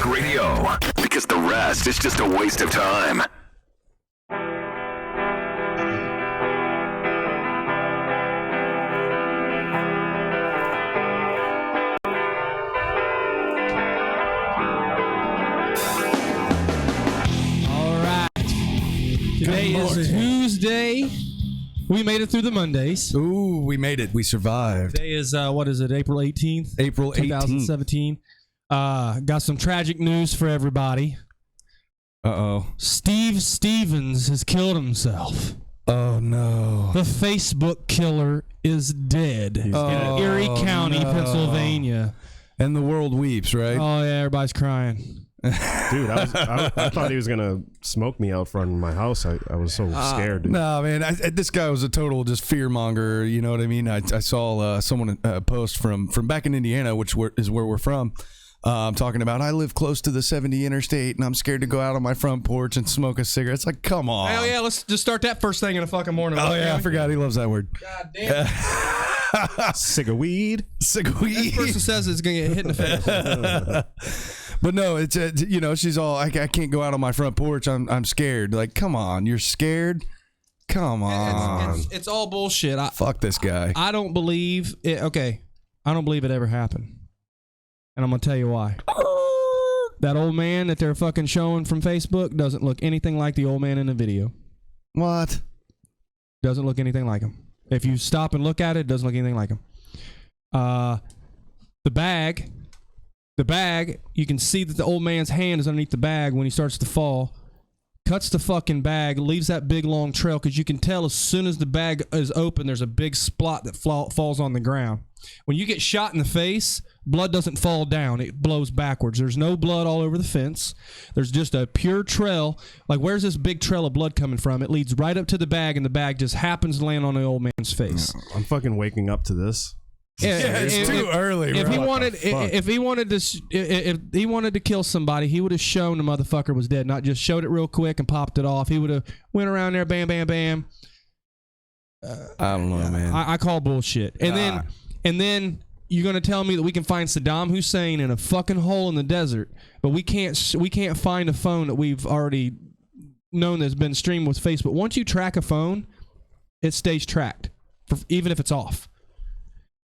radio, because the rest is just a waste of time. Today is Tuesday. We made it through the Mondays. Ooh, we made it. We survived. Today is, what is it, April 18th? April 18th. 2017. Got some tragic news for everybody. Uh-oh. Steve Stevens has killed himself. Oh, no. The Facebook killer is dead in Erie County, Pennsylvania. And the world weeps, right? Oh, yeah, everybody's crying. Dude, I thought he was gonna smoke me out front of my house. I was so scared. Dude. No, man, this guy was a total just fear monger. You know what I mean? I saw someone post from back in Indiana, which is where we're from. Talking about I live close to the 70 interstate and I'm scared to go out on my front porch and smoke a cigarette. It's like, come on. Hell yeah, let's just start that first thing in the fucking morning. Oh yeah, I forgot he loves that word. God damn. Cig of weed. Cig of weed. This person says it's gonna get hit in the face. But no, it's you know, she's all I can't go out on my front porch. I'm scared. Like, come on, you're scared. Come on. It's all bullshit. Fuck this guy. I don't believe it. Okay, I don't believe it ever happened, and I'm gonna tell you why. That old man that they're fucking showing from Facebook doesn't look anything like the old man in the video. What? Doesn't look anything like him. If you stop and look at it, it doesn't look anything like him. The bag, you can see that the old man's hand is underneath the bag when he starts to fall. Cuts the fucking bag, leaves that big long trail, because you can tell as soon as the bag is open, there's a big splot that falls on the ground. When you get shot in the face, blood doesn't fall down. It blows backwards. There's no blood all over the fence. There's just a pure trail. Like, where's this big trail of blood coming from? It leads right up to the bag, and the bag just happens to land on the old man's face. I'm fucking waking up to this. Yeah, it's too early. If he wanted to kill somebody, he would have shown the motherfucker was dead, not just showed it real quick and popped it off. He would have went around there, bam, bam, bam. I don't know, man. I call bullshit. And then you're gonna tell me that we can find Saddam Hussein in a fucking hole in the desert, but we can't find a phone that we've already known that's been streamed with Facebook. Once you track a phone, it stays tracked, even if it's off.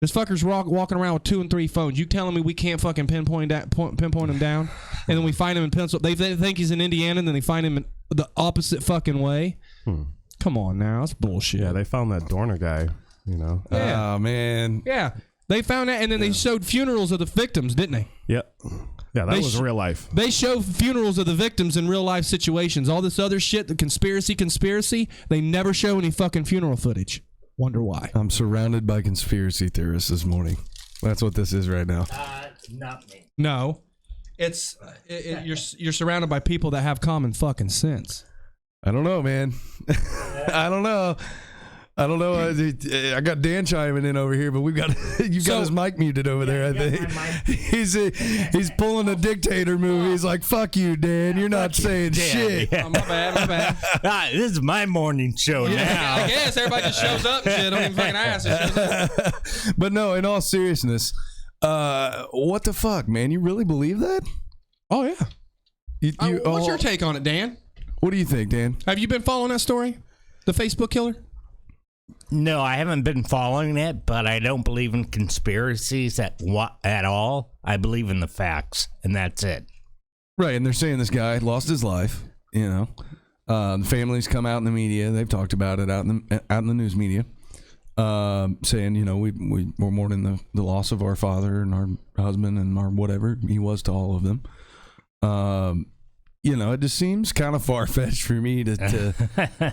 This fucker's walking around with 2 and 3 phones. You telling me we can't fucking pinpoint him down? And then we find him in Pennsylvania. They think he's in Indiana, and then they find him in the opposite fucking way. Come on now. That's bullshit. Yeah, they found that Dorner guy, you know. Yeah. Oh, man. Yeah. They found that, and then they showed funerals of the victims, didn't they? Yep. Yeah, that was real life. They show funerals of the victims in real life situations. All this other shit, the conspiracy, they never show any fucking funeral footage. Wonder why. I'm surrounded by conspiracy theorists this morning. That's what this is right now. Not me. No, it's you're surrounded by people that have common fucking sense. I don't know, man. I don't know. I got Dan chiming in over here, but you've got his mic muted over there. I think he's pulling a dictator move. He's like, "Fuck you, Dan. You're not saying shit." Yeah. Oh, my bad. This is my morning show now. I guess everybody just shows up and shit. Don't even fucking ask. But no, in all seriousness, what the fuck, man? You really believe that? Oh yeah. What's your take on it, Dan? What do you think, Dan? Have you been following that story, the Facebook killer? No, I haven't been following it, but I don't believe in conspiracies at all. I believe in the facts, and that's it. Right, and they're saying this guy lost his life. You know, the families come out in the media. They've talked about it out in the news media, saying, you know, we're mourning the loss of our father and our husband and our whatever he was to all of them. You know, it just seems kind of far-fetched for me to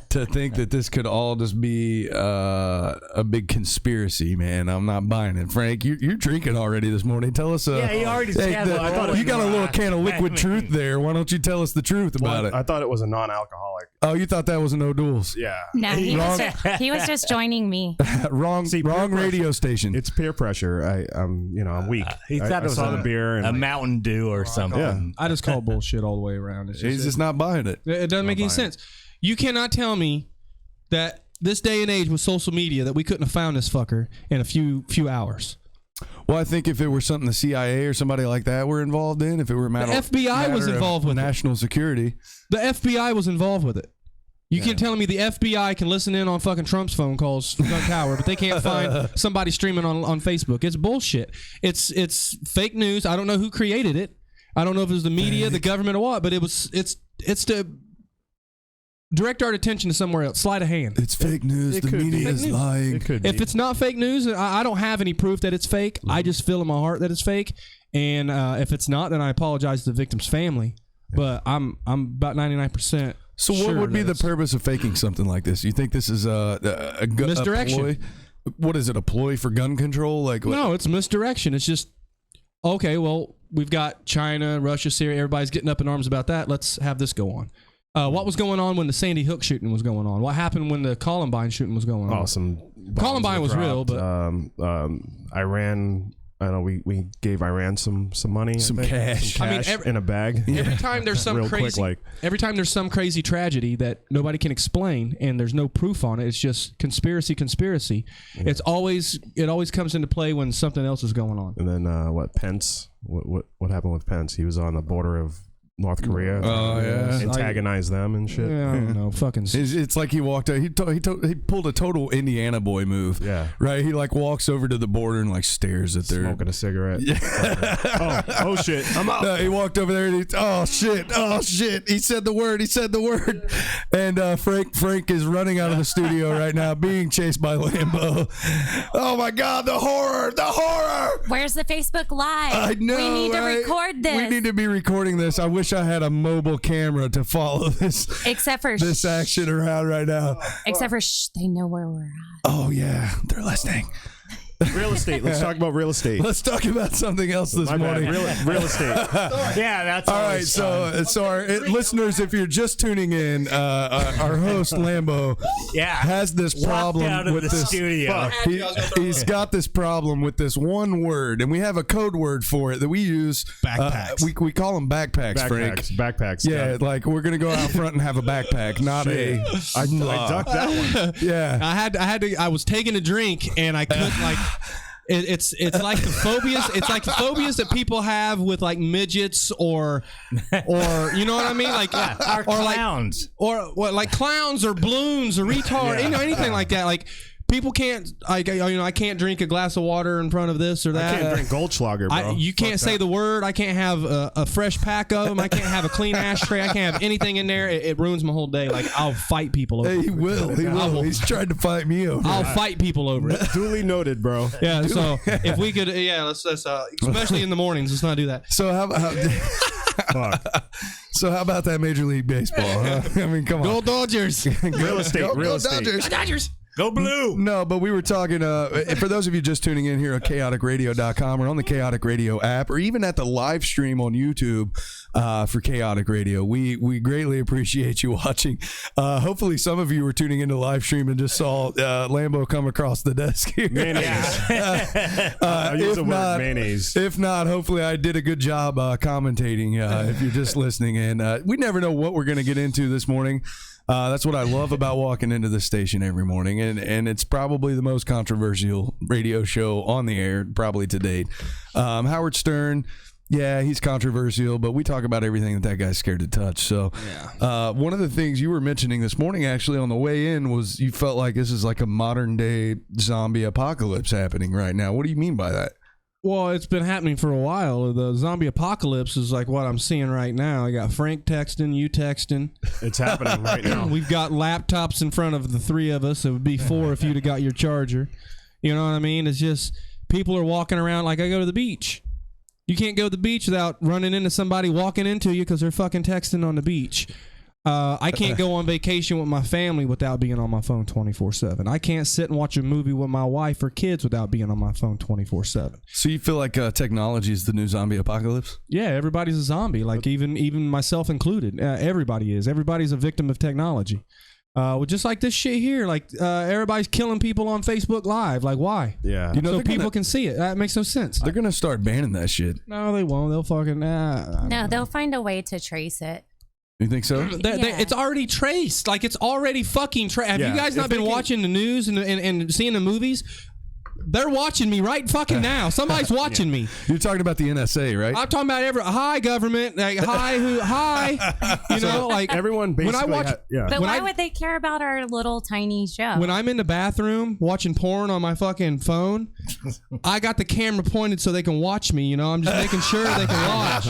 think that this could all just be a big conspiracy, man. I'm not buying it. Frank, you're drinking already this morning. Tell us. Yeah, you already said that. You got a little can of liquid truth there. Why don't you tell us the truth about it? I thought it was a non-alcoholic. Oh, you thought that was an O'Doul's? Yeah. No, he was just joining me. wrong radio station. It's peer pressure. I'm weak. He thought it was the beer and a Mountain Dew or something. Yeah. I just call bullshit all the way around. He's just not buying it. It doesn't make any sense. You cannot tell me that this day and age with social media that we couldn't have found this fucker in a few hours. Well, I think if it were something the CIA or somebody like that were involved in, if it were a matter, FBI was involved with national security. The FBI was involved with it. You can't tell me the FBI can listen in on fucking Trump's phone calls from Gun Tower, but they can't find somebody streaming on Facebook. It's bullshit. It's fake news. I don't know who created it. I don't know if it was the media, the government, or what. But it's to direct our attention to somewhere else. Sleight of hand. It's fake news. The media is lying. It could be. If it's not fake news, I don't have any proof that it's fake. I just feel in my heart that it's fake. And if it's not, then I apologize to the victim's family. But I'm about 99%. So what would be the purpose of faking something like this? You think this is a Misdirection. ploy? What is it? A ploy for gun control? Like what? No, it's misdirection. It's just okay. Well, we've got China, Russia, Syria. Everybody's getting up in arms about that. Let's have this go on. What was going on when the Sandy Hook shooting was going on? What happened when the Columbine shooting was going on? Awesome. Columbine was real, but Iran. I know we gave Iran some money, Some cash. I mean, in a bag. every time there's some Real quick, crazy, every time there's some crazy tragedy that nobody can explain and there's no proof on it, it's just conspiracy. Yeah. It always comes into play when something else is going on. And then Pence? What happened with Pence? He was on the border of North Korea. Oh yeah, antagonize them and shit. Yeah, I don't know. Fucking. It's like he walked out. He pulled a total Indiana boy move. Yeah, right. He like walks over to the border and like stares at their smoking a cigarette. Yeah. oh shit! I'm out. No, he walked over there and oh shit! He said the word. And Frank is running out of the studio right now, being chased by Lambo. Oh my God! The horror! Where's the Facebook Live? I know. We need to record this. We need to be recording this. I wish I had a mobile camera to follow this. Except for this action around right now. Except for they know where we're at. Oh yeah, they're listening. Real estate. Let's talk about real estate. Let's talk about something else this morning. Real estate. Yeah, that's all right. So our listeners, if you're just tuning in, our host Lambo, has this problem with this studio. He's got this problem with this one word, and we have a code word for it that we use. Backpacks. We call them backpacks, Frank. Backpacks. Yeah, like we're gonna go out front and have a backpack, not a. I ducked that one. Yeah, I was taking a drink and I couldn't like. It's like the phobias. It's like the phobias that people have with like midgets or you know what I mean, like or clowns like clowns or balloons or retard, anything like that. Like people can't. I can't drink a glass of water in front of this or that. I can't drink Goldschlager, bro. You can't say the word. I can't have a fresh pack of them. I can't have a clean ashtray. I can't have anything in there. It ruins my whole day. Like I'll fight people over. He will. He's trying to fight me over. I'll fight people over it. Duly noted, bro. Yeah. So if we could, let's especially in the mornings, let's not do that. So So how about that Major League Baseball? Huh? I mean, come on. Go Dodgers. Real estate. Dodgers. Dodgers. Go blue. No, but we were talking, for those of you just tuning in here at chaoticradio.com or on the Kaotic Radio app or even at the live stream on YouTube for Kaotic Radio, we greatly appreciate you watching. Hopefully some of you were tuning into the live stream and just saw Lambo come across the desk here. Mayonnaise. I use the word mayonnaise. If not, hopefully I did a good job commentating if you're just listening. And we never know what we're going to get into this morning. That's what I love about walking into the station every morning, and it's probably the most controversial radio show on the air probably to date. Howard Stern, yeah, he's controversial, but we talk about everything that guy's scared to touch. So one of the things you were mentioning this morning actually on the way in was you felt like this is like a modern day zombie apocalypse happening right now. What do you mean by that? Well, it's been happening for a while. The zombie apocalypse is like what I'm seeing right now. I got Frank texting, you texting. It's happening right now. We've got laptops in front of the three of us. It would be four if you'd have got your charger. You know what I mean? It's just people are walking around like I go to the beach. You can't go to the beach without running into somebody walking into you because they're fucking texting on the beach. I can't go on vacation with my family without being on my phone 24/7. I can't sit and watch a movie with my wife or kids without being on my phone 24/7. So you feel like technology is the new zombie apocalypse? Yeah, everybody's a zombie, like even myself included. Everybody is. Everybody's a victim of technology. Well, just like this shit here, like everybody's killing people on Facebook Live. Like, why? Yeah, so people can see it. That makes no sense. They're gonna start banning that shit. No, they won't. They'll fucking no. They'll find a way to trace it. You think so? It's already traced. Like, it's already fucking traced. Have you guys not been watching the news and seeing the movies? They're watching me right fucking now. Somebody's watching me. You're talking about the NSA, right? I'm talking about hi government, like hi. You know, like Everyone basically. when I watch, But when why I- would they care about our little tiny show? when I'm in the bathroom watching porn on my fucking phone, I got the camera pointed so they can watch me. You know, I'm just making sure they can watch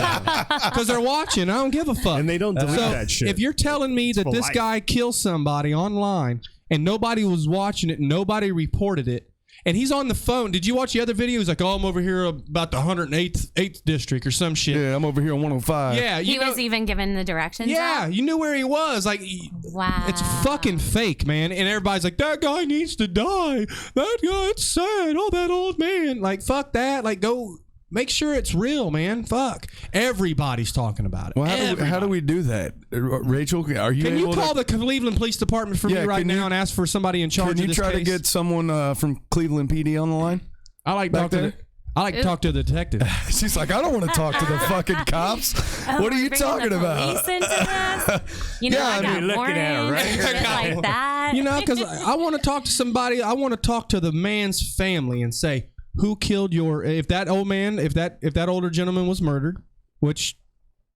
because they're watching. I don't give a fuck. And they don't delete that shit. If you're telling me that for this life. guy killed somebody online and nobody was watching it, nobody reported it, and he's on the phone. Did you watch the other video? He's like, "Oh, I'm over here about the 108th district or some shit." Yeah, I'm over here on 105. Yeah, he was even given the directions. Yeah, out? you knew where he was. Like, Wow. it's fucking fake, man. And everybody's like, "That guy needs to die. That guy, it's sad. Oh, that old man." Like, fuck that. Like, go make sure it's real, man. Fuck. Everybody's talking about it. Well, how do we do that? Rachel, are you Can you able call to, the Cleveland Police Department for me Yeah, right can now you- and ask for somebody in charge Can of you this try to case? get someone from Cleveland PD on the line? I like back talk to there? the, I like to talk to the detective. She's like, I don't want to talk to the fucking cops. Oh, What are you bringing talking the about? police into this? You know, Yeah, I I got mean, looking at her, warrants right? and shit like that. You know, because I want to talk to somebody. I want to talk to the man's family and say, who killed your? If that old man, if that older gentleman was murdered, which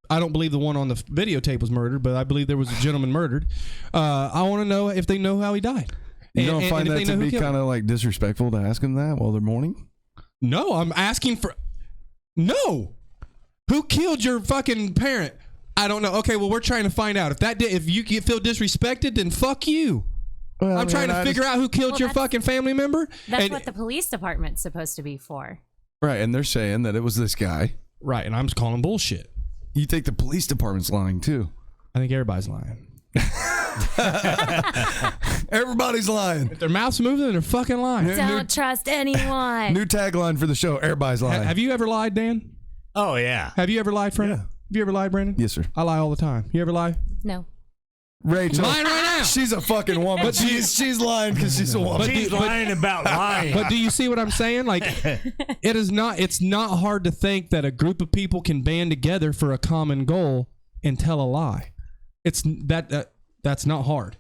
I don't believe the one on the videotape was murdered, but I believe there was a gentleman murdered. I want to know if they know how he died. You don't find if that they to know who be killed him. kind of like disrespectful to ask them that while they're mourning? No, I'm asking for. No, who killed your fucking parent? I don't know. Okay, well, we're trying to find out if you feel disrespected, then fuck you. Well, I'm trying to figure out who killed Well, your that's- fucking family member. That's And- what the police department's supposed to be for. Right, and they're saying that it was this guy. Right, and I'm just calling bullshit. You think the police department's lying too? I think everybody's lying. Everybody's lying. If their mouth's moving, they're fucking lying. Don't trust anyone. New tagline for the show: Everybody's lying. Have you ever lied, Dan? Oh yeah. Have you ever lied, friend? Yeah. Have you ever lied, Brandon? Yes, sir. I lie all the time. You ever lie? No. Rachel, Lying right now. she's a fucking woman. But she's lying because she's a woman. She's lying about lying. But do you see what I'm saying? Like, it's not hard to think that a group of people can band together for a common goal and tell a lie. It's that's not hard.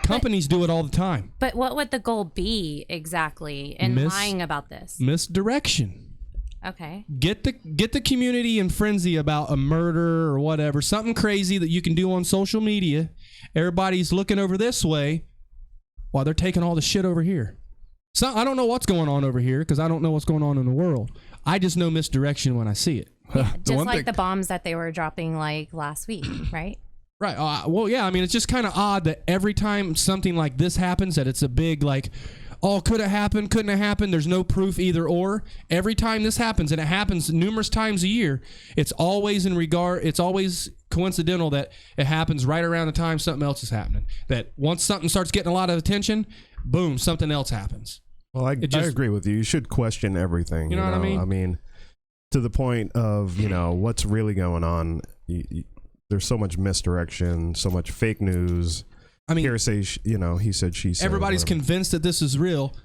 Companies do it all the time. But what would the goal be exactly in lying about this? Misdirection. Okay. Get the community in frenzy about a murder or whatever, something crazy that you can do on social media. Everybody's looking over this way while they're taking all the shit over here. So I don't know what's going on over here because I don't know what's going on in the world. I just know misdirection when I see it. Just like the bombs that they were dropping like last week, right? Right. Well, yeah. I mean, it's just kind of odd that every time something like this happens, that it's a big like, oh, could have happened, couldn't have happened. There's no proof either or. Every time this happens, and it happens numerous times a year, it's always coincidental that it happens right around the time something else is happening. That once something starts getting a lot of attention, boom, something else happens. Well, I agree with you. You should question everything. You know what I mean? I mean, to the point of, what's really going on. There's so much misdirection, so much fake news. I mean, hearsay, he said, she said. everybody's whatever. convinced that this is real.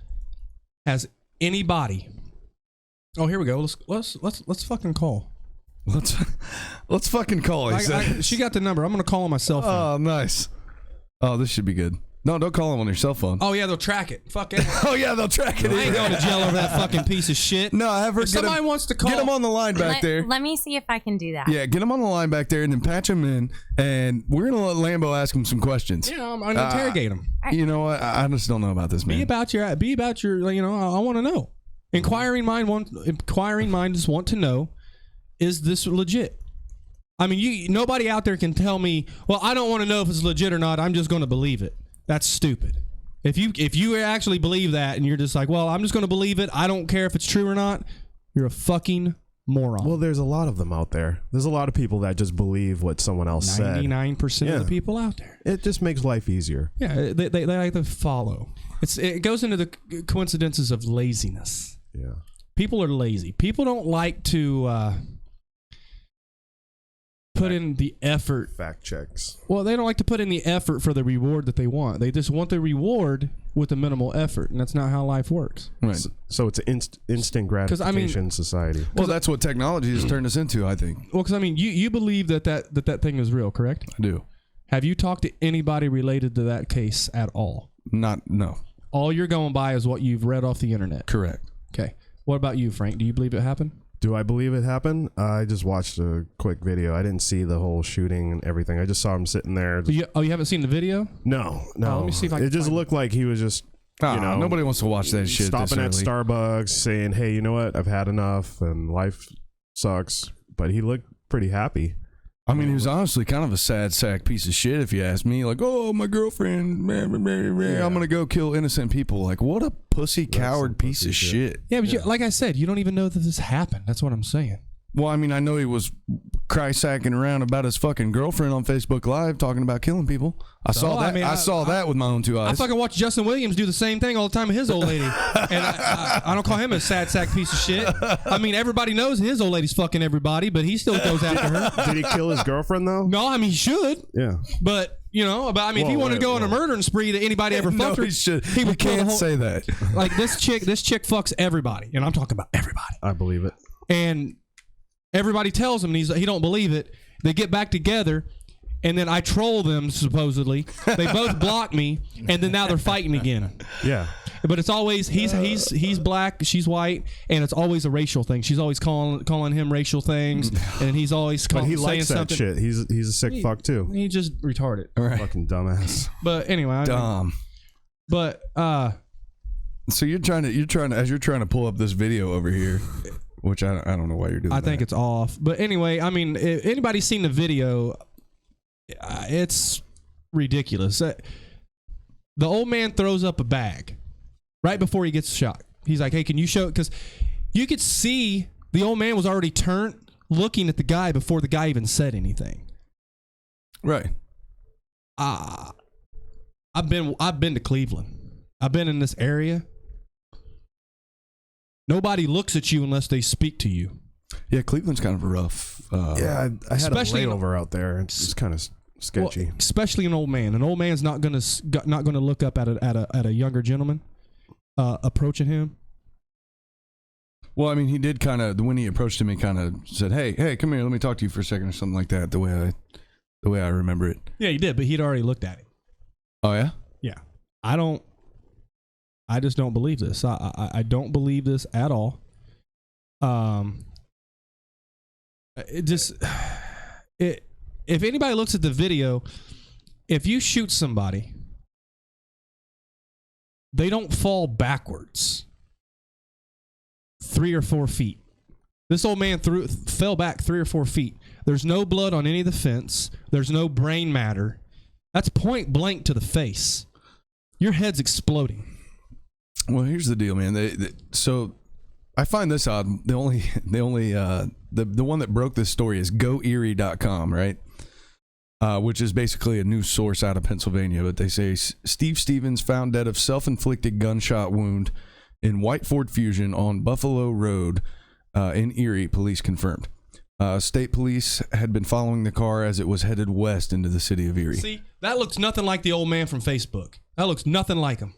Has anybody? Oh, here we go. Let's fucking call. Let's fucking call. He said. She got the number. I'm gonna call on my cell phone. Oh, nice. Oh, this should be good. No, don't call him on your cell phone. Oh yeah, they'll track it. Fuck it. Oh yeah, they'll track it. I ain't going to jail over that fucking piece of shit. No, have her If somebody wants to call, Get him on the line back there. Let me see if I can do that. Yeah, get him on the line back there, and then patch him in, and we're gonna let Lambo ask him some questions. You know, I'm gonna interrogate him. You know what? I just don't know about this, man. Be about your. You know, I want to know. Inquiring minds want to know: is this legit? I mean, nobody out there can tell me. Well, I don't want to know if it's legit or not. I'm just going to believe it. That's stupid. If you actually believe that and you're just like, well, I'm just going to believe it. I don't care if it's true or not. You're a fucking moron. Well, there's a lot of them out there. There's a lot of people that just believe what someone else said. 99% of the people out there. It just makes life easier. Yeah, they like to follow. It goes into the coincidences of laziness. Yeah. People are lazy. People don't like to put in the effort. Fact checks. Well, they don't like to put in the effort for the reward that they want. They just want the reward with a minimal effort, and that's not how life works. Right. So it's an instant gratification society. Well, that's what technology has turned us into, I think. Well, because I mean, you believe that thing is real, correct? I do. Have you talked to anybody related to that case at all? No. all you're going by is what you've read off the internet. Correct. Okay. What about you, Frank? Do you believe it happened? Do I believe it happened? I just watched a quick video. I didn't see the whole shooting and everything. I just saw him sitting there. You haven't seen the video? No. Let me see if I can It just find looked like he was just, nobody wants to watch that shit. stopping at this early. Starbucks, saying, "Hey, you know what? I've had enough, and life sucks." But he looked pretty happy. I mean, he was honestly kind of a sad sack piece of shit, if you ask me. Like, oh, my girlfriend, I'm gonna go kill innocent people. Like, what a pussy coward piece of shit. Yeah, but like I said, you don't even know that this happened. That's what I'm saying. Well, I mean, I know he was cry-sacking around about his fucking girlfriend on Facebook Live talking about killing people. I saw that. I saw that with my own two eyes. I fucking watch Justin Williams do the same thing all the time with his old lady. And I don't call him a sad sack piece of shit. I mean, everybody knows his old lady's fucking everybody, but he still goes after her. Did he kill his girlfriend, though? No, I mean, he should. Yeah. But, if he wanted to go on a murdering spree that anybody ever fucked her, he should. he would can't kill say that. Like, this chick fucks everybody. And I'm talking about everybody. I believe it. And everybody tells him, and he don't believe it. They get back together, and then I troll them, supposedly. They both block me, and then now they're fighting again. Yeah. But it's always he's black, she's white, and it's always a racial thing. She's always calling him racial things, and he's always But he saying likes that something. shit. He's a sick fuck, too. He just retarded. Fucking dumbass. But anyway, Dumb. But So you're trying to as you're trying to pull up this video over here, which I don't know why you're doing. I think it's off. But anyway, I mean, if anybody's seen the video, it's ridiculous. The old man throws up a bag right before he gets shot. He's like, "Hey, can you show it?" Because you could see the old man was already turned, looking at the guy before the guy even said anything. Right. I've been to Cleveland. I've been in this area. Nobody looks at you unless they speak to you. Yeah, Cleveland's kind of a rough. Yeah, I had especially a layover out there. It's kind of sketchy. Well, especially an old man. An old man's not gonna look up at a younger gentleman approaching him. Well, I mean, he did kind of when he approached him, he kind of said, "Hey, come here, let me talk to you for a second," or something like that. The way I remember it. Yeah, he did, but he'd already looked at him. Oh yeah. Yeah, I just don't believe this. I don't believe this at all. If anybody looks at the video, if you shoot somebody, they don't fall backwards 3 or 4 feet. This old man fell back 3 or 4 feet. There's no blood on any of the fence. There's no brain matter. That's point blank to the face. Your head's exploding. Well, here's the deal, man. So I find this odd. The one that broke this story is GoErie.com, right? Which is basically a news source out of Pennsylvania. But they say Steve Stevens found dead of self-inflicted gunshot wound in White Ford Fusion on Buffalo Road in Erie. Police confirmed. State police had been following the car as it was headed west into the city of Erie. See, that looks nothing like the old man from Facebook. That looks nothing like him.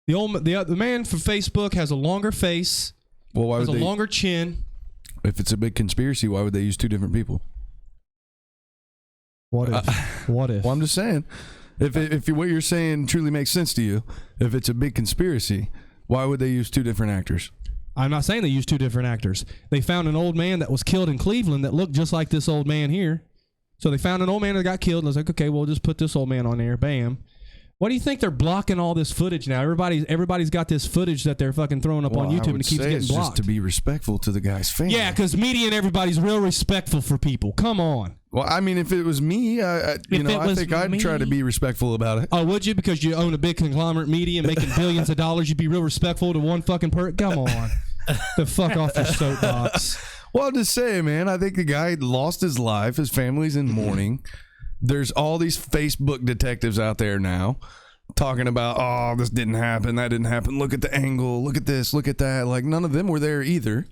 The man from Facebook has a longer face, Well, why has would a they? longer chin. If it's a big conspiracy, why would they use two different people? What if? What if? Well, I'm just saying, if what you're saying truly makes sense to you, if it's a big conspiracy, why would they use two different actors? I'm not saying they used two different actors. They found an old man that was killed in Cleveland that looked just like this old man here. So they found an old man that got killed, and I was like, okay, we'll just put this old man on there. Bam. Why do you think they're blocking all this footage now? Everybody's got this footage that they're fucking throwing up on YouTube, and it keeps getting blocked. Just to be respectful to the guy's family. Yeah, because media and everybody's real respectful for people. Come on. Well, I mean, if it was me, I think I'd try to be respectful about it. Oh, would you? Because you own a big conglomerate media and making billions of dollars, you'd be real respectful to one fucking person? Come on. The fuck off your soapbox. Well, I'm just saying, man, I think the guy lost his life. His family's in mourning. There's all these Facebook detectives out there now talking about, oh, this didn't happen, that didn't happen. Look at the angle. Look at this. Look at that. Like, none of them were there either.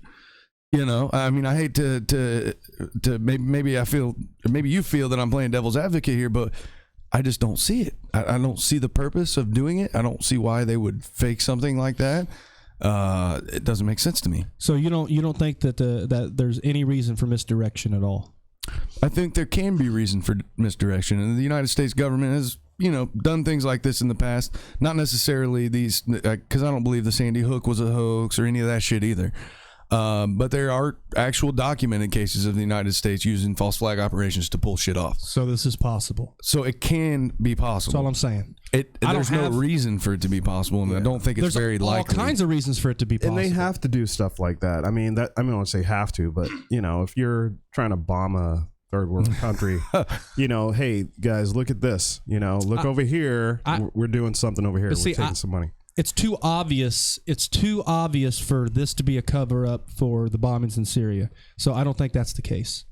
You know, I mean, I hate to maybe I feel, or maybe you feel that I'm playing devil's advocate here, but I just don't see it. I don't see the purpose of doing it. I don't see why they would fake something like that. It doesn't make sense to me. So you don't think that that there's any reason for misdirection at all? I think there can be reason for misdirection, and the United States government has done things like this in the past. Not necessarily these, because I don't believe the Sandy Hook was a hoax or any of that shit either. But there are actual documented cases of the United States using false flag operations to pull shit off. So this is possible. So it can be possible. That's all I'm saying. There's no reason for it to be possible, and I don't think it's very likely. There's all kinds of reasons for it to be possible. And they have to do stuff like that. I mean, I don't want to say have to, but if you're trying to bomb a third world country, hey guys, look at this. Look over here. We're doing something over here. We're taking some money. It's too obvious. It's too obvious for this to be a cover up for the bombings in Syria. So I don't think that's the case.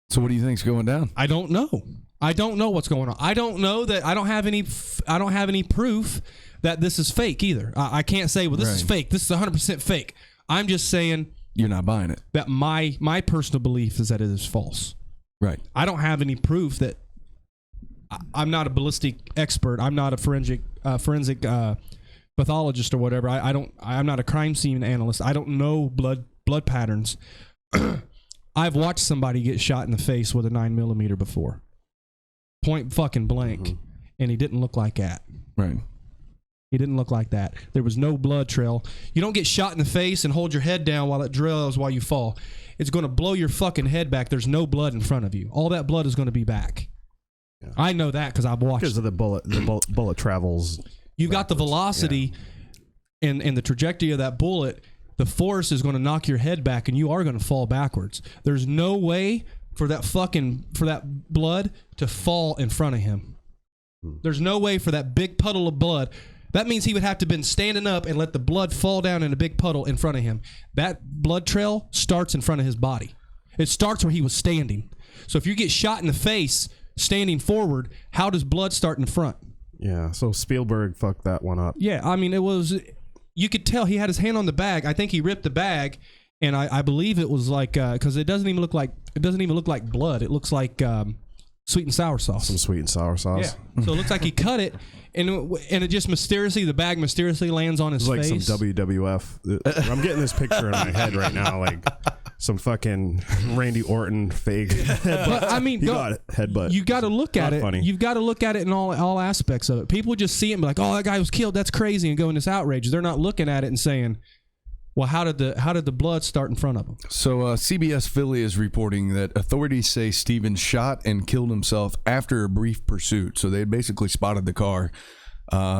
So what do you think's going down? I don't know. I don't know what's going on. I don't know that. I don't have any proof that this is fake either. I can't say, well, this is fake. This is 100% fake. I'm just saying you're not buying it. That my personal belief is that it is false. Right. I don't have any proof that. I'm not a ballistic expert. I'm not a forensic pathologist or whatever. I'm not a crime scene analyst. I don't know blood patterns. I've watched somebody get shot in the face with a 9mm before, point fucking blank, and he didn't look like that. Right. He didn't look like that. There was no blood trail. You don't get shot in the face and hold your head down while it drills while you fall. It's going to blow your fucking head back. There's no blood in front of you. All that blood is going to be back. Yeah. I know that because I've watched. Because of the bullet. The bullet travels. You got the velocity and the trajectory of that bullet. The force is going to knock your head back, and you are going to fall backwards. There's no way for that blood to fall in front of him. There's no way for that big puddle of blood. That means he would have to have been standing up and let the blood fall down in a big puddle in front of him. That blood trail starts in front of his body. It starts where he was standing. So if you get shot in the face standing forward, how does blood start in front? Yeah, so Spielberg fucked that one up. Yeah, I mean, you could tell he had his hand on the bag. I think he ripped the bag, and I believe it was like, because it doesn't even look like blood. It looks like sweet and sour sauce. Some sweet and sour sauce. Yeah. So it looks like he cut it, and it just the bag mysteriously lands on his face. Like some WWF. I'm getting this picture in my head right now, like some fucking Randy Orton fake. But I mean, he got it. Headbutt. You got to look at it. Funny. You've got to look at it in all aspects of it. People just see it and be like, "Oh, that guy was killed. That's crazy," and go in this outrage. They're not looking at it and saying, "Well, how did the blood start in front of him?" So CBS Philly is reporting that authorities say Stevens shot and killed himself after a brief pursuit. So they basically spotted the car,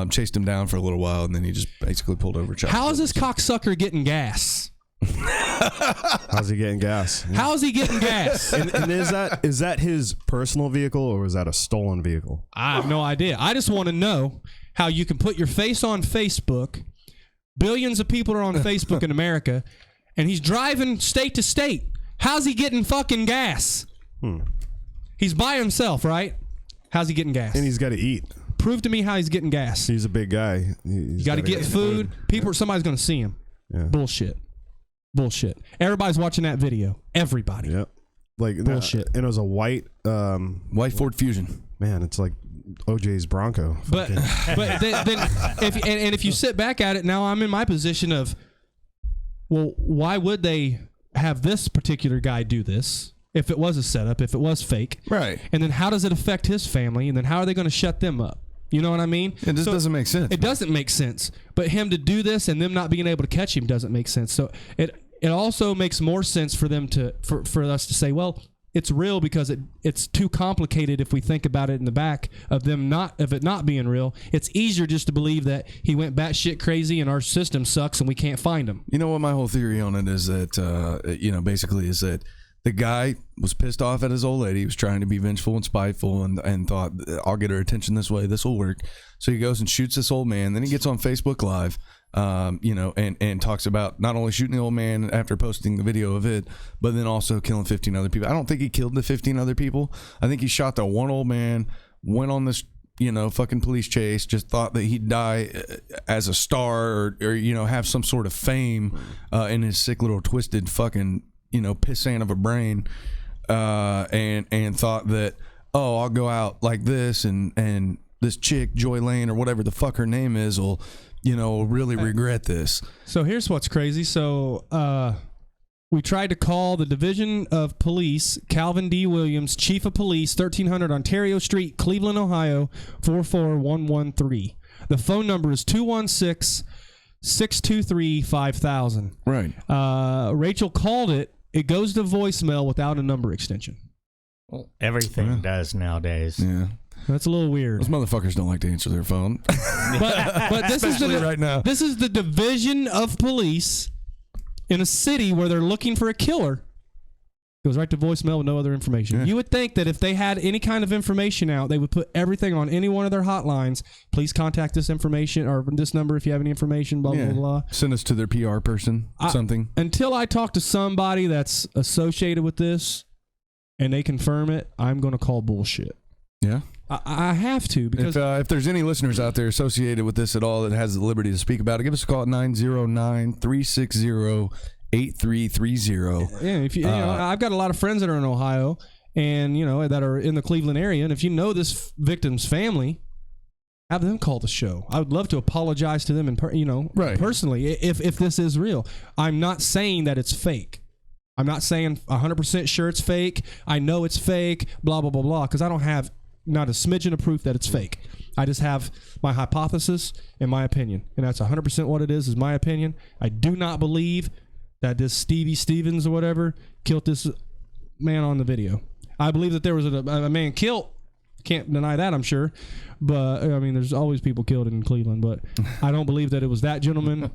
chased him down for a little while, and then he just basically pulled over. How is this cocksucker getting gas? How's he getting gas? How is he getting gas? And is that his personal vehicle or is that a stolen vehicle? I have no idea. I just want to know how you can put your face on Facebook. Billions of people are on Facebook in America, and he's driving state to state. How's he getting fucking gas? He's by himself, right? How's he getting gas? And he's got to eat. Prove to me how he's getting gas. He's a big guy. You got to get food. Somebody's going to see him. Yeah. Bullshit. Everybody's watching that video. Everybody. Yep. Like bullshit. And it was a white Ford Fusion. Man, it's like OJ's Bronco. But then if you sit back at it, now I'm in my position of, well, why would they have this particular guy do this if it was a setup, if it was fake? Right. And then how does it affect his family? And then how are they going to shut them up? You know what I mean? It just doesn't make sense. It doesn't make sense. But him to do this and them not being able to catch him doesn't make sense. So it also makes more sense for them for us to say, well, it's real because it's too complicated if we think about it in the back of it not being real. It's easier just to believe that he went batshit crazy and our system sucks and we can't find him. You know what my whole theory on it is that basically is that the guy was pissed off at his old lady. He was trying to be vengeful and spiteful and thought, I'll get her attention this way. This will work. So he goes and shoots this old man. Then he gets on Facebook Live, and talks about not only shooting the old man after posting the video of it, but then also killing 15 other people. I don't think he killed the 15 other people. I think he shot the one old man, went on this, fucking police chase, just thought that he'd die as a star or have some sort of fame in his sick little twisted fucking pissant of a brain, and thought that, oh, I'll go out like this and this chick Joy Lane or whatever the fuck her name is will really regret this. So here's what's crazy. So We tried to call the Division of Police, Calvin D. Williams, Chief of Police, 1300 Ontario Street, Cleveland, Ohio, 44113. The phone number is 216-623-5000. Right. Rachel called it. It goes to voicemail without a number extension. Well, everything does nowadays. Yeah. That's a little weird. Those motherfuckers don't like to answer their phone. But this is right now. This is the Division of Police in a city where they're looking for a killer. Goes right to voicemail with no other information. Yeah. You would think that if they had any kind of information out, they would put everything on any one of their hotlines. Please contact this information or this number if you have any information, blah, blah, blah. Send us to their PR person, something. Until I talk to somebody that's associated with this and they confirm it, I'm going to call bullshit. Yeah. I have to, because if there's any listeners out there associated with this at all that has the liberty to speak about it, give us a call at 909-360-8330. yeah, if you know, I've got a lot of friends that are in Ohio and that are in the Cleveland area, and if you know this victim's family, have them call the show. I would love to apologize to them personally if this is real. I'm not saying that it's fake. I'm not saying 100% sure it's fake. I know it's fake, blah, blah, blah, blah, because I don't have not a smidgen of proof that it's fake. I just have my hypothesis and my opinion, and that's 100% what it is my opinion. I do not believe that this Stevie Stevens or whatever killed this man on the video. I believe that there was a man killed. Can't deny that, I'm sure. But, I mean, there's always people killed in Cleveland, but I don't believe that it was that gentleman.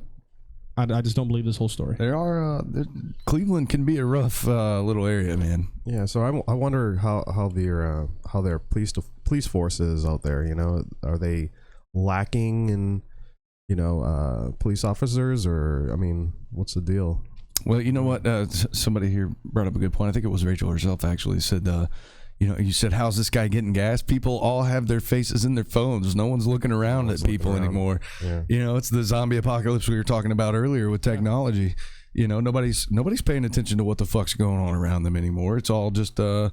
I just don't believe this whole story. Cleveland can be a rough little area, man. Yeah, so I wonder how their police force is out there. Are they lacking in police officers, or I mean, what's the deal? Well, you know what? Somebody here brought up a good point. I think it was Rachel herself actually said. You said, how's this guy getting gas? People all have their faces in their phones. No one's looking around at people anymore. Yeah. It's the zombie apocalypse we were talking about earlier with technology. Nobody's paying attention to what the fuck's going on around them anymore. It's all just, let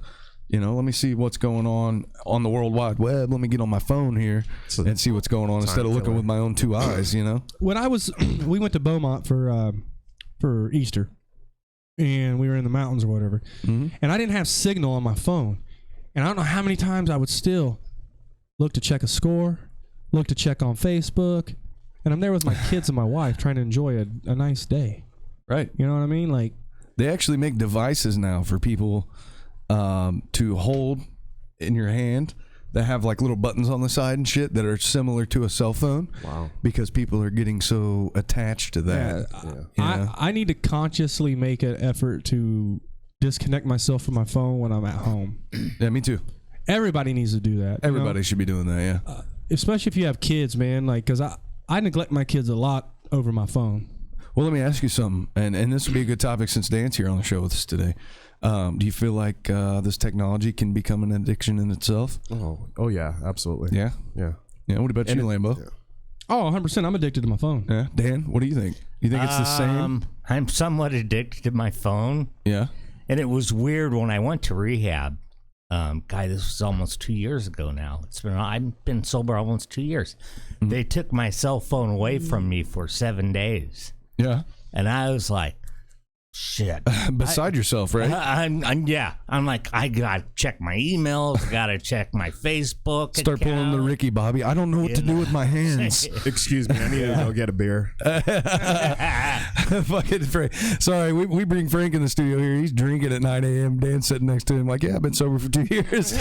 me see what's going on the World Wide Web. Let me get on my phone here and see what's going on instead of looking with my own two eyes, When we went to Beaumont for Easter, and we were in the mountains or whatever, and I didn't have signal on my phone. And I don't know how many times I would still look to check a score, look to check on Facebook, and I'm there with my kids and my wife trying to enjoy a nice day. Right. You know what I mean? Like, they actually make devices now for people to hold in your hand that have like little buttons on the side and shit that are similar to a cell phone. Wow. Because people are getting so attached to that. I need to consciously make an effort to disconnect myself from my phone when I'm at home. Yeah, me too. Everybody needs to do that. Everybody should be doing that, yeah. Especially if you have kids, man. Like, because I neglect my kids a lot over my phone. Well, let me ask you something, and this would be a good topic since Dan's here on the show with us today. Do you feel like this technology can become an addiction in itself? Oh yeah, absolutely. Yeah? Yeah. Yeah, what about you, Lambo? Yeah. Oh, 100%. I'm addicted to my phone. Yeah. Dan, what do you think? You think it's the same? I'm somewhat addicted to my phone. Yeah. And it was weird when I went to rehab. This was almost 2 years ago now. I've been sober almost 2 years. Mm-hmm. They took my cell phone away from me for 7 days. Yeah. And I was like, shit. Beside yourself, right? I'm like, I gotta check my emails, gotta check my Facebook. Start pulling the Ricky Bobby. I don't know what to do with my hands. Excuse me, I need to go get a beer. Fucking Frank. Sorry, we bring Frank in the studio here. He's drinking at 9 a.m. Dan's sitting next to him like, yeah, I've been sober for 2 years.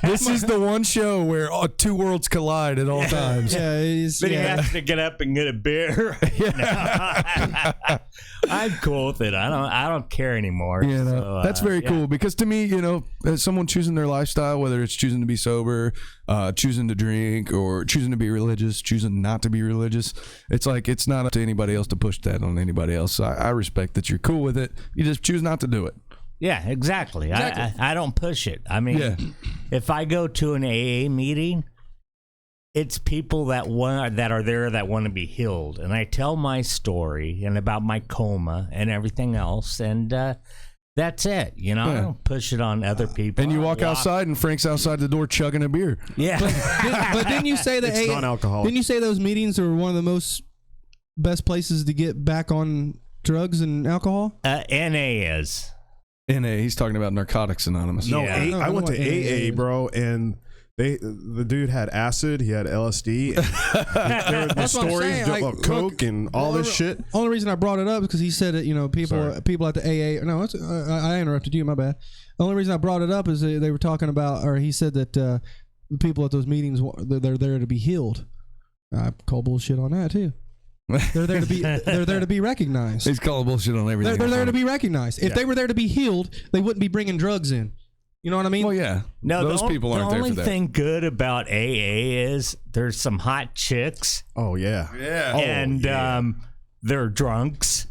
This is the one show where two worlds collide at all times. But he has to get up and get a beer. I'm cool with it. I don't care anymore. That's very cool because to me, as someone choosing their lifestyle, whether it's choosing to be sober, choosing to drink, or choosing to be religious, choosing not to be religious, it's like it's not up to anybody else to push that on anybody else. So I respect that you're cool with it. You just choose not to do it. Yeah, exactly. I don't push it. I mean, if I go to an AA meeting, it's people that are there that want to be healed, and I tell my story and about my coma and everything else, and that's it. I don't push it on other people. And you walk outside, and Frank's outside the door chugging a beer. Yeah, but didn't you say that non-alcoholic? Didn't you say those meetings are one of the best places to get back on drugs and alcohol? NA is. NA, he's talking about Narcotics Anonymous. No, Yeah. I went to AA, AA, bro, and the dude had acid, he had LSD, and there were the That's what I'm stories saying, like, about coke look, and all this shit. Only reason I brought it up is because he said that people at the AA. No, I interrupted you. My bad. The only reason I brought it up is they were talking about, or he said that the people at those meetings they're there to be healed. I call bullshit on that too. They're there to be recognized. He's calling bullshit on everything. They're there to be recognized. If they were there to be healed, they wouldn't be bringing drugs in. You know what I mean? Well, yeah. No, those people aren't there for that. The only thing good about AA is there's some hot chicks. Oh yeah, Yeah. And they're drunks.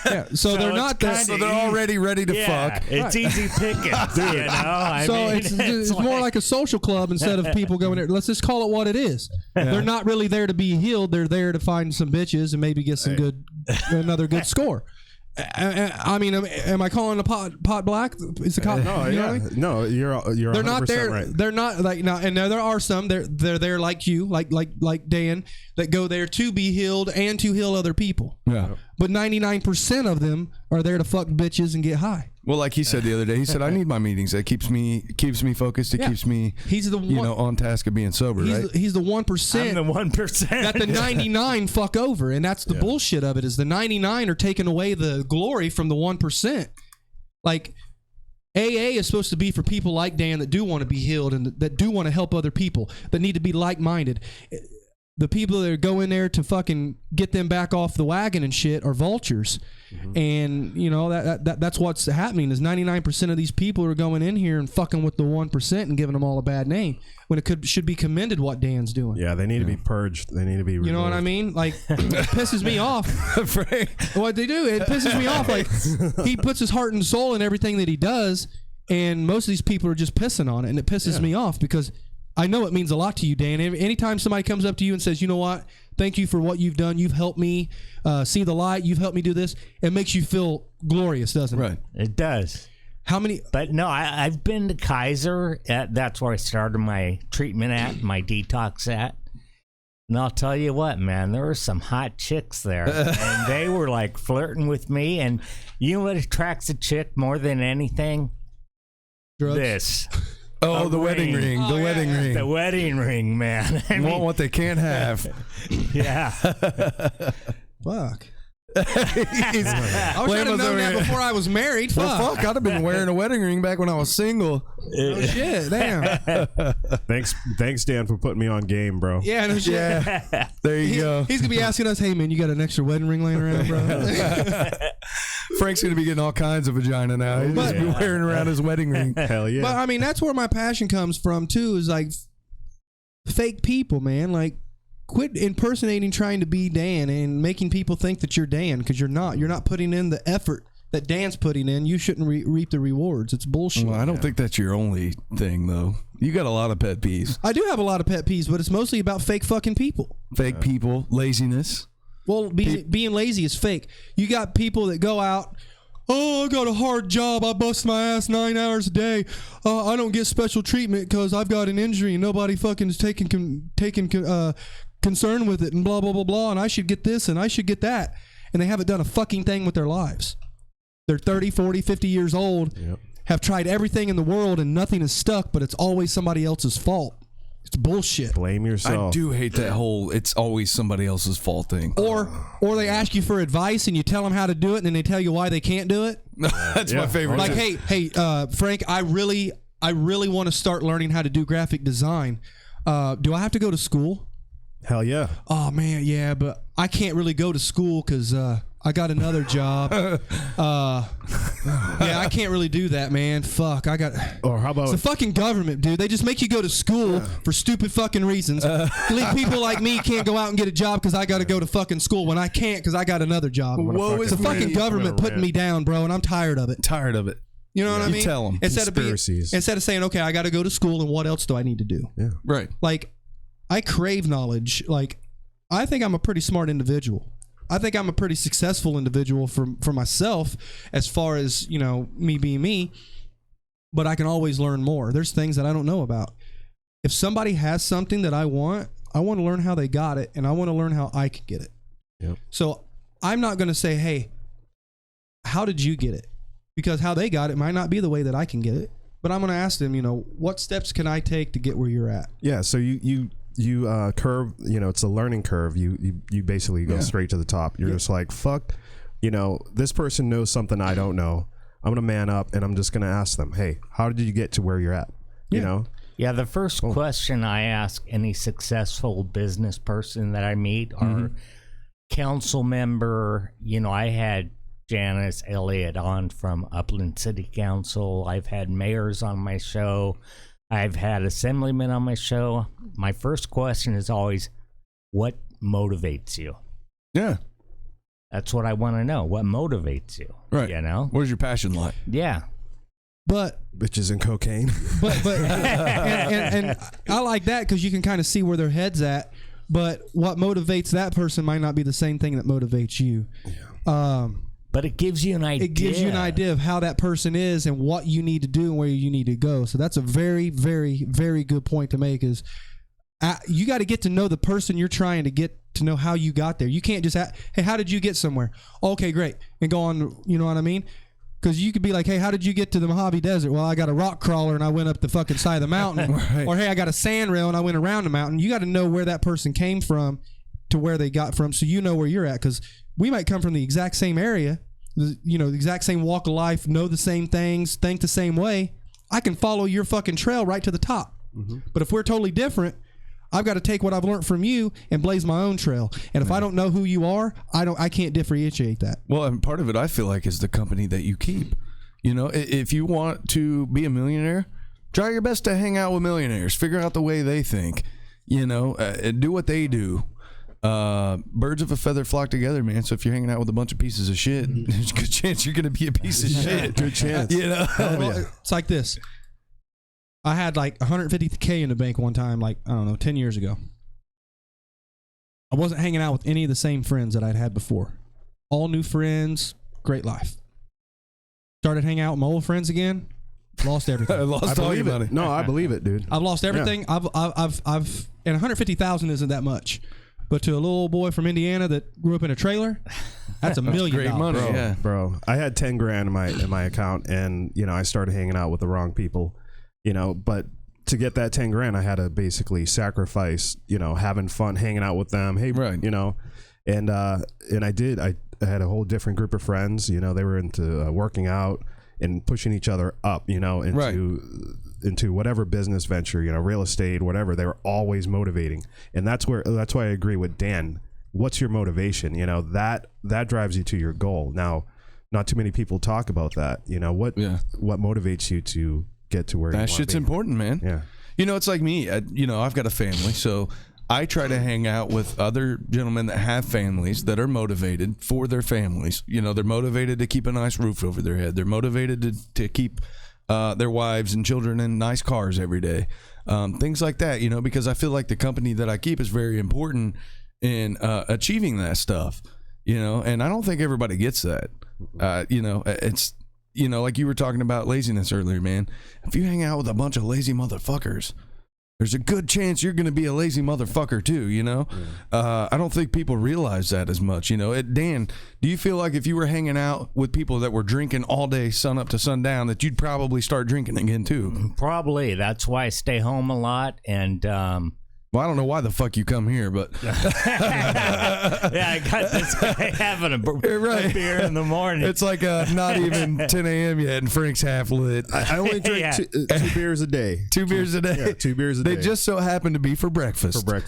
Yeah, so they're it's not kinda that. So they're already ready to fuck. It's easy pickings, you know. I So mean, it's more like a social club instead of people going there. Let's just call it what it is. They're not really there to be healed. They're there to find some bitches and maybe get some another good score. I mean, am I calling the pot black? It's a cop. no, you know yeah, what I mean? no, you're. They're not there. Right. They're not like now. And there are some. They're there like you, like Dan, that go there to be healed and to heal other people. Yeah. But 99% of them are there to fuck bitches and get high. Well, like he said the other day, he said, "I need my meetings. That keeps me focused. It keeps me, He's the one, on task of being sober, right?" He's the 1%. I'm the 1%. That the 99 fuck over, and that's the bullshit of it. Is the 99 are taking away the glory from the 1%. Like AA is supposed to be for people like Dan that do want to be healed and that do want to help other people, that need to be like-minded. The people that go in there to fucking get them back off the wagon and shit are vultures. And that's what's happening is 99% of these people are going in here and fucking with the 1% and giving them all a bad name when it should be commended what Dan's doing. Yeah, they need to be purged. They need to be. You know what I mean? Like, it pisses me off. What they do, it pisses me off. Like, he puts his heart and soul in everything that he does, and most of these people are just pissing on it, and it pisses me off because I know it means a lot to you, Dan. Anytime somebody comes up to you and says, you know what, thank you for what you've done. You've helped me see the light. You've helped me do this. It makes you feel glorious, doesn't it? Right. It does. How many? But no, I've been to Kaiser. That's where I started my treatment at, my detox at. And I'll tell you what, man, there were some hot chicks there. And they were like flirting with me. And you know what attracts a chick more than anything? Drugs? This. Oh, the wedding ring. The wedding ring. The wedding ring, man. I Want what they can't have. yeah. Fuck. I wish I'd have known that before I was married. Fuck. Well, fuck, I'd have been wearing a wedding ring back when I was single. Oh, shit, damn. Thanks, Dan, for putting me on game, bro. Yeah, no shit. Yeah. There you go. He's gonna be asking us, "Hey, man, you got an extra wedding ring laying around, bro?" Frank's going to be getting all kinds of vagina now. He's going to be wearing around his wedding ring. Hell yeah. But I mean, that's where my passion comes from too. Is like fake people, man. Like, quit impersonating, trying to be Dan, and making people think that you're Dan because you're not. You're not putting in the effort that Dan's putting in. You shouldn't reap the rewards. It's bullshit. Well, I don't think that's your only thing, though. You got a lot of pet peeves. I do have a lot of pet peeves, but it's mostly about fake fucking people. Fake people, laziness. Well, being lazy is fake. You got people that go out, oh, I got a hard job. I bust my ass 9 hours a day. I don't get special treatment because I've got an injury and nobody fucking is taking concern with it and blah, blah, blah, blah. And I should get this and I should get that. And they haven't done a fucking thing with their lives. They're 30, 40, 50 years old, have tried everything in the world and nothing is stuck, but it's always somebody else's fault. It's bullshit. Blame yourself. I do hate that whole it's always somebody else's fault thing. Or they ask you for advice and you tell them how to do it and then they tell you why they can't do it. That's my favorite. Like, hey, Frank, I really want to start learning how to do graphic design. Do I have to go to school? Hell yeah. Oh man, yeah, but I can't really go to school because I got another job. Yeah, I can't really do that, man. Fuck, I got. Or how about it's the fucking government, dude? They just make you go to school for stupid fucking reasons. People like me can't go out and get a job because I got to go to fucking school when I can't because I got another job. It's the fucking government putting me down, bro, and I'm tired of it. Tired of it. You know what I mean? You tell them. Instead of saying, okay, I got to go to school, and what else do I need to do? Yeah. Right. Like, I crave knowledge. Like, I think I'm a pretty smart individual. I think I'm a pretty successful individual for myself as far as, me being me, but I can always learn more. There's things that I don't know about. If somebody has something that I want to learn how they got it, and I want to learn how I could get it. Yep. So I'm not going to say, hey, how did you get it? Because how they got it might not be the way that I can get it. But I'm going to ask them, what steps can I take to get where you're at? Yeah. So you curve, it's a learning curve. You basically go straight to the top. You're just like, fuck, this person knows something I don't know. I'm going to man up and I'm just going to ask them, hey, how did you get to where you're at? You know? Yeah, the first question I ask any successful business person that I meet or council member, I had Janice Elliott on from Upland City Council. I've had mayors on my show. I've had assemblymen on my show. My first question is always, what motivates you? Yeah. That's what I want to know. What motivates you? Right. Where's your passion lie? Yeah. But bitches and cocaine. But and I like that because you can kind of see where their head's at. But what motivates that person might not be the same thing that motivates you. Yeah. But it gives you an idea. It gives you an idea of how that person is and what you need to do and where you need to go. So that's a very, very, very good point to make. Is you got to get to know the person you're trying to get to know how you got there. You can't just ask, hey, how did you get somewhere? Okay, great, and go on. You know what I mean? Because you could be like, hey, how did you get to the Mojave Desert? Well, I got a rock crawler and I went up the fucking side of the mountain. Right. Or, hey, I got a sand rail and I went around the mountain. You got to know where that person came from to where they got from so you know where you're at. Because we might come from the exact same area, the exact same walk of life, know the same things, think the same way. I can follow your fucking trail right to the top. Mm-hmm. But if we're totally different, I've got to take what I've learned from you and blaze my own trail. And if I don't know who you are, I can't differentiate that. Well, and part of it I feel like is the company that you keep. If you want to be a millionaire, try your best to hang out with millionaires. Figure out the way they think. Do what they do. Birds of a feather flock together, man. So if you're hanging out with a bunch of pieces of shit, there's a good chance you're going to be a piece of shit. Good chance. Well, it's like this. I had like $150K in the bank one time, 10 years ago. I wasn't hanging out with any of the same friends that I'd had before. All new friends, great life. Started hanging out with my old friends again, lost everything. I lost all your money. No, I believe it, dude. I've lost everything. Yeah. I've and 150,000 isn't that much. But to a little old boy from Indiana that grew up in a trailer, that's $1 million. Great money, bro. I had 10 grand in my account, and I started hanging out with the wrong people. But to get that 10 grand, I had to basically sacrifice, having fun, hanging out with them. Hey, right. And I did. I had a whole different group of friends. They were into working out and pushing each other up. Into whatever business venture, real estate, whatever. They were always motivating, and that's why I agree with Dan. What's your motivation? That drives you to your goal. Now, not too many people talk about that. What motivates you to get to where you want to be. That shit's important, man. Yeah. It's like me. I've got a family, so I try to hang out with other gentlemen that have families that are motivated for their families. They're motivated to keep a nice roof over their head. They're motivated to keep their wives and children in nice cars every day. Things like that, because I feel like the company that I keep is very important in achieving that stuff, and I don't think everybody gets that. It's, like you were talking about laziness earlier, man. If you hang out with a bunch of lazy motherfuckers, there's a good chance you're going to be a lazy motherfucker too, I don't think people realize that as much, Dan, do you feel like if you were hanging out with people that were drinking all day, sun up to sundown, that you'd probably start drinking again too? Probably. That's why I stay home a lot. And well, I don't know why the fuck you come here, but I got this guy having a beer in the morning. It's like not even 10 a.m. yet, and Frank's half lit. I only drink two beers a day. 2 beers a day. Yeah, 2 beers a day. They just so happen to be for breakfast. Like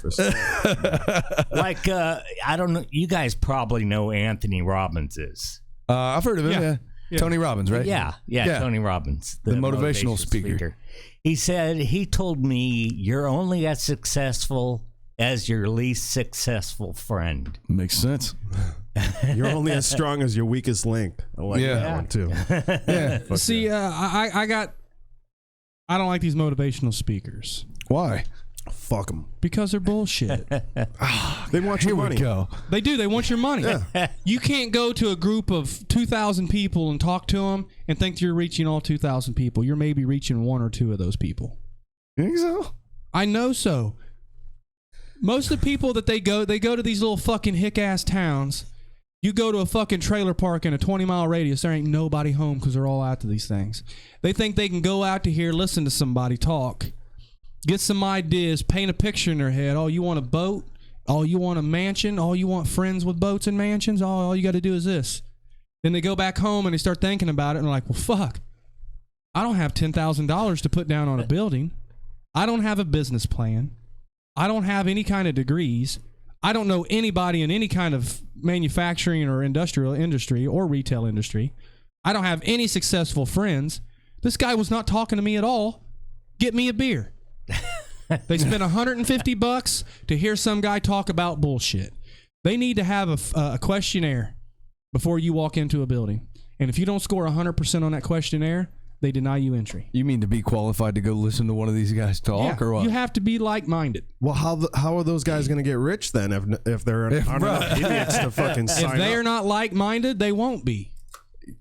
I don't know. You guys probably know Anthony Robbins is. I've heard of him. Yeah. Tony Robbins, right? Yeah. Tony Robbins, the motivational speaker. He told me you're only as successful as your least successful friend. Makes sense. You're only as strong as your weakest link. I like that one too. Yeah. See, I don't like these motivational speakers. Why? Fuck them. Because they're bullshit. They want your money. They do. They want your money. Yeah. You can't go to a group of 2,000 people and talk to them and think you're reaching all 2,000 people. You're maybe reaching 1 or 2 of those people. You think so? I know so. Most of the people that they go to these little fucking hick-ass towns, You go to a fucking trailer park in a 20-mile radius, there ain't nobody home because they're all out to these things. They think they can go out to here, listen to somebody talk, get some ideas, paint a picture in their head. Oh, you want a boat? Oh, you want a mansion? Oh, you want friends with boats and mansions? Oh, all you got to do is this. Then they go back home and they start thinking about it and they're like, well, fuck. I don't have $10,000 to put down on a building. I don't have a business plan. I don't have any kind of degrees. I don't know anybody in any kind of manufacturing or industrial industry or retail industry. I don't have any successful friends. This guy was not talking to me at all. Get me a beer. They spent $150 to hear some guy talk about bullshit. They need to have a questionnaire before you walk into a building. And if you don't score 100% on that questionnaire, they deny you entry. You mean to be qualified to go listen to one of these guys talk, or what? You have to be like-minded. Well, how are those guys going to get rich then if they're aren't enough idiots to fucking sign up? If they are not like-minded, they won't be.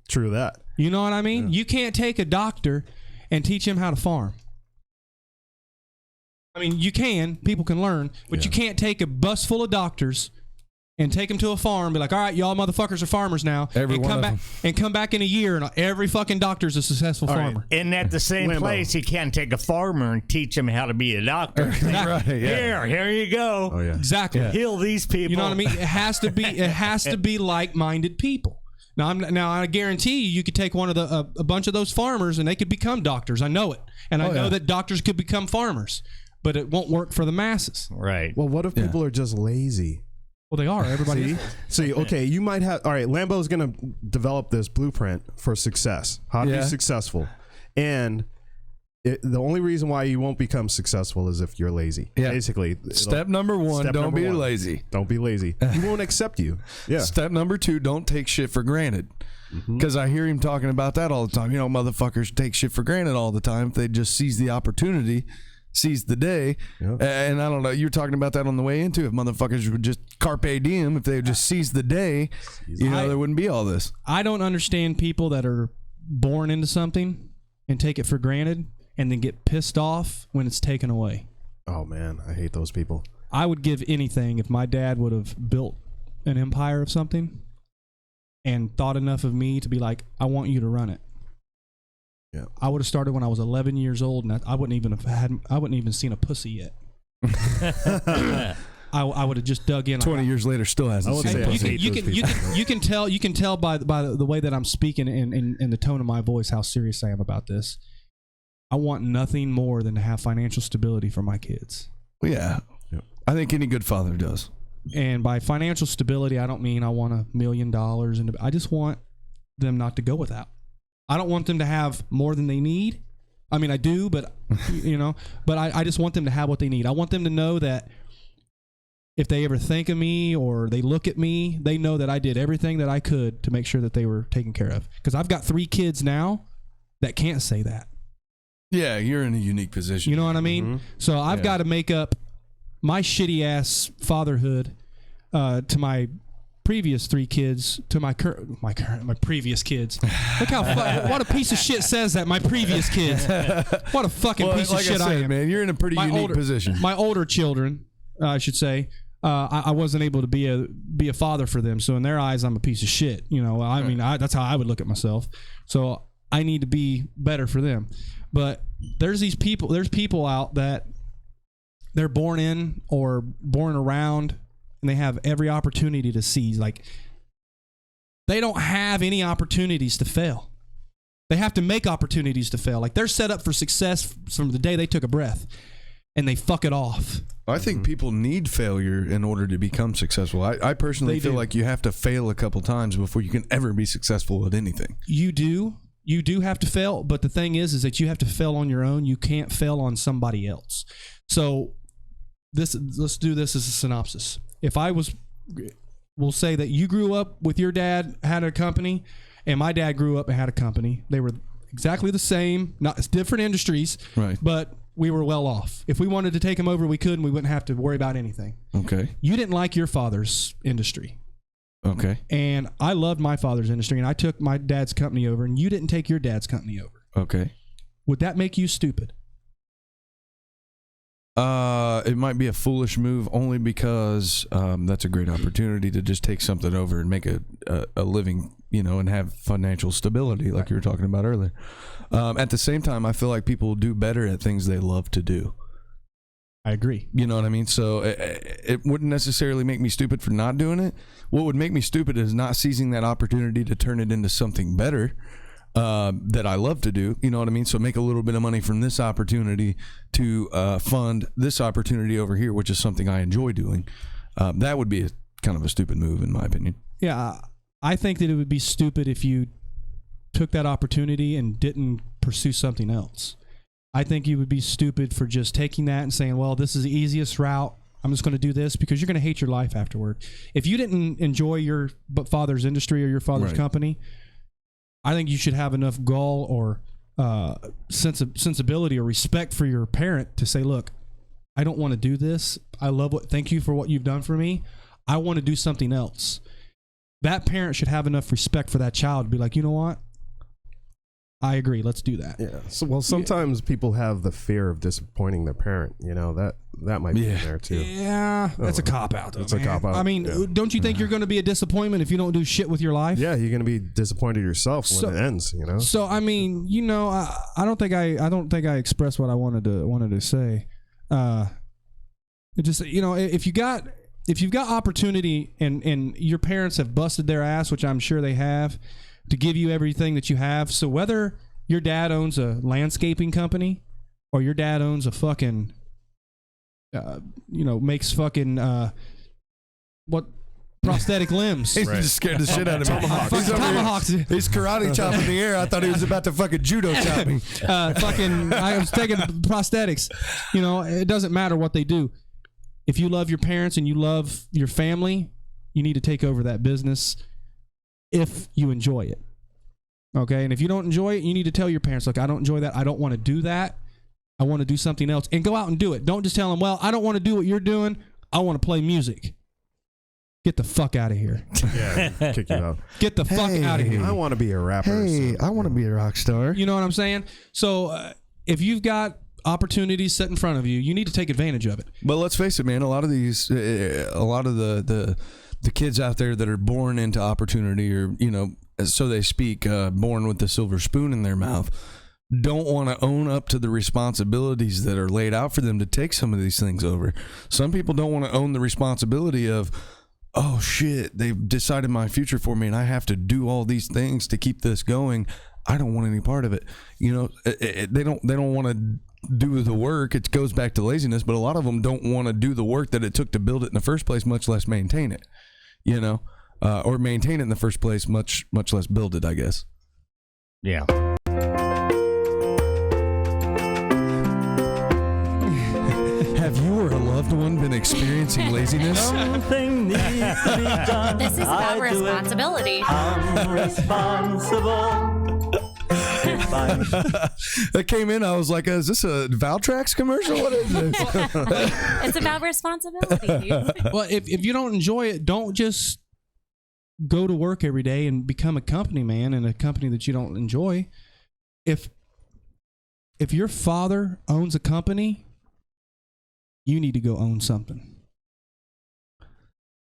True that. You know what I mean? Yeah. You can't take a doctor and teach him how to farm. I mean, you can. People can learn. But you can't take a bus full of doctors and take them to a farm and be like, all right, y'all motherfuckers are farmers now. And come back in a year and every fucking doctor's a successful farmer. Right. And at the same Lambo. place, you can't take a farmer and teach him how to be a doctor. Right, yeah. Here you go. Oh yeah. Exactly. Heal these people. You know what I mean? It has to be like-minded people. Now I guarantee you could take one of a bunch of those farmers and they could become doctors. I know it. And I know that doctors could become farmers, but it won't work for the masses. Right. Well, what if people are just lazy? Well, they are. Everybody. See, okay, you might have. All right, Lambo's going to develop this blueprint for success. How to be successful, and the only reason why you won't become successful is if you're lazy. Yeah. Basically, step number one: don't be lazy. Don't be lazy. He won't accept you. Yeah. Step number two: don't take shit for granted. Because I hear him talking about that all the time. You know, motherfuckers take shit for granted all the time. If they just seize the opportunity, seize the day. Yep. And I don't know, you were talking about that on the way into. If motherfuckers would just carpe diem, if they would just seize the day, there wouldn't be all this. I don't understand people that are born into something and take it for granted and then get pissed off when it's taken away. Oh man, I hate those people. I would give anything if my dad would have built an empire of something and thought enough of me to be like, I want you to run it. Yeah, I would have started when I was 11 years old, and I wouldn't even seen a pussy yet. I would have just dug in. 20 years later, still hasn't seen a pussy. You can tell by the way that I'm speaking and the tone of my voice how serious I am about this. I want nothing more than to have financial stability for my kids. Yeah, I think any good father does. And by financial stability, I don't mean I want $1 million, and I just want them not to go without. I don't want them to have more than they need. I mean, I do, but but I just want them to have what they need. I want them to know that if they ever think of me or they look at me, they know that I did everything that I could to make sure that they were taken care of. Because I've got 3 kids now that can't say that. Yeah, you're in a unique position. You know what I mean? Mm-hmm. So I've got to make up my shitty ass fatherhood to my previous 3 kids, to my previous kids. Look how what a piece of shit says that. My previous kids. What a fucking piece of shit I am, man. You're in a pretty unique position. My older children, I should say, I wasn't able to be a father for them. So in their eyes, I'm a piece of shit. You know, I mean, that's how I would look at myself. So I need to be better for them. But there's people out that they're born in or born around, and they have every opportunity to seize. Like, they don't have any opportunities to fail. They have to make opportunities to fail. Like, they're set up for success from the day they took a breath, and they fuck it off. I think people need failure in order to become successful. I personally feel like you have to fail a couple times before you can ever be successful at anything. You do. You do have to fail, but the thing is that you have to fail on your own. You can't fail on somebody else. So let's do this as a synopsis. If we'll say that you grew up with your dad had a company, and my dad grew up and had a company. They were exactly the same, it's different industries, right? But we were well off. If we wanted to take them over, we could, and we wouldn't have to worry about anything. Okay. You didn't like your father's industry. Okay. And I loved my father's industry, and I took my dad's company over, and you didn't take your dad's company over. Okay. Would that make you stupid? It might be a foolish move only because that's a great opportunity to just take something over and make a living, and have financial stability like you were talking about earlier. At the same time, I feel like people do better at things they love to do. I agree. You know what I mean? So it wouldn't necessarily make me stupid for not doing it. What would make me stupid is not seizing that opportunity to turn it into something better that I love to do. You know what I mean? So make a little bit of money from this opportunity to fund this opportunity over here, which is something I enjoy doing. That would be kind of a stupid move, in my opinion. Yeah, I think that it would be stupid if you took that opportunity and didn't pursue something else. I think you would be stupid for just taking that and saying, well, this is the easiest route. I'm just going to do this, because you're going to hate your life afterward. If you didn't enjoy your father's industry or your father's company, I think you should have enough gall or sensibility or respect for your parent to say, look, I don't want to do this. Thank you for what you've done for me. I want to do something else. That parent should have enough respect for that child to be like, you know what? I agree. Let's do that. Yeah. So, sometimes people have the fear of disappointing their parent. That might be in there too. Yeah, that's a cop out. It's a cop out. I mean, don't you think you're going to be a disappointment if you don't do shit with your life? Yeah, you're going to be disappointed yourself when it ends. So I mean, I don't think I expressed what I wanted to say. It just if you've got opportunity and your parents have busted their ass, which I'm sure they have, to give you everything that you have. So whether your dad owns a landscaping company or your dad owns a fucking, makes fucking, prosthetic limbs. He just scared the shit out of me. Tomahawks. He's karate chopping in the air. I thought he was about to fucking judo chop me. I was taking prosthetics. It doesn't matter what they do. If you love your parents and you love your family, you need to take over that business if you enjoy it. Okay? And if you don't enjoy it, you need to tell your parents, look, I don't enjoy that. I don't want to do that. I want to do something else. And go out and do it. Don't just tell them, well, I don't want to do what you're doing. I want to play music. Get the fuck out of here. Yeah, kick you out. Get the fuck out of here. I want to be a rapper. Hey, I want to be a rock star. You know what I'm saying? So if you've got opportunities set in front of you, you need to take advantage of it. But let's face it, man. A lot of the kids out there that are born into opportunity, or so they speak, born with the silver spoon in their mouth, don't want to own up to the responsibilities that are laid out for them to take some of these things over. Some people don't want to own the responsibility of, oh shit, they've decided my future for me and I have to do all these things to keep this going. I don't want any part of it. They don't want to do the work. It goes back to laziness, but a lot of them don't want to do the work that it took to build it in the first place, much less maintain it. Or maintain it in the first place, much less build it, I guess. Yeah. Have you or a loved one been experiencing laziness? Something needs to be done. This is about responsibility. I'm responsible. That came in, I was like, is this a Valtrex commercial? What is this? It's about responsibility. Well, if you don't enjoy it, don't just go to work every day and become a company man in a company that you don't enjoy. If your father owns a company, you need to go own something.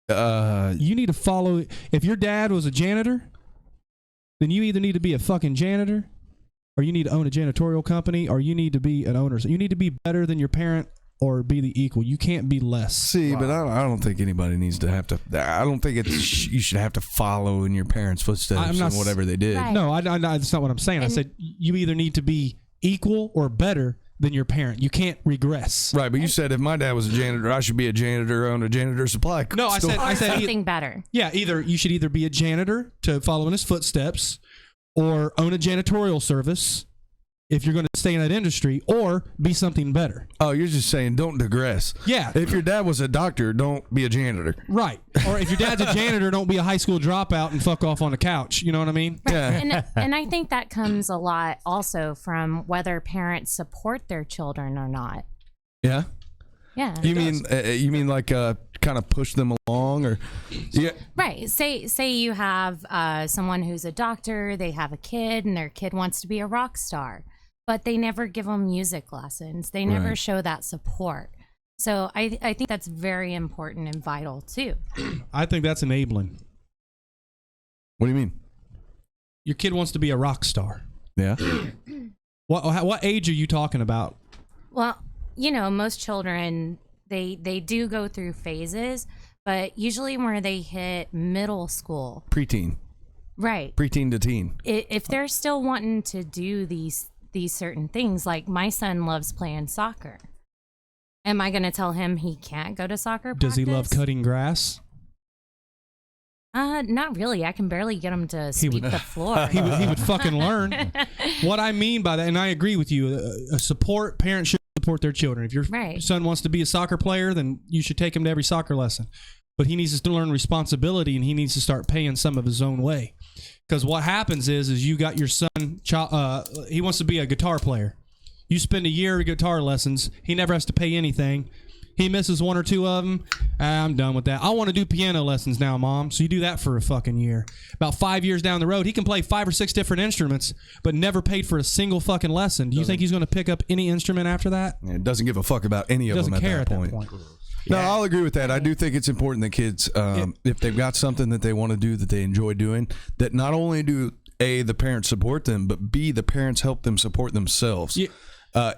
You need to follow. If your dad was a janitor, then you either need to be a fucking janitor, or you need to own a janitorial company, or you need to be an owner. So you need to be better than your parent or be the equal. You can't be less. See, but I don't think anybody needs to have to. I don't think you should have to follow in your parents' footsteps and whatever they did. Right. No, that's not what I'm saying. I said you either need to be equal or better than your parent. You can't regress. Right, but you said if my dad was a janitor, I should be a janitor on a janitor supply. No, I said something better. Yeah, you should either be a janitor to follow in his footsteps, or own a janitorial service if you're going to stay in that industry, or be something better. Oh, you're just saying don't digress. Yeah. If your dad was a doctor, don't be a janitor. Right. Or if your dad's a janitor, don't be a high school dropout and fuck off on the couch. You know what I mean? Right. Yeah. And I think that comes a lot also from whether parents support their children or not. Yeah. Yeah. You mean like kind of push them along, or yeah. Right. Say you have someone who's a doctor, they have a kid, and their kid wants to be a rock star, but they never give them music lessons. They never show that support. So I think that's very important and vital too. I think that's enabling. What do you mean? Your kid wants to be a rock star. Yeah. What age are you talking about? Well, most children, they do go through phases, but usually where they hit middle school. Preteen. Right. Preteen to teen. If they're still wanting to do these certain things, like my son loves playing soccer. Am I going to tell him he can't go to soccer practice? Does he love cutting grass? Not really. I can barely get him to sweep the floor. He would fucking learn. What I mean by that, and I agree with you, parents should support their children. If your son wants to be a soccer player, then you should take him to every soccer lesson. But he needs to learn responsibility, and he needs to start paying some of his own way. Because what happens is you got your son, he wants to be a guitar player. You spend a year of guitar lessons. He never has to pay anything. He misses one or two of them. I'm done with that. I want to do piano lessons now, Mom. So you do that for a fucking year. About 5 years down the road, he can play 5 or 6 different instruments, but never paid for a single fucking lesson. Do you think he's going to pick up any instrument after that? Yeah, doesn't give a fuck about any of them at that point. No, I'll agree with that. I do think it's important that kids, if they've got something that they want to do that they enjoy doing, that not only do A, the parents support them, but B, the parents help them support themselves. Yeah.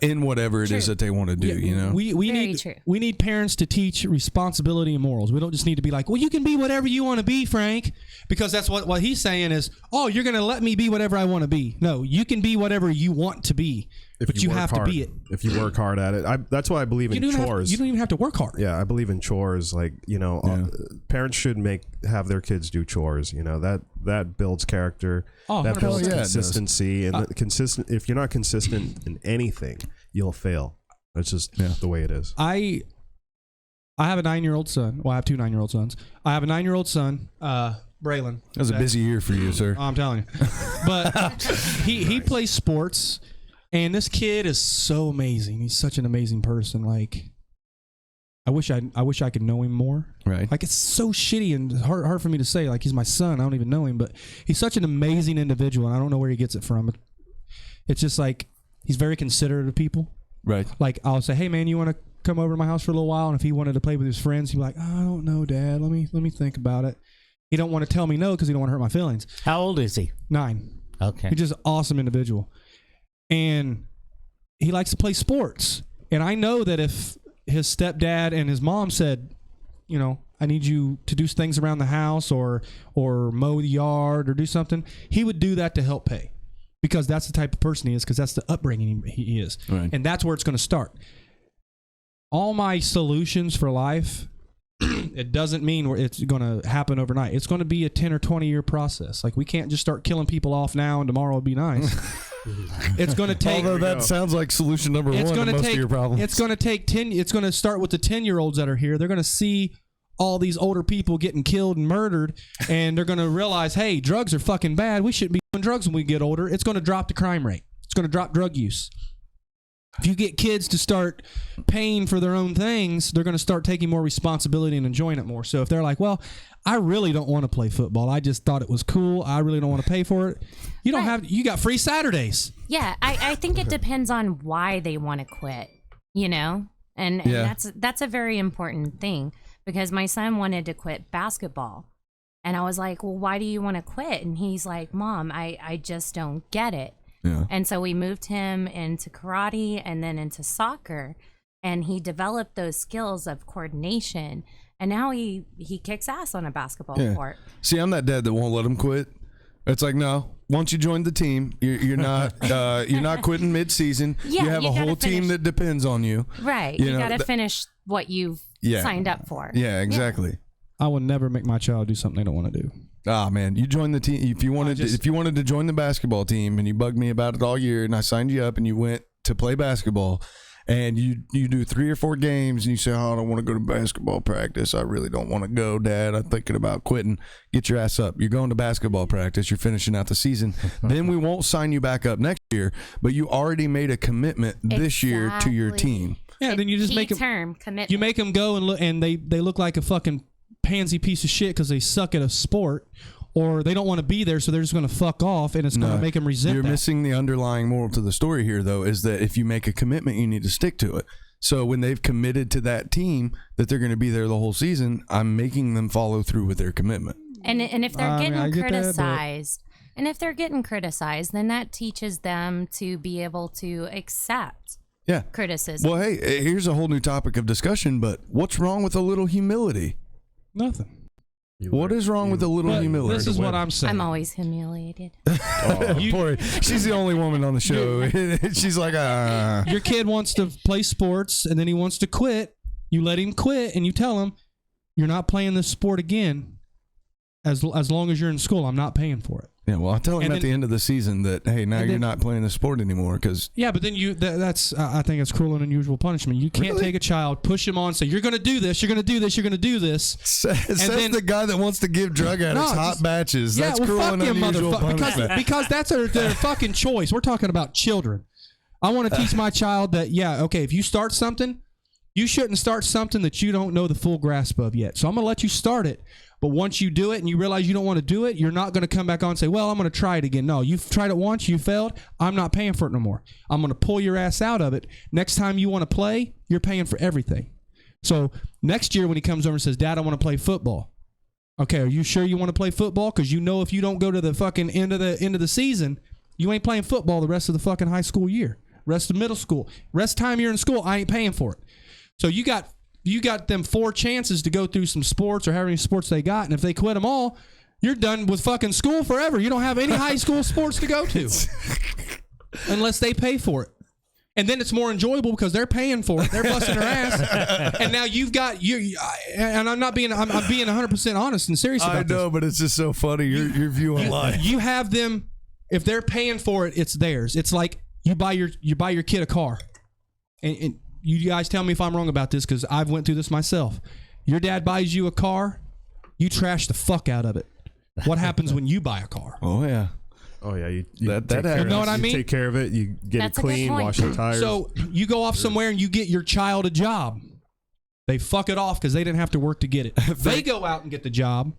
In whatever it is that they want to do, We need parents to teach responsibility and morals. We don't just need to be like, well, you can be whatever you want to be, Frank, because that's what he's saying is, oh, you're going to let me be whatever I want to be. No, you can be whatever you want to be, but you have to be it. If you work hard at it. That's why I believe in chores. You don't even have to work hard. Yeah, I believe in chores. Like, parents should have their kids do chores. That builds character. Oh, that builds consistency. And if you're not consistent in anything, you'll fail. That's just the way it is. I have a 9-year-old son. Well, I have 2 9-year-old sons. I have a 9-year-old son, Braylon. That was a busy year for you, sir. I'm telling you. But he plays sports, and this kid is so amazing. He's such an amazing person. Like, I wish I could know him more. Right. Like, it's so shitty and hard for me to say. Like, he's my son. I don't even know him, but he's such an amazing individual, and I don't know where he gets it from. It's just like he's very considerate of people. Right. Like, I'll say, hey, man, you want to come over to my house for a little while? And if he wanted to play with his friends, he'd be like, oh, I don't know, Dad. Let me think about it. He don't want to tell me no because he don't want to hurt my feelings. How old is he? 9. Okay. He's just an awesome individual. And he likes to play sports. And I know that if his stepdad and his mom said, I need you to do things around the house or mow the yard or do something, he would do that to help pay. Because that's the type of person he is, because that's the upbringing he is. Right. And that's where it's going to start. All my solutions for life, it doesn't mean it's going to happen overnight. It's going to be a 10 or 20 year process. Like, we can't just start killing people off now and tomorrow will be nice. It's going to take. Although that sounds like solution number one to most of your problems. It's going to take 10. It's going to start with the 10-year-olds that are here. They're going to see all these older people getting killed and murdered, and they're going to realize, hey, drugs are fucking bad. We shouldn't be doing drugs when we get older. It's going to drop the crime rate. It's going to drop drug use. If you get kids to start paying for their own things, they're going to start taking more responsibility and enjoying it more. So if they're like, well, I really don't want to play football. I just thought it was cool. I really don't want to pay for it. You got free Saturdays. Yeah, I think it depends on why they want to quit, and that's a very important thing, because my son wanted to quit basketball. And I was like, well, why do you want to quit? And he's like, Mom, I just don't get it. Yeah. And so we moved him into karate and then into soccer, and he developed those skills of coordination, and now he kicks ass on a basketball court. See, I'm that dad that won't let him quit. It's like, no, once you join the team, you're not quitting mid-season. Yeah, you have a whole team that depends on you. Right. You got to finish what you've signed up for. Yeah, exactly. Yeah. I would never make my child do something they don't want to do. Ah, man, you joined the team. If you wanted to join the basketball team, and you bugged me about it all year, and I signed you up, and you went to play basketball, and you do 3 or 4 games, and you say, oh, I don't want to go to basketball practice. I really don't want to go, Dad. I'm thinking about quitting. Get your ass up. You're going to basketball practice. You're finishing out the season. Then we won't sign you back up next year, but you already made a commitment this year to your team. Yeah, then you just make them commitment. You make them go and look, and they look like a fucking pansy piece of shit because they suck at a sport, or they don't want to be there, so they're just going to fuck off, and it's going to make them resent. You're missing the underlying moral to the story here, though, is that if you make a commitment, you need to stick to it. So when they've committed to that team that they're going to be there the whole season, I'm making them follow through with their commitment. And if they're getting criticized, then that teaches them to be able to accept criticism. Well, hey, here's a whole new topic of discussion, but what's wrong with a little humility? Nothing. What is wrong with a little humility? This is what I'm saying. I'm always humiliated. Boy, she's the only woman on the show. She's like, Your kid wants to play sports and then he wants to quit. You let him quit and you tell him, you're not playing this sport again as long as you're in school. I'm not paying for it. Yeah, well, I'll tell him at the end of the season that, hey, now you're not playing the sport anymore. Cause but then that's I think it's cruel and unusual punishment. You can't take a child, push him on, say, you're going to do this, you're going to do this, you're going to do this. Says the guy that wants to give drug addicts hot batches. That's cruel and unusual punishment. Because that's their fucking choice. We're talking about children. I want to teach my child that, if you start something, you shouldn't start something that you don't know the full grasp of yet. So I'm going to let you start it. But once you do it and you realize you don't want to do it, you're not going to come back on and say, well, I'm going to try it again. No, you've tried it once, you failed. I'm not paying for it no more. I'm going to pull your ass out of it. Next time you want to play, you're paying for everything. So next year when he comes over and says, Dad, I want to play football. Okay, are you sure you want to play football? Because you know if you don't go to the fucking end of the season, you ain't playing football the rest of the fucking high school year. Rest of middle school. Rest time you're in school, I ain't paying for it. So you got them 4 chances to go through some sports or however many sports they got, and if they quit them all, you're done with fucking school forever. You don't have any high school sports to go to unless they pay for it. And then it's more enjoyable because they're paying for it. They're busting their ass. And now you've got and I'm being 100% honest and serious about this. I know, but it's just so funny your view on life. You have them, if they're paying for it, it's theirs. It's like you buy your kid a car, and you guys tell me if I'm wrong about this because I've went through this myself. Your dad buys you a car, you trash the fuck out of it. What happens when you buy a car? Oh yeah. Oh yeah, you know what I mean? You take care of it, you get That's it clean, wash the tires. So you go off somewhere and you get your child a job. They fuck it off because they didn't have to work to get it. They go out and get the job.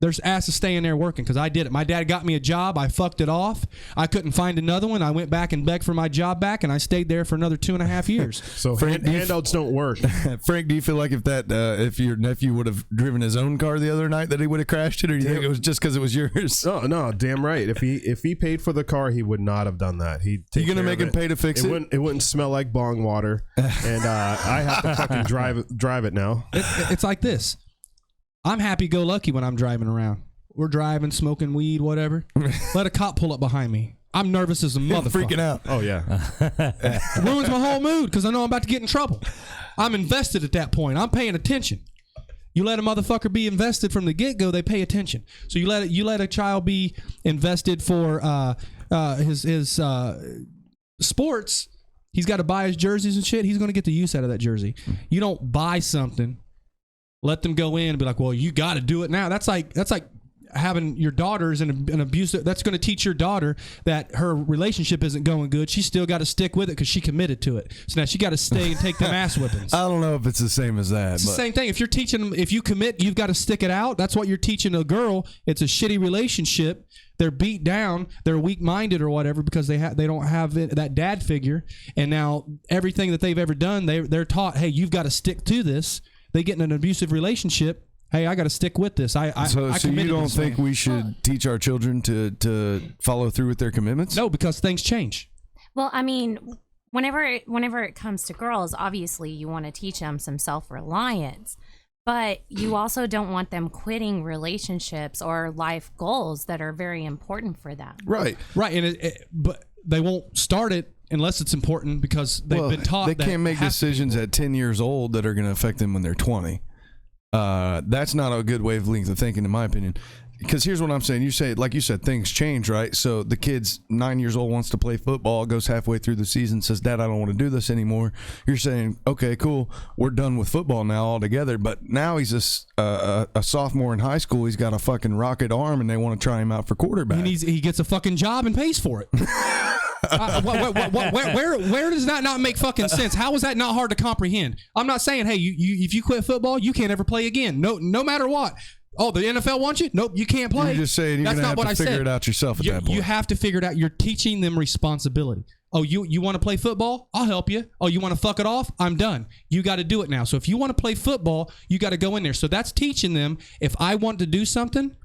There's asses staying there working because I did it. My dad got me a job. I fucked it off. I couldn't find another one. I went back and begged for my job back, and I stayed there for another 2.5 years. So handouts don't work. Frank, do you feel like if your nephew would have driven his own car the other night that he would have crashed it, or do you think it was just because it was yours? No, damn right. If he paid for the car, he would not have done that. He'd take You gonna make him pay to fix it? It wouldn't smell like bong water, and I have to fucking drive it now. It's like this. I'm happy-go-lucky when I'm driving around. We're driving, smoking weed, whatever. Let a cop pull up behind me. I'm nervous as a motherfucker. Freaking out. Oh, yeah. It ruins my whole mood because I know I'm about to get in trouble. I'm invested at that point. I'm paying attention. You let a motherfucker be invested from the get-go, they pay attention. So you let a child be invested for his sports. He's got to buy his jerseys and shit. He's going to get the use out of that jersey. You don't buy something, let them go in and be like, well, you got to do it now. That's like having your daughters in an abusive. That's going to teach your daughter that her relationship isn't going good. She's still got to stick with it because she committed to it. So now she got to stay and take them ass whippings. I don't know if it's the same as that. It's the same thing. If you're teaching them, if you commit, you've got to stick it out. That's what you're teaching a girl. It's a shitty relationship. They're beat down. They're weak-minded or whatever because they don't have that dad figure. And now everything that they've ever done, they're taught, hey, you've got to stick to this. They get in an abusive relationship. Hey, I got to stick with this. So you don't think we should teach our children to follow through with their commitments? No, because things change. Well, I mean, whenever it comes to girls, obviously you want to teach them some self-reliance, but you also don't want them quitting relationships or life goals that are very important for them. Right. And but they won't start it unless it's important because they've been taught they can't make decisions at 10 years old that are going to affect them when they're 20. That's not a good wavelength of thinking, in my opinion. Because here's what I'm saying. You say, like you said, things change, right? So the kid's 9 years old, wants to play football, goes halfway through the season, says, Dad, I don't want to do this anymore. You're saying, okay, cool, we're done with football now altogether. But now he's a sophomore in high school. He's got a fucking rocket arm, and they want to try him out for quarterback. He gets a fucking job and pays for it. Where does that not make fucking sense? How is that not hard to comprehend? I'm not saying, hey, if you quit football, you can't ever play again. No matter what. Oh, the NFL wants you? Nope, you can't play. You're just saying you're going to have to figure it out yourself at that point. You have to figure it out. You're teaching them responsibility. Oh, you want to play football? I'll help you. Oh, you want to fuck it off? I'm done. You got to do it now. So if you want to play football, you got to go in there. So that's teaching them, if I want to do something,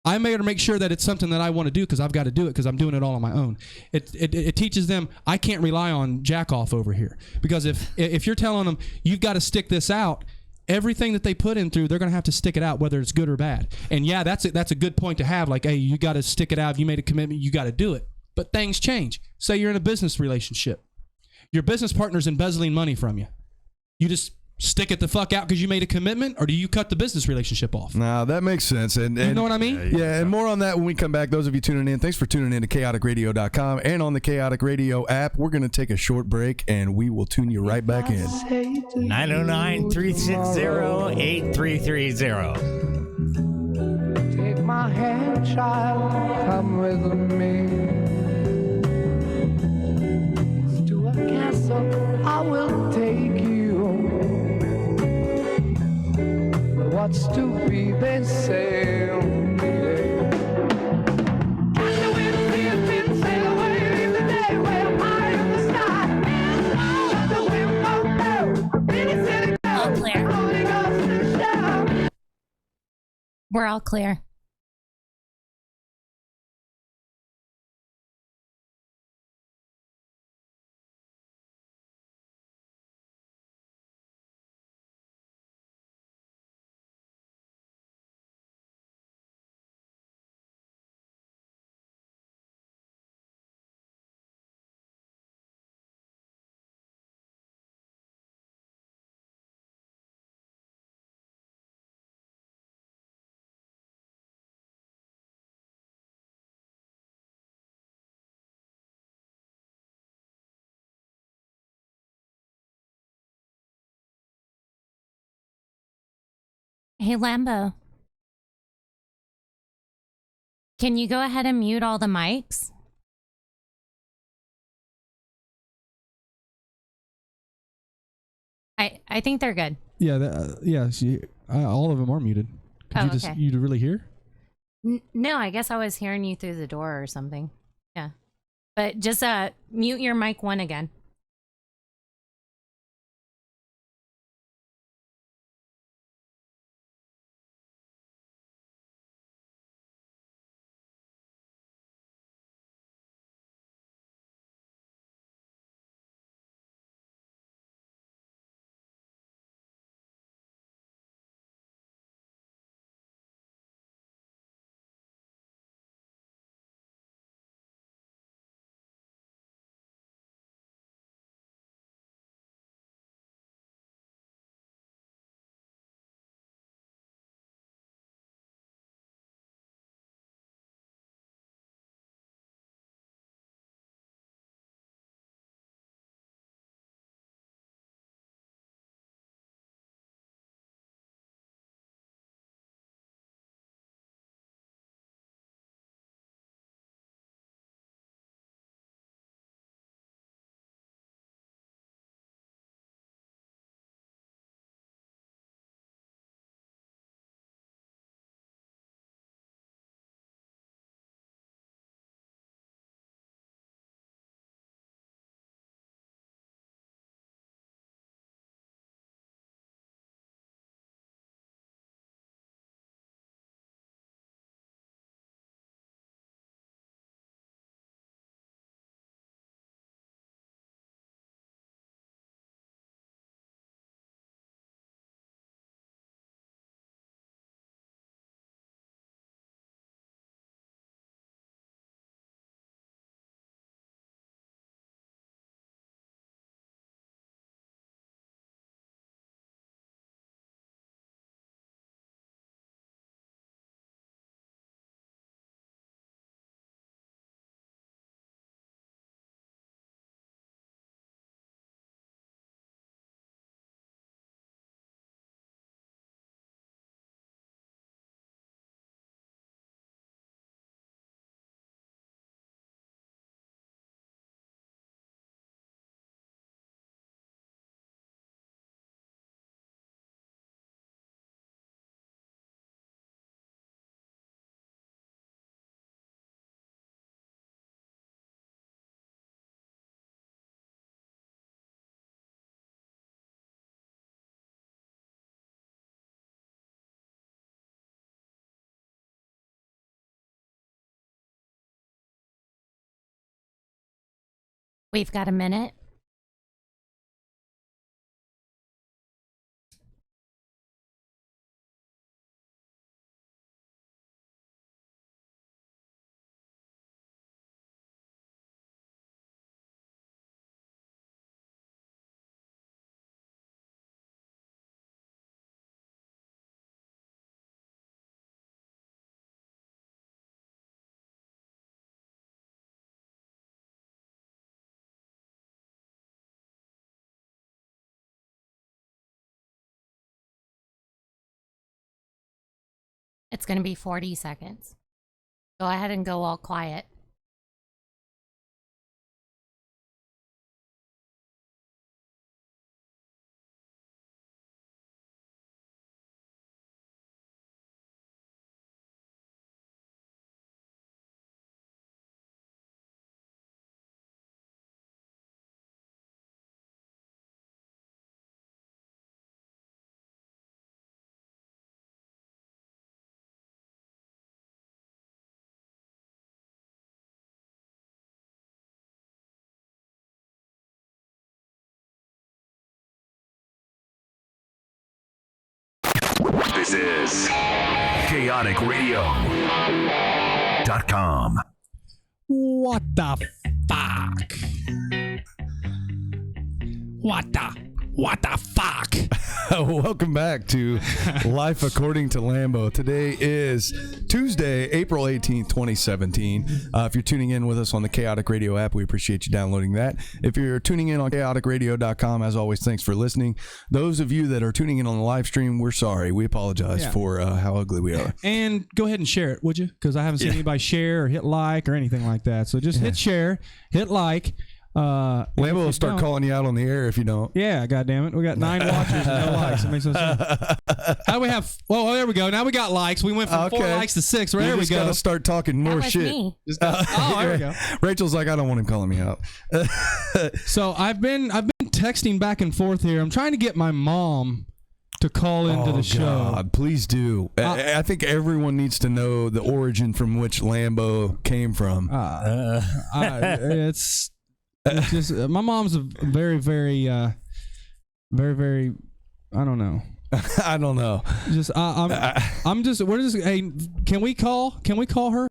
I may make sure that it's something that I want to do because I've got to do it because I'm doing it all on my own. It teaches them I can't rely on jack off over here, because if you're telling them you've got to stick this out, everything that they put in through, they're going to have to stick it out, whether it's good or bad. And yeah, that's a good point to have. Like, hey, you got to stick it out. If you made a commitment, you got to do it. But things change. Say you're in a business relationship. Your business partner's embezzling money from you. You just stick it the fuck out because you made a commitment, or do you cut the business relationship off? No, that makes sense. And you know what I mean? Yeah, and more on that when we come back. Those of you tuning in, thanks for tuning in to chaoticradio.com and on the Chaotic Radio app. We're going to take a short break, and we will tune you right back in. 909-360-8330. Take my hand, child, come with me. To a castle I will take you. What's to be, they say. All clear. We're all clear. Hey, Lambo. Can you go ahead and mute all the mics? I think they're good. Yeah, see, all of them are muted. Could okay. you really hear? No, I guess I was hearing you through the door or something. Yeah. But just mute your mic 1 again. We've got a minute. It's going to be 40 seconds. Go ahead and go all quiet. This is chaoticradio.com. What the fuck? What the fuck? Welcome back to Life According to Lambo. Today is Tuesday, April 18th, 2017. If you're tuning in with us on the Kaotic Radio app, we appreciate you downloading that. If you're tuning in on chaoticradio.com, as always, thanks for listening. Those of you that are tuning in on the live stream, we're sorry. We apologize for how ugly we are. And go ahead and share it, would you? Because I haven't seen anybody share or hit like or anything like that. So just hit share, hit like. Lambo will start calling you out on the air if you don't. Yeah, goddamn it. We got 9 watchers and no likes. It makes no sense. How do we have? Well, there we go. Now we got likes. We went from 4 likes to 6. There we go. Got to start talking more That was shit. me. There we go. Rachel's like, I don't want him calling me out. So I've been texting back and forth here. I'm trying to get my mom to call into the show. God, please do. I think everyone needs to know the origin from which Lambo came from. It's just my mom's a very, very, very. I don't know. I don't know. Just I'm just. We're just. Hey, can we call her?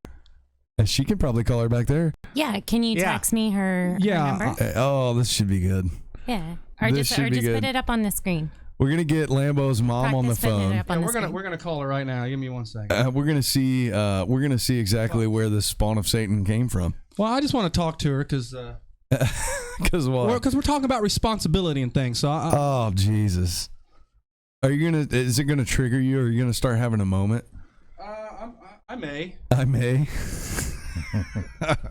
She can probably call her back there. Yeah, can you text me her number? Oh, this should be good. Yeah, or This just should be good. put it up on the screen. We're gonna get Lambo's mom on the Practice putting phone. it up on the screen. We're gonna call her right now. Give me 1 second. We're gonna see exactly where the spawn of Satan came from. Well, I just want to talk to her because What? we're talking about responsibility and things. So Oh Jesus! Is it gonna trigger you, or are you gonna start having a moment? I may. I may.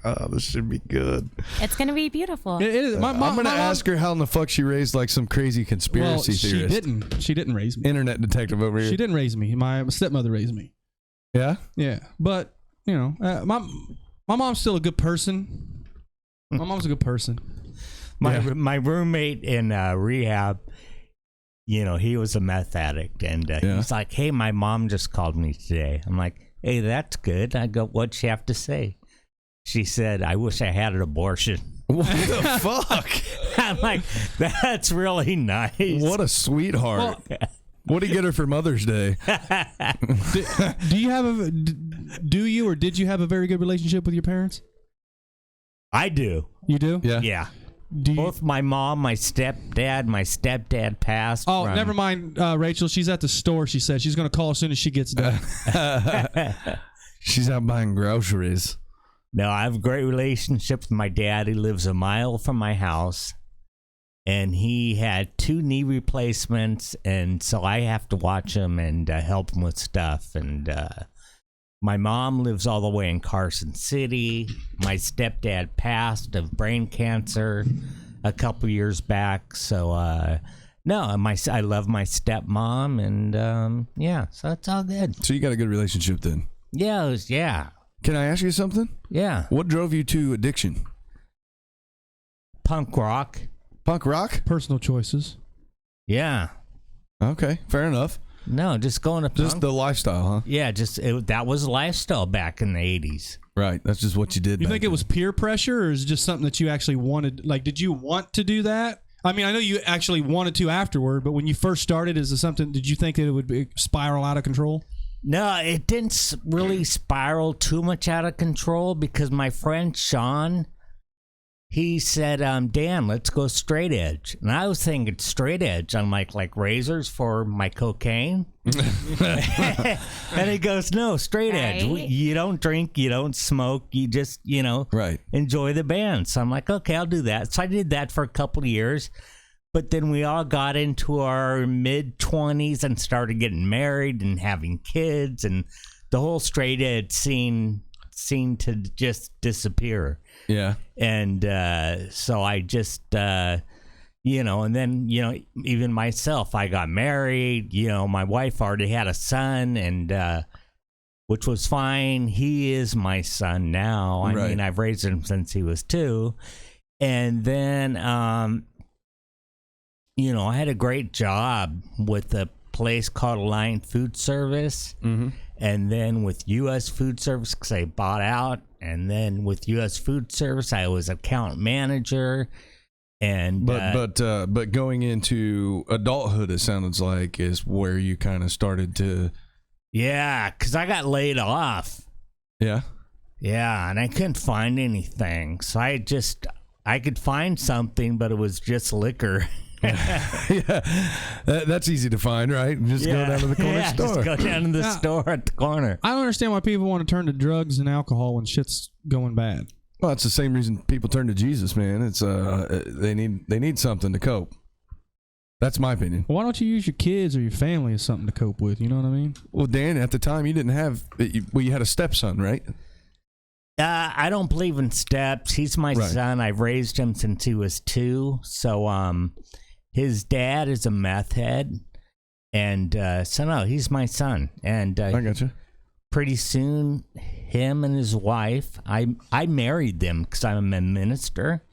Oh, this should be good. It's gonna be beautiful. It is. I'm gonna ask her how in the fuck she raised like some crazy conspiracy theorist. She didn't raise me. Internet detective over here. She didn't raise me. My stepmother raised me. Yeah. Yeah, but you know, my mom's still a good person. My mom's a good person. My roommate in rehab, you know, he was a meth addict, and he's like, "Hey, my mom just called me today." I'm like, "Hey, that's good." I go, "What'd she have to say?" She said, "I wish I had an abortion." What the fuck? I'm like, "That's really nice." What a sweetheart. Well, what did he get her for Mother's Day? do you or did you have a very good relationship with your parents? I do. You do? Yeah. Yeah. Do you, Both my mom, my stepdad passed. Oh, from- never mind, Rachel. She's at the store. She said she's going to call as soon as she gets done. She's out buying groceries. No, I have a great relationship with my dad. He lives a mile from my house, and he had 2 knee replacements, and so I have to watch him and help him with stuff. And my mom lives all the way in Carson City. My stepdad passed of brain cancer a couple years back. So, no, I love my stepmom, and yeah, so it's all good. So you got a good relationship then? Yeah. Can I ask you something? Yeah. What drove you to addiction? Punk rock. Punk rock? Personal choices. Yeah. Okay, fair enough. No, just going to punk. Just the lifestyle, huh? Yeah, that was lifestyle back in the 80s. Right. That's just what you did. You back think it then. was peer pressure, or is it just something that you actually wanted? Like, did you want to do that? I mean, I know you actually wanted to afterward, but when you first started, is it something? Did you think that it would spiral out of control? No, it didn't really spiral too much out of control because my friend Sean, he said, Dan, let's go straight edge. And I was thinking straight edge on like razors for my cocaine. And he goes, no, straight edge. You don't drink, you don't smoke, you just, right. enjoy the band. So I'm like, okay, I'll do that. So I did that for a couple of years. But then we all got into our mid-20s and started getting married and having kids. And the whole straight edge scene seemed to just disappear. Yeah. And so I just, and then, even myself, I got married. My wife already had a son, and which was fine. He is my son now. I mean, I've raised him since he was 2. And then, I had a great job with a place called Alliant Food Service. Mm-hmm. And then with U.S. Food Service, because I bought out. And then with U.S. Food Service, I was account manager. And but going into adulthood, it sounds like, is where you kind of started to. Yeah, because I got laid off. Yeah. Yeah, and I couldn't find anything, so I could find something, but it was just liquor. Yeah, that's easy to find, right? Just go down to the corner store. Just go down to the store at the corner. I don't understand why people want to turn to drugs and alcohol when shit's going bad. Well, it's the same reason people turn to Jesus, man. It's they need something to cope. That's my opinion. Well, why don't you use your kids or your family as something to cope with? You know what I mean? Well, Dan, at the time you didn't have. You had a stepson, right? I don't believe in steps. He's my son. I've raised him since he was 2. So, his dad is a meth head, and so no, he's my son. And I gotcha. Pretty soon, him and his wife, I married them because I'm a minister,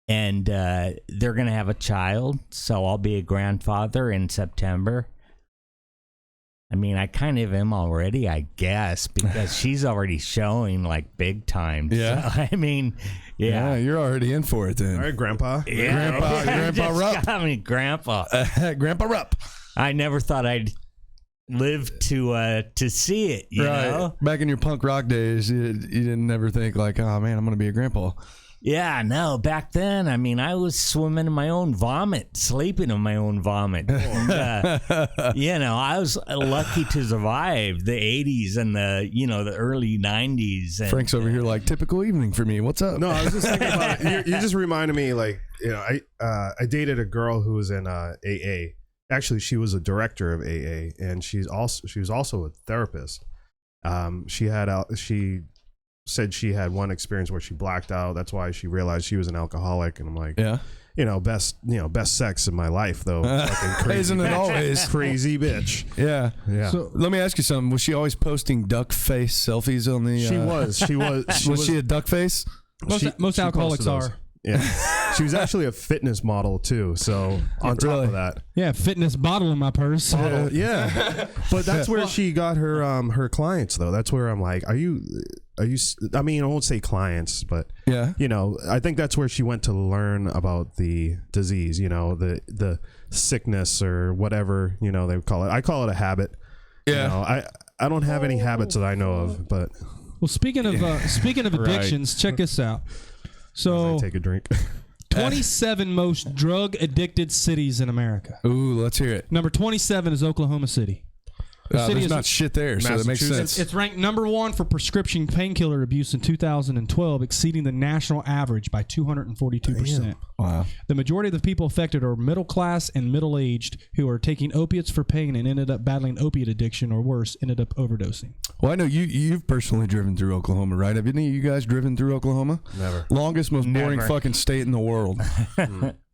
and they're gonna have a child. So I'll be a grandfather in September. I mean, I kind of am already, I guess, because she's already showing like big time. Yeah. So, I mean, yeah, you're already in for it then. All right, Grandpa. Yeah. Grandpa Rupp. I mean, Grandpa. Grandpa Rupp. I never thought I'd live to see it. You know? Back in your punk rock days, you didn't ever think like, oh man, I'm gonna be a grandpa. Yeah, no. Back then, I mean, I was swimming in my own vomit, sleeping in my own vomit. And, I was lucky to survive the 80s and the early 90s. And, Frank's over here like, typical evening for me. What's up? No, I was just thinking about it. You just reminded me, like, I dated a girl who was in AA. Actually, she was a director of AA, and she was also a therapist. She said she had one experience where she blacked out. That's why she realized she was an alcoholic. And I'm like, yeah, best sex in my life though. Fucking crazy, isn't it always? Crazy bitch. Yeah. So let me ask you something. Was she always posting duck face selfies on the? She was. Was she a duck face? Most alcoholics are. Yeah. She was actually a fitness model too. So on top of that, yeah, fitness bottle in my purse. Yeah. But that's where she got her clients though. That's where I'm like, are you? I mean, I won't say clients, but yeah, I think that's where she went to learn about the disease. The sickness or whatever they call it. I call it a habit. Yeah. I don't have any habits that I know of, but well, speaking of addictions, check this out. So take a drink. 27 most drug addicted cities in America. Ooh, let's hear it. Number 27 is Oklahoma City. There's not shit there, so that makes sense. It's ranked number 1 for prescription painkiller abuse in 2012, exceeding the national average by 242%. Wow. The majority of the people affected are middle class and middle aged who are taking opiates for pain and ended up battling opiate addiction, or worse, ended up overdosing. Well, I know you've personally driven through Oklahoma, right? Have any of you guys driven through Oklahoma? Never. Longest, most boring fucking state in the world.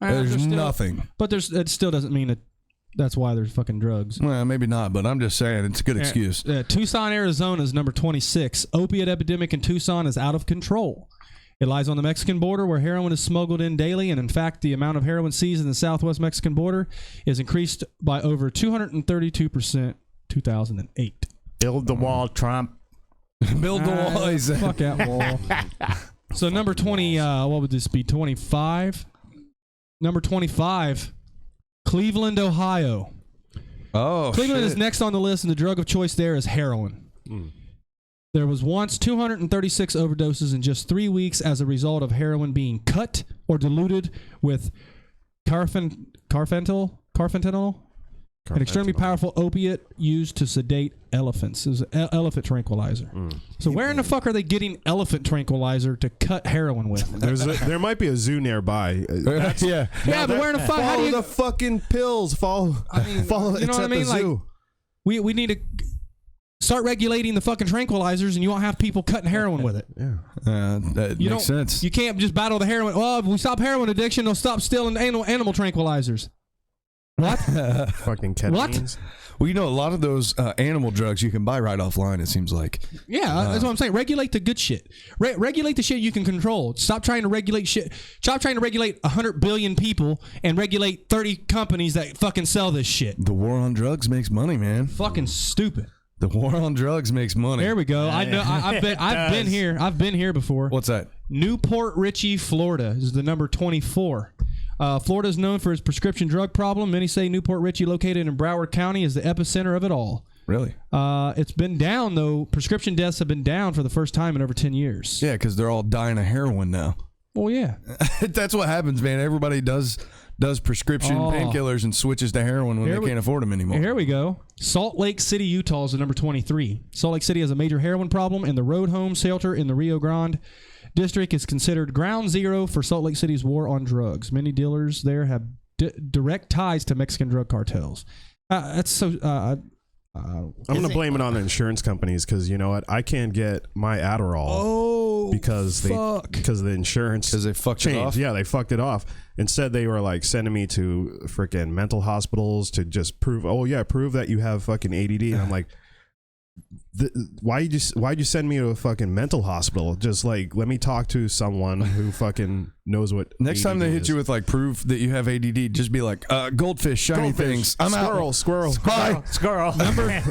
There's nothing. But it still doesn't mean that that's why there's fucking drugs. Well, maybe not, but I'm just saying it's a good excuse. Tucson, Arizona is number 26. Opiate epidemic in Tucson is out of control. It lies on the Mexican border where heroin is smuggled in daily, and in fact, the amount of heroin seized in the southwest Mexican border is increased by over 232% 2008. Build the wall, Trump. Build the wall. He said. Fuck that wall. So number 20, what would this be? 25? Number 25, Cleveland, Ohio. Oh, Cleveland shit. is next on the list, and the drug of choice there is heroin. There was once 236 overdoses in just 3 weeks as a result of heroin being cut or diluted with carfentanil, an extremely powerful opiate used to sedate elephants. It was an elephant tranquilizer. So where in the fuck are they getting elephant tranquilizer to cut heroin with? There might be a zoo nearby. Yeah. Yeah, but where in the fuck? How do Follow you? the fucking pills. Follow. Follow. you know It's what I at mean? the Like, zoo. we need to start regulating the fucking tranquilizers, and you won't have people cutting heroin with it. Yeah. That You makes don't- sense. You can't just battle the heroin. Well, if we stop heroin addiction, they'll stop stealing animal tranquilizers. What? Fucking ketamines. Well, you know, a lot of those animal drugs you can buy right offline, it seems like. Yeah, that's what I'm saying. Regulate the good shit. Regulate the shit you can control. Stop trying to regulate shit. Stop trying to regulate 100 billion people and regulate 30 companies that fucking sell this shit. The war on drugs makes money, man. Fucking stupid. The war on drugs makes money. There we go. I know. I've been here. I've been here before. What's that? Newport Richey, Florida is the number 24. Florida is known for its prescription drug problem. Many say Newport Richey, located in Broward County, is the epicenter of it all. Really? It's been down, though. Prescription deaths have been down for the first time in over 10 years. Yeah, because they're all dying of heroin now. Well, yeah. That's what happens, man. Everybody does prescription painkillers and switches to heroin when they can't afford them anymore. Here we go. Salt Lake City, Utah is the number 23. Salt Lake City has a major heroin problem, and the Road Home shelter in the Rio Grande district is considered ground zero for Salt Lake City's war on drugs. Many dealers there have direct ties to Mexican drug cartels. That's so. I'm going to blame it on the insurance companies because you know what? I can't get my Adderall because the insurance they fucked it off. Yeah, they fucked it off. Instead, they were like sending me to freaking mental hospitals to just prove that you have fucking ADD. And I'm like, why'd you send me to a fucking mental hospital? Just like let me talk to someone who fucking knows what. Next time they hit you with like proof that you have ADD, just be like, goldfish, shiny things. I'm out. Squirrel. Squirrel.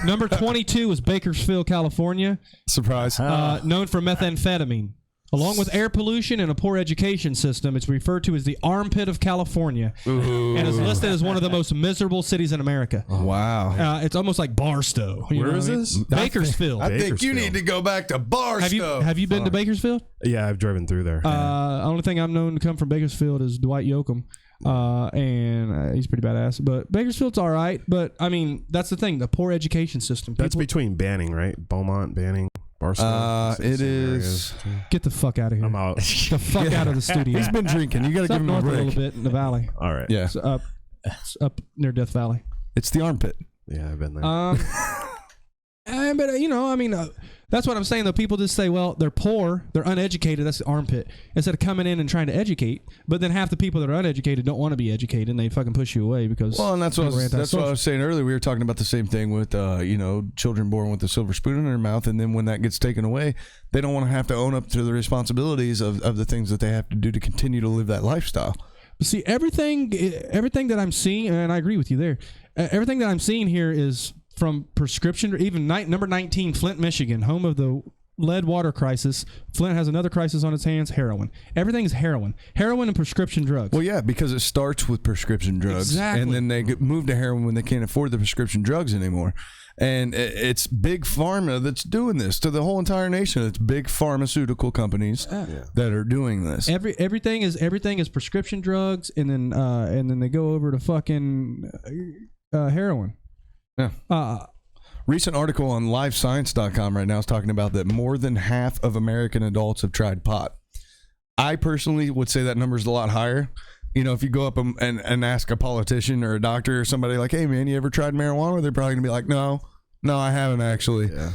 Number 22 is Bakersfield, California. Surprise. Known for methamphetamine. Along with air pollution and a poor education system, it's referred to as the armpit of California and is listed as one of the most miserable cities in America. Wow. It's almost like Barstow. Where is this? Bakersfield. I think you need to go back to Barstow. Have you been to Bakersfield? Yeah, I've driven through there. Only thing I've known to come from Bakersfield is Dwight Yoakam. And he's pretty badass. But Bakersfield's all right. But, I mean, that's the thing. The poor education system. That's between Banning, right? Beaumont, Banning. Barstow. It is. Get the fuck out of here. I'm out. Get the fuck out of the studio. He's been drinking. You got to It's give up him a north a break. little bit in the valley. All right. Yeah. It's up near Death Valley. It's the armpit. Yeah, I've been there. But, you know, I mean, that's what I'm saying, though. People just say, well, they're poor, they're unaeducated, that's the armpit. Instead of coming in and trying to educate, but then half the people that are uneducated don't want to be educated, and they fucking push you away because... Well, and that's what I was saying earlier. We were talking about the same thing with, children born with a silver spoon in their mouth, and then when that gets taken away, they don't want to have to own up to the responsibilities of the things that they have to do to continue to live that lifestyle. See, everything that I'm seeing, and I agree with you there, everything that I'm seeing here is... from prescription, even number 19, Flint, Michigan, home of the lead water crisis. Flint has another crisis on its hands, heroin. Everything is heroin. Heroin and prescription drugs. Well, yeah, because it starts with prescription drugs. Exactly. And then they move to heroin when they can't afford the prescription drugs anymore. And it's big pharma that's doing this to the whole entire nation. It's big pharmaceutical companies that are doing this. Everything is prescription drugs, and then they go over to fucking heroin. Yeah. Recent article on livescience.com right now is talking about that more than half of American adults have tried pot. I personally would say that number is a lot higher. You know, if you go up and ask a politician or a doctor or somebody like, hey, man, you ever tried marijuana? They're probably going to be like, no, I haven't actually. Yeah.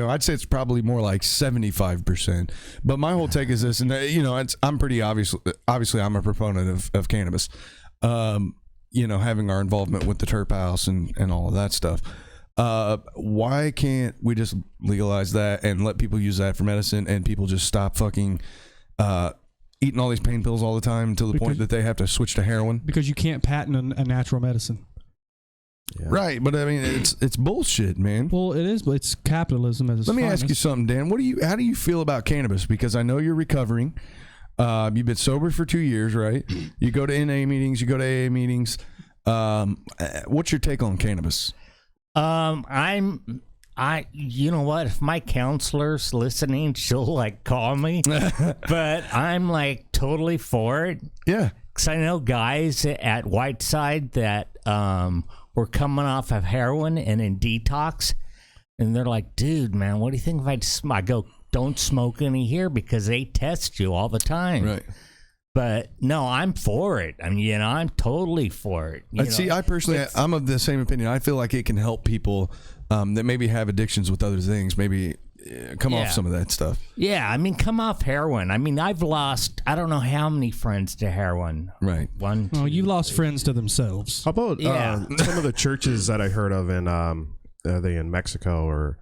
I'd say it's probably more like 75%. But my whole take is this, and, I'm pretty obviously I'm a proponent of cannabis. Having our involvement with the TerpHouse and all of that stuff. Why can't we just legalize that and let people use that for medicine and people just stop fucking eating all these pain pills all the time to the point that they have to switch to heroin. Because you can't patent a natural medicine. Yeah. Right, but I mean, it's bullshit, man. Well, it is, but it's capitalism as its Let me finest. ask you something, Dan. How do you feel about cannabis? Because I know you're recovering. You've been sober for 2 years, right? You go to NA meetings, you go to AA meetings. What's your take on cannabis? You know what? If my counselor's listening, she'll like call me. But I'm like totally for it. Yeah. Because I know guys at Whiteside that were coming off of heroin and in detox. And they're like, dude, man, what do you think if I go, don't smoke any here because they test you all the time. Right. But no, I'm for it. I mean, I'm totally for it. I personally, I'm of the same opinion. I feel like it can help people that maybe have addictions with other things, maybe come off some of that stuff. Yeah, I mean, come off heroin. I mean, I've lost, I don't know how many friends to heroin. Right. One, two, you lost friends to themselves. How about some of the churches that I heard of in, are they in Mexico or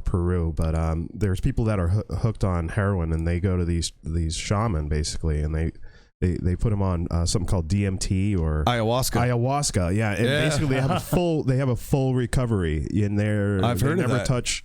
Peru? But there's people that are hooked on heroin, and they go to these shaman basically, and they put them on something called DMT or ayahuasca. Yeah, and basically they have a full recovery in there. I've heard of never that. touch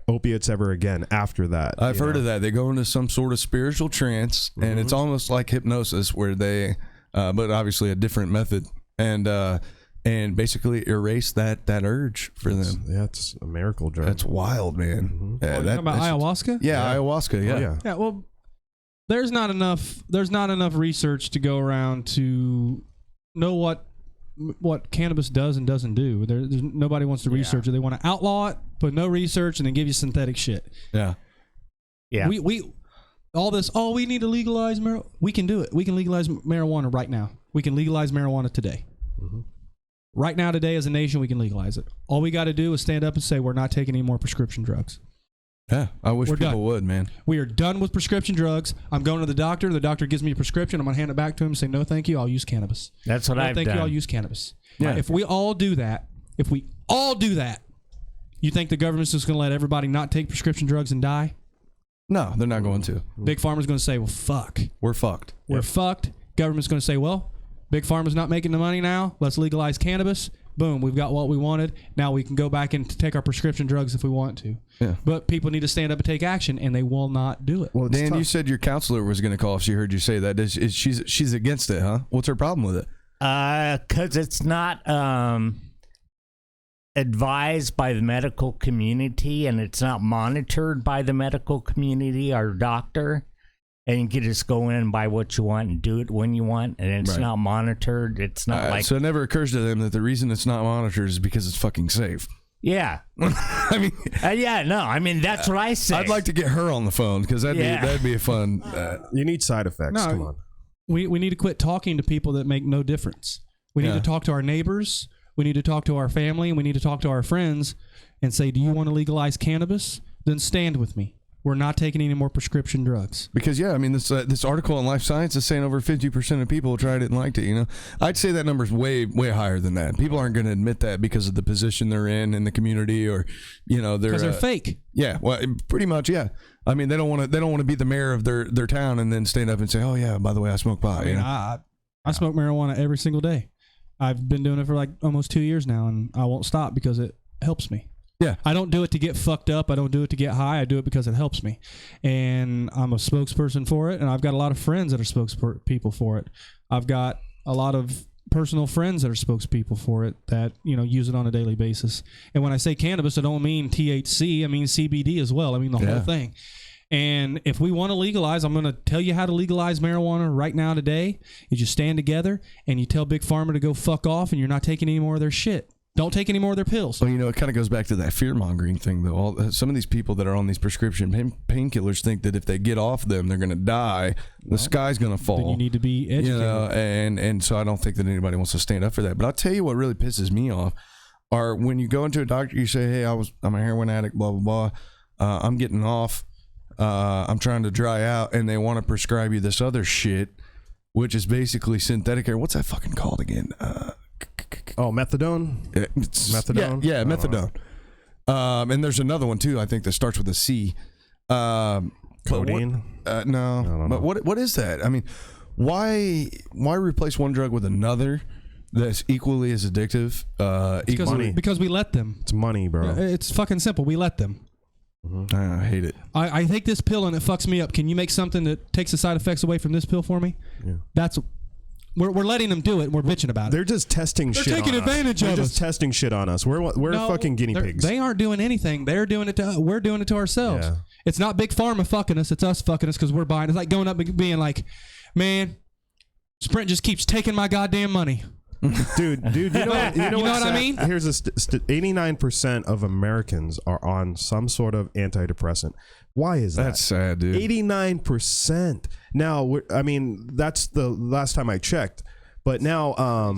opiates ever again after that. I've heard of that. They go into some sort of spiritual trance, and it's almost like hypnosis, where they, but obviously a different method, and basically erase that urge for them. Yeah, it's a miracle drug. That's wild, man. Yeah, Talking about ayahuasca? Yeah, ayahuasca. Yeah. Oh, yeah. Yeah, well, there's not enough research to go around to know what cannabis does and doesn't do. There's nobody wants to research it. They want to outlaw it, but no research, and then give you synthetic shit. Yeah. yeah. We all this. Oh, we need to legalize marijuana. We can do it. We can legalize marijuana right now. We can legalize marijuana today. Right now, today, as a nation, we can legalize it. All we got to do is stand up and say we're not taking any more prescription drugs. Yeah, I wish people would, man. We are done with prescription drugs. I'm going to the doctor. The doctor gives me a prescription. I'm going to hand it back to him and say, no, thank you. I'll use cannabis. That's what I've done. Thank you. I'll use cannabis. Yeah. If we all do that, you think the government's just going to let everybody not take prescription drugs and die? No, they're not going to. Big Pharma's going to say, well, fuck. We're fucked. We're fucked. Government's going to say, well, Big Pharma's not making the money now. Let's legalize cannabis. Boom, we've got what we wanted. Now we can go back and take our prescription drugs if we want to. Yeah. But people need to stand up and take action, and they will not do it. Well, Dan, you said your counselor was going to call if she heard you say that. She's against it, huh? What's her problem with it? Because it's not advised by the medical community, and it's not monitored by the medical community or doctor. And you can just go in and buy what you want and do it when you want, and it's not monitored. It's not so it never occurs to them that the reason it's not monitored is because it's fucking safe. Yeah. I mean, I mean, that's what I say. I'd like to get her on the phone because that'd be a fun. You need side effects. No, come on. We need to quit talking to people that make no difference. We need to talk to our neighbors. We need to talk to our family. And we need to talk to our friends and say, do you want to legalize cannabis? Then stand with me. We're not taking any more prescription drugs. Because, I mean, this article in Life Science is saying over 50% of people tried it and liked it, I'd say that number's way, way higher than that. People aren't going to admit that because of the position they're in the community or, they're fake. Yeah, well, pretty much, yeah. I mean, they don't want to be the mayor of their town and then stand up and say, oh, yeah, by the way, I smoke pot. I smoke marijuana every single day. I've been doing it for like almost 2 years now, and I won't stop because it helps me. Yeah. I don't do it to get fucked up. I don't do it to get high. I do it because it helps me. And I'm a spokesperson for it, and I've got a lot of friends that are spokespeople for it. I've got a lot of personal friends that are spokespeople for it that, use it on a daily basis. And when I say cannabis, I don't mean THC. I mean CBD as well. I mean the whole thing. And if we want to legalize, I'm going to tell you how to legalize marijuana right now today. Is you stand together and you tell Big Pharma to go fuck off, and you're not taking any more of their shit. Don't take any more of their pills. Well, it kind of goes back to that fear-mongering thing, though. Some of these people that are on these prescription painkillers think that if they get off them, they're going to die. The sky's going to fall. Then you need to be educated. And so I don't think that anybody wants to stand up for that. But I'll tell you what really pisses me off are when you go into a doctor, you say, hey, I'm a heroin addict, blah, blah, blah. I'm getting off. I'm trying to dry out. And they want to prescribe you this other shit, which is basically synthetic hair. What's that fucking called again? Methadone? Methadone? Yeah, methadone. And there's another one, too, I think, that starts with a C. Codeine? No. But what is that? I mean, why replace one drug with another that's equally as addictive? Because we let them. It's money, bro. It's fucking simple. We let them. I hate it. I take this pill and it fucks me up. Can you make something that takes the side effects away from this pill for me? Yeah. We're letting them do it. We're bitching about it. They're just testing shit on us. They're taking advantage of us. They're just testing shit on us. We're fucking guinea pigs. They aren't doing anything. They're doing it to. We're doing it to ourselves. Yeah. It's not big pharma fucking us. It's us fucking us because we're buying. It's like going up and being like, man, Sprint just keeps taking my goddamn money. Dude, you know what I mean? Here's 89% of Americans are on some sort of antidepressant. Why is that? That's sad, dude. 89%. Now, I mean, that's the last time I checked. But now,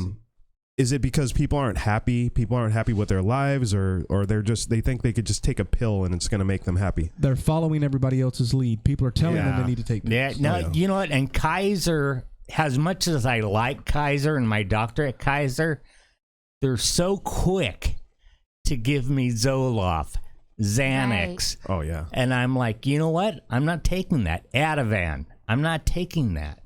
is it because people aren't happy? People aren't happy with their lives, or they think they could just take a pill and it's going to make them happy? They're following everybody else's lead. People are telling them they need to take pills. Yeah, no, you know what? And Kaiser, as much as I like Kaiser and my doctor at Kaiser, they're so quick to give me Zoloft, Xanax. Right. Oh, yeah. And I'm like, you know what? I'm not taking that. Ativan. I'm not taking that.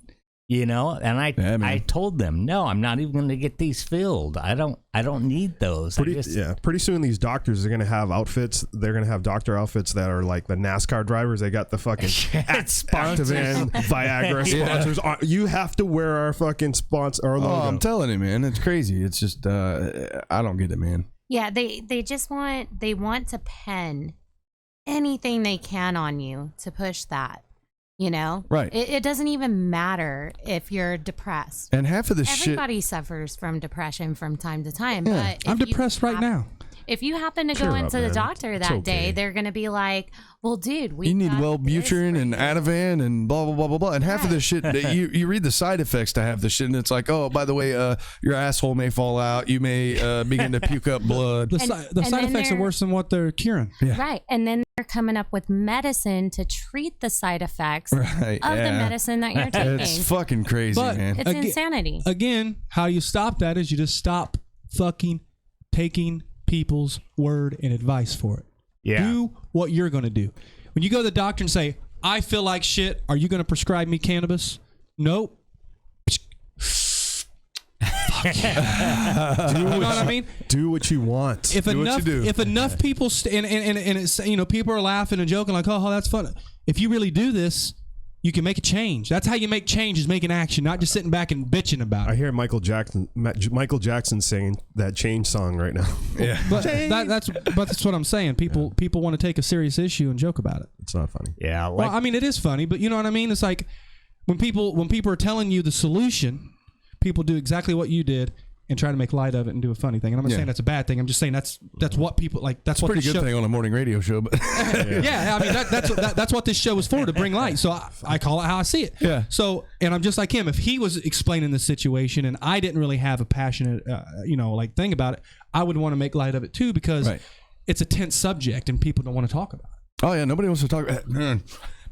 You know, and I told them, no, I'm not even going to get these filled. I don't need those. Pretty soon these doctors are going to have outfits. They're going to have doctor outfits that are like the NASCAR drivers. They got the fucking Activan, Viagra sponsors. You have to wear our fucking sponsor. Our logo. Oh, I'm telling you, man, it's crazy. It's just I don't get it, man. Yeah, they just want to pen anything they can on you to push that. You know, right? It doesn't even matter if you're depressed. And half of the everybody suffers from depression from time to time. Yeah. But I'm depressed right now. If you happen to go into the doctor that day, they're going to be like, "Well, dude, you need Wellbutrin and Ativan and blah blah blah blah blah." And half of the shit, you read the side effects to have the shit, and it's like, oh, by the way, your asshole may fall out. You may begin to puke up blood. The side effects are worse than what they're curing. Yeah. Right, and then they're coming up with medicine to treat the side effects of the medicine that you're taking. It's fucking crazy, man. It's insanity. Again, how you stop that is you just stop fucking taking people's word and advice for it. Yeah. Do what you're going to do. When you go to the doctor and say, I feel like shit, are you going to prescribe me cannabis? Nope. Fuck yeah. You know what I mean? Do what you want. If enough people and it's, you know, people are laughing and joking like, oh, that's fun. If you really do this, you can make a change. That's how you make change, is making action, not just sitting back and bitching about it. I hear Michael Jackson singing that Change song right now. Yeah, but that's what I'm saying. People want to take a serious issue and joke about it. It's not funny. Yeah, well, I mean, it is funny, but you know what I mean. It's like when people are telling you the solution, people do exactly what you did and try to make light of it and do a funny thing. And I'm not saying that's a bad thing. I'm just saying that's what people like. That's what pretty good thing on a morning radio show. But yeah, I mean that's what this show is for, to bring light. So I call it how I see it. Yeah. So, and I'm just like him. If he was explaining the situation and I didn't really have a passionate, thing about it, I would want to make light of it too, because it's a tense subject and people don't want to talk about it. Oh yeah, nobody wants to talk.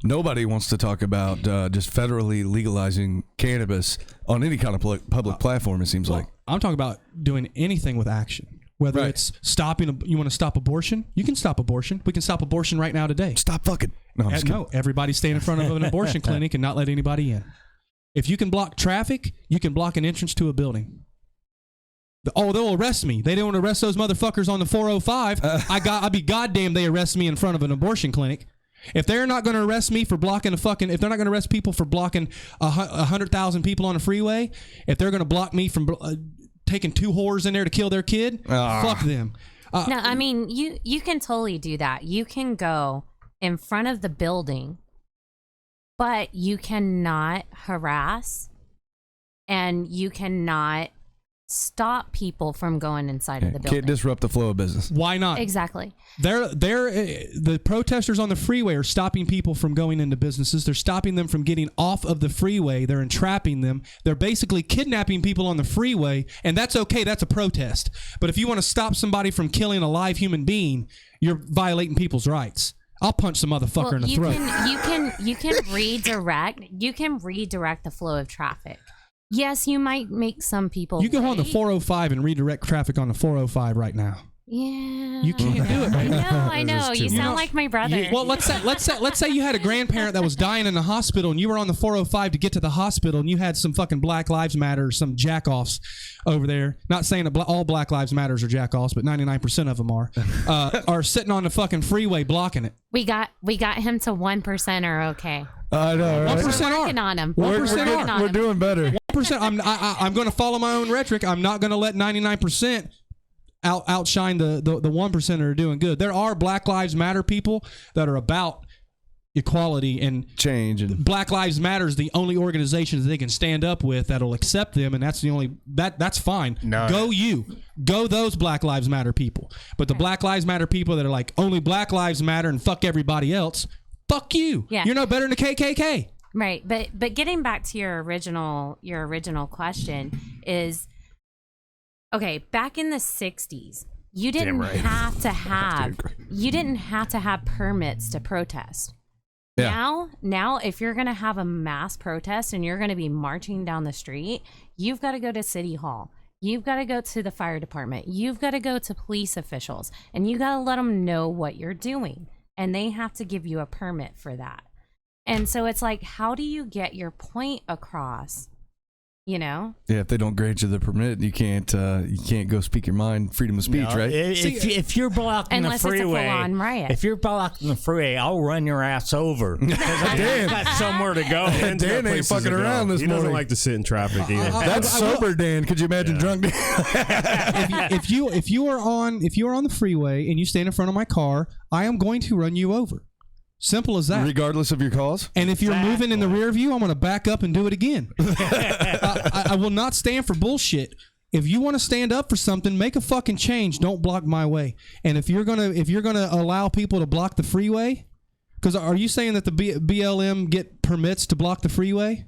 Nobody wants to talk about just federally legalizing cannabis on any kind of public platform, it seems like. I'm talking about doing anything with action. Whether it's stopping, you want to stop abortion? You can stop abortion. We can stop abortion right now today. Stop fucking. No, everybody stay in front of an abortion clinic and not let anybody in. If you can block traffic, you can block an entrance to a building. They'll arrest me. They don't arrest those motherfuckers on the 405. I'd be goddamn they arrest me in front of an abortion clinic. If they're not going to arrest me for blocking if they're not going to arrest people for blocking 100,000 people on a freeway, if they're going to block me from taking 2 whores in there to kill their kid, fuck them. No, I mean, you can totally do that. You can go in front of the building, but you cannot harass and you cannot stop people from going inside of the building. Can't disrupt the flow of business. Why not? Exactly. The protesters on the freeway are stopping people from going into businesses. They're stopping them from getting off of the freeway. They're entrapping them. They're basically kidnapping people on the freeway, and that's okay. That's a protest. But if you want to stop somebody from killing a live human being, you're violating people's rights. I'll punch some motherfucker in the throat. You can redirect the flow of traffic. Yes, you might make some people. You go on the 405 and redirect traffic on the 405 right now. Yeah. You can't do it. I know. You sound like my brother. Well, let's say you had a grandparent that was dying in the hospital, and you were on the 405 to get to the hospital, and you had some fucking Black Lives Matter, some jackoffs over there. Not saying that all Black Lives Matters are jackoffs, but 99% of them are sitting on the fucking freeway blocking it. We got him to 1% are okay. I know, right? 1% We're working on him. 1% We're doing better. 1%. I'm going to follow my own rhetoric. I'm not going to let 99% outshine the 1% that are doing good. There are Black Lives Matter people that are about equality and change, and Black Lives Matter is the only organization that they can stand up with that'll accept them, and that's the only that's fine. No. Go those Black Lives Matter people. But the Black Lives Matter people that are like only Black Lives Matter and fuck everybody else, fuck you. Yeah. You're no better than the KKK. Right, but getting back to your original question is, okay, back in the 60s, you didn't have to have permits to protest. Yeah. Now, if you're going to have a mass protest and you're going to be marching down the street, you've got to go to City Hall. You've got to go to the fire department. You've got to go to police officials, and you got to let them know what you're doing, and they have to give you a permit for that. And so it's like, how do you get your point across? You know? Yeah, if they don't grant you the permit, you can't go speak your mind, freedom of speech, right? If you're blocking the Unless freeway, it's a full-on riot. if you're blocking the freeway, I'll run your ass over because I got somewhere to go. Dan's got Dan ain't places to fucking go. around this He doesn't morning. like to sit in traffic either. That's sober Dan. Could you imagine drunk Dan? if you are on the freeway and you stand in front of my car, I am going to run you over. Simple as that. Regardless of your cause? And if you're moving in the rear view, I'm going to back up and do it again. I will not stand for bullshit. If you want to stand up for something, make a fucking change. Don't block my way. And if you're gonna allow people to block the freeway, because are you saying that the BLM get permits to block the freeway?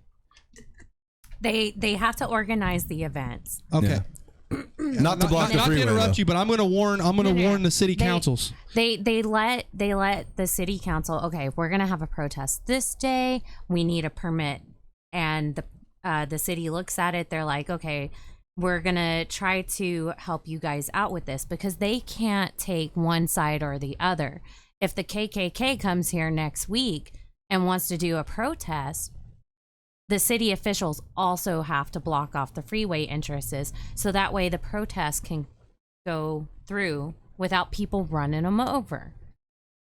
They have to organize the events. Okay. Yeah. Not to block the not freeway. to interrupt though. you, but I'm going to warn the city councils. They let the city council, okay, we're going to have a protest this day. We need a permit. And the city looks at it. They're like, okay, we're going to try to help you guys out with this, because they can't take one side or the other. If the KKK comes here next week and wants to do a protest, the city officials also have to block off the freeway entrances, so that way the protest can go through without people running them over.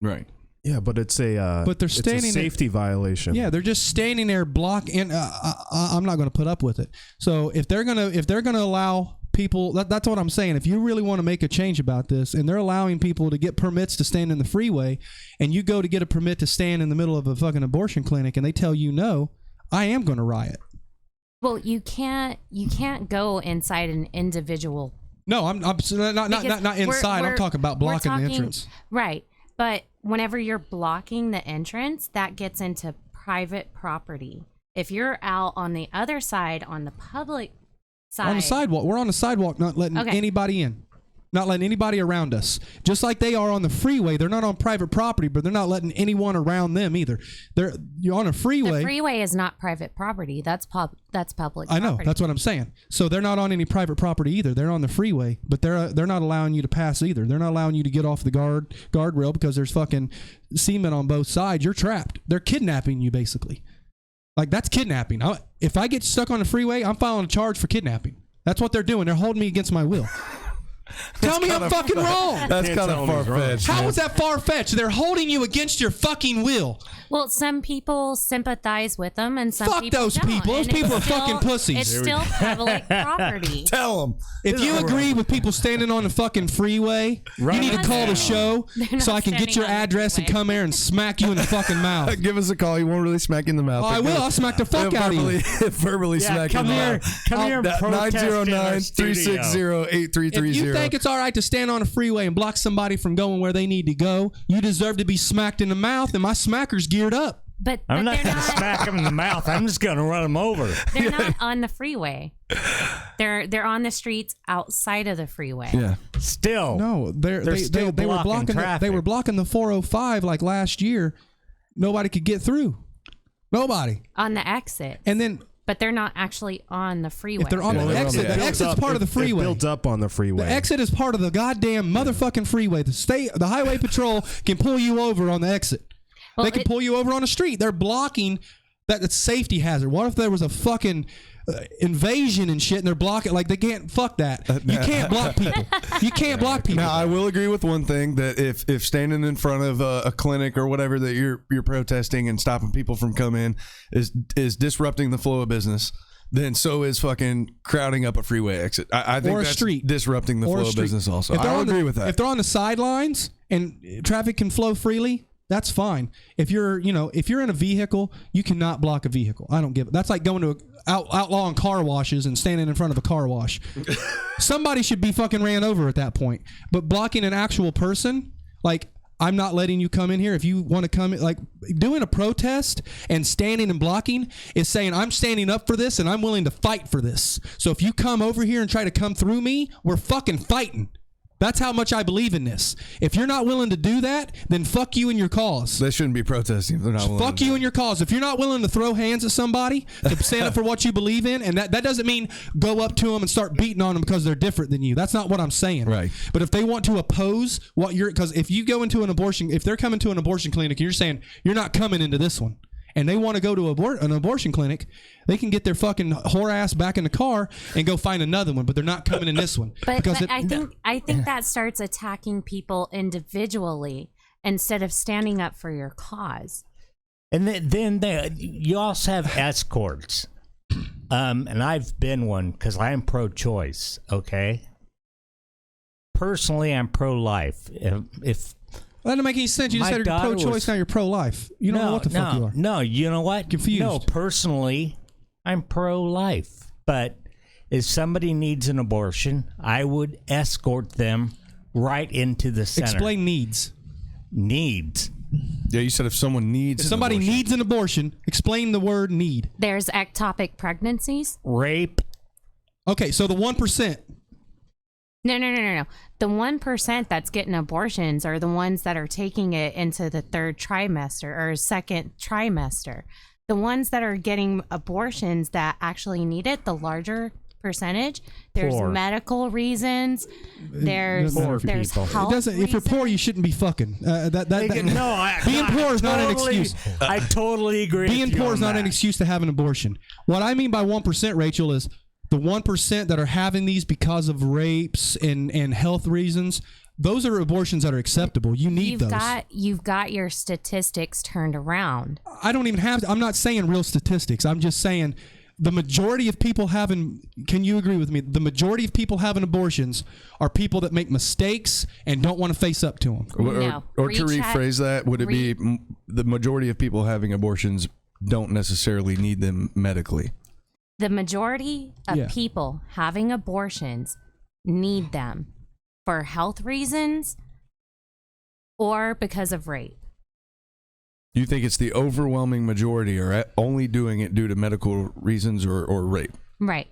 Right. Yeah, but it's a safety violation. Yeah, they're just standing there blocking. I'm not going to put up with it. So if they're gonna allow people, that's what I'm saying. If you really want to make a change about this, and they're allowing people to get permits to stand in the freeway, and you go to get a permit to stand in the middle of a fucking abortion clinic, and they tell you no, I am going to riot. Well, you can't go inside an individual. No, I'm not inside. I'm talking about blocking the entrance. Right. But whenever you're blocking the entrance, that gets into private property. If you're out on the other side, on the public side. On the sidewalk. We're on the sidewalk, not letting anybody in. Not letting anybody around us. Just like they are on the freeway. They're not on private property, but they're not letting anyone around them either. You're on a freeway. The freeway is not private property. That's public I know. property. That's what I'm saying. So they're not on any private property either. They're on the freeway, but they're not allowing you to pass either. They're not allowing you to get off the guardrail because there's fucking semen on both sides. You're trapped. They're kidnapping you, basically. Like, that's kidnapping. If I get stuck on the freeway, I'm filing a charge for kidnapping. That's what they're doing. They're holding me against my will. Tell me I'm fucking wrong. That's kind of far-fetched. How is that far-fetched? They're holding you against your fucking will. Well, some people sympathize with them, and some Fuck people those don't. people. Those And people it's are fucking pussies. It's still public property. Tell them. If you agree with people standing on the fucking freeway, you need to call the show so I can get your address and come here and smack you in the fucking mouth. Give us a call. You won't really smack you in the mouth. Oh, I will. I'll smack the fuck out of you. Verbally smack you in the mouth. Come here and protest in our studio. 909-360-8330. If you think it's all right to stand on a freeway and block somebody from going where they need to go, you deserve to be smacked in the mouth, and my smacker's geared up. But I'm not going to smack them in the mouth. I'm just going to run them over. They're not on the freeway. They're on the streets outside of the freeway. Yeah. Still. No, they still were blocking traffic. they were blocking the 405 like last year. Nobody could get through. Nobody. On the exit. And then but they're not actually on the freeway. If they're on the exit, the exit's part of the freeway. It builds up on the freeway. The exit is part of the goddamn motherfucking freeway. The highway patrol can pull you over on the exit. Well, they can pull you over on the street. They're blocking that. It's safety hazard. What if there was a fucking invasion and shit, and they're blocking? Like, they can't. Fuck that. You can't block people. You can't block people. Now, I will agree with one thing, that if standing in front of a clinic or whatever that you're protesting and stopping people from coming is disrupting the flow of business, then so is fucking crowding up a freeway exit. I think or a that's street. disrupting the flow of business also. I agree with that. If they're on the sidelines and traffic can flow freely, that's fine. If you're in a vehicle, you cannot block a vehicle. I don't give it. That's like going to outlawing car washes and standing in front of a car wash. Somebody should be fucking ran over at that point. But blocking an actual person, like, I'm not letting you come in here. If you want to come in, like, doing a protest and standing and blocking is saying, I'm standing up for this and I'm willing to fight for this. So if you come over here and try to come through me, we're fucking fighting. That's how much I believe in this. If you're not willing to do that, then fuck you and your cause. They shouldn't be protesting if they're not willing. Fuck you and your cause. If you're not willing to throw hands at somebody, to stand up for what you believe in, and that doesn't mean go up to them and start beating on them because they're different than you. That's not what I'm saying. Right. But if they want to oppose what you're, because if you go into an abortion, if they're coming to an abortion clinic, and you're saying you're not coming into this one, and they want to go to an abortion clinic, they can get their fucking whore ass back in the car and go find another one, but they're not coming in this one. But I think that starts attacking people individually instead of standing up for your cause. And then you also have escorts. And I've been one because I'm pro-choice, okay? Personally, I'm pro-life. If that doesn't make any sense. You just said you're pro-choice, now you're pro-life. You don't know what the fuck you are. No, you know what? Confused. No, personally, I'm pro-life. But if somebody needs an abortion, I would escort them right into the center. Explain needs. Needs. Yeah, you said if someone needs somebody needs an abortion, explain the word need. There's ectopic pregnancies. Rape. Okay, so the 1%. No. The 1% that's getting abortions are the ones that are taking it into the third trimester or second trimester. The ones that are getting abortions that actually need it, the larger percentage, there's medical reasons, there's health reasons. If you're poor, you shouldn't be fucking. Being poor is not an excuse. I totally agree. Being poor is not an excuse to have an abortion. What I mean by 1%, Rachel, is the 1% that are having these because of rapes and health reasons. Those are abortions that are acceptable. You need those. You've got your statistics turned around. I don't even have. I'm not saying real statistics. I'm just saying the majority of people having. Can you agree with me? The majority of people having abortions are people that make mistakes and don't want to face up to them. Or to rephrase that, would it be the majority of people having abortions don't necessarily need them medically? The majority of people having abortions need them for health reasons or because of rape. You think it's the overwhelming majority are only doing it due to medical reasons or rape? Right.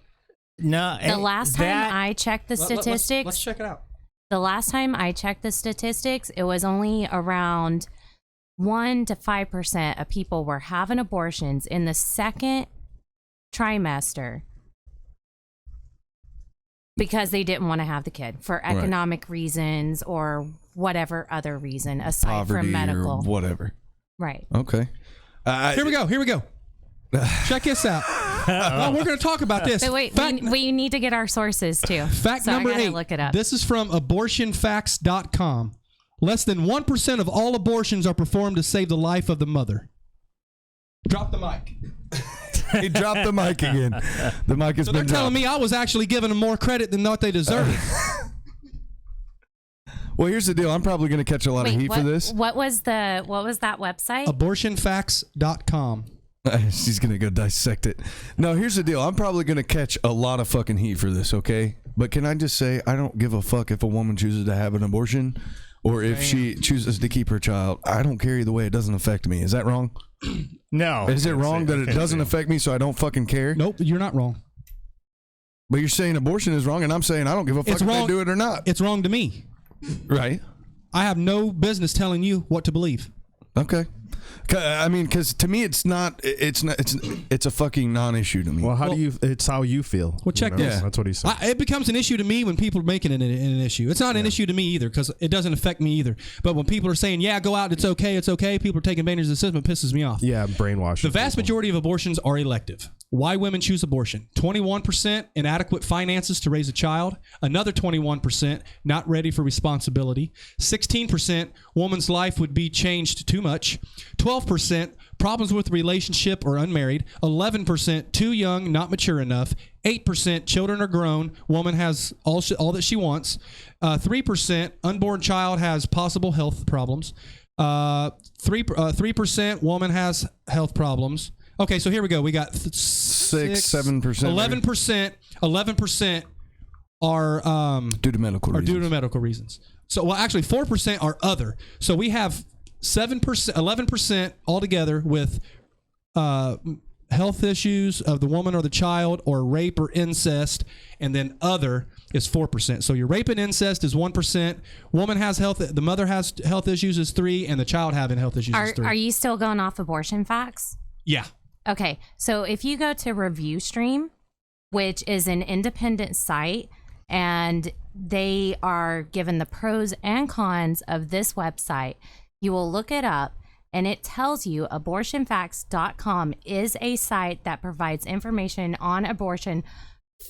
No. The last time I checked the statistics. Let's check it out. The last time I checked the statistics, it was only around 1 to 5% of people were having abortions in the second trimester because they didn't want to have the kid for economic reasons or whatever other reason aside poverty from medical or whatever. Right. Okay. Here we go. Check this out. We're going to talk about this. But wait, we need to get our sources too. Fact number 8. Look it up. This is from abortionfacts.com. Less than 1% of all abortions are performed to save the life of the mother. Drop the mic. He dropped the mic again. The mic has been dropped. They're telling me I was actually giving them more credit than what they deserve. Well, here's the deal. I'm probably going to catch a lot of heat for this. What was that website? Abortionfacts.com. She's going to go dissect it. No, here's the deal. I'm probably going to catch a lot of fucking heat for this, okay? But can I just say, I don't give a fuck if a woman chooses to have an abortion or if she chooses to keep her child. I don't care either way. It doesn't affect me. Is that wrong? No. Is it wrong that it doesn't affect me so I don't fucking care? Nope, you're not wrong. But you're saying abortion is wrong, and I'm saying I don't give a fuck if they do it or not. It's wrong to me. Right. I have no business telling you what to believe. Okay. I mean, because to me, it's a fucking non-issue to me. Well, it's how you feel. Well, check this. That's what he said. It becomes an issue to me when people are making it an issue. It's not an issue to me either because it doesn't affect me either. But when people are saying, yeah, go out, it's okay, people are taking advantage of the system, it pisses me off. Yeah, brainwashing. The vast majority of abortions are elective. Why women choose abortion? 21% inadequate finances to raise a child. Another 21% not ready for responsibility. 16% woman's life would be changed too much. 12% problems with relationship or unmarried. 11% too young, not mature enough. 8% children are grown. Woman has all that she wants. 3% unborn child has possible health problems. 3% woman has health problems. Okay, so here we go. We got 7%. 11% are due to medical reasons. So, well, actually, 4% are other. So we have 7%, 11% altogether with health issues of the woman or the child, or rape or incest, and then other is 4%. So your rape and incest is 1%. Woman has health. The mother has health issues is 3%, and the child having health issues is 3%. Are you still going off abortion facts? Yeah. Okay, so if you go to Review Stream, which is an independent site, and they are given the pros and cons of this website, you will look it up, and it tells you abortionfacts.com is a site that provides information on abortion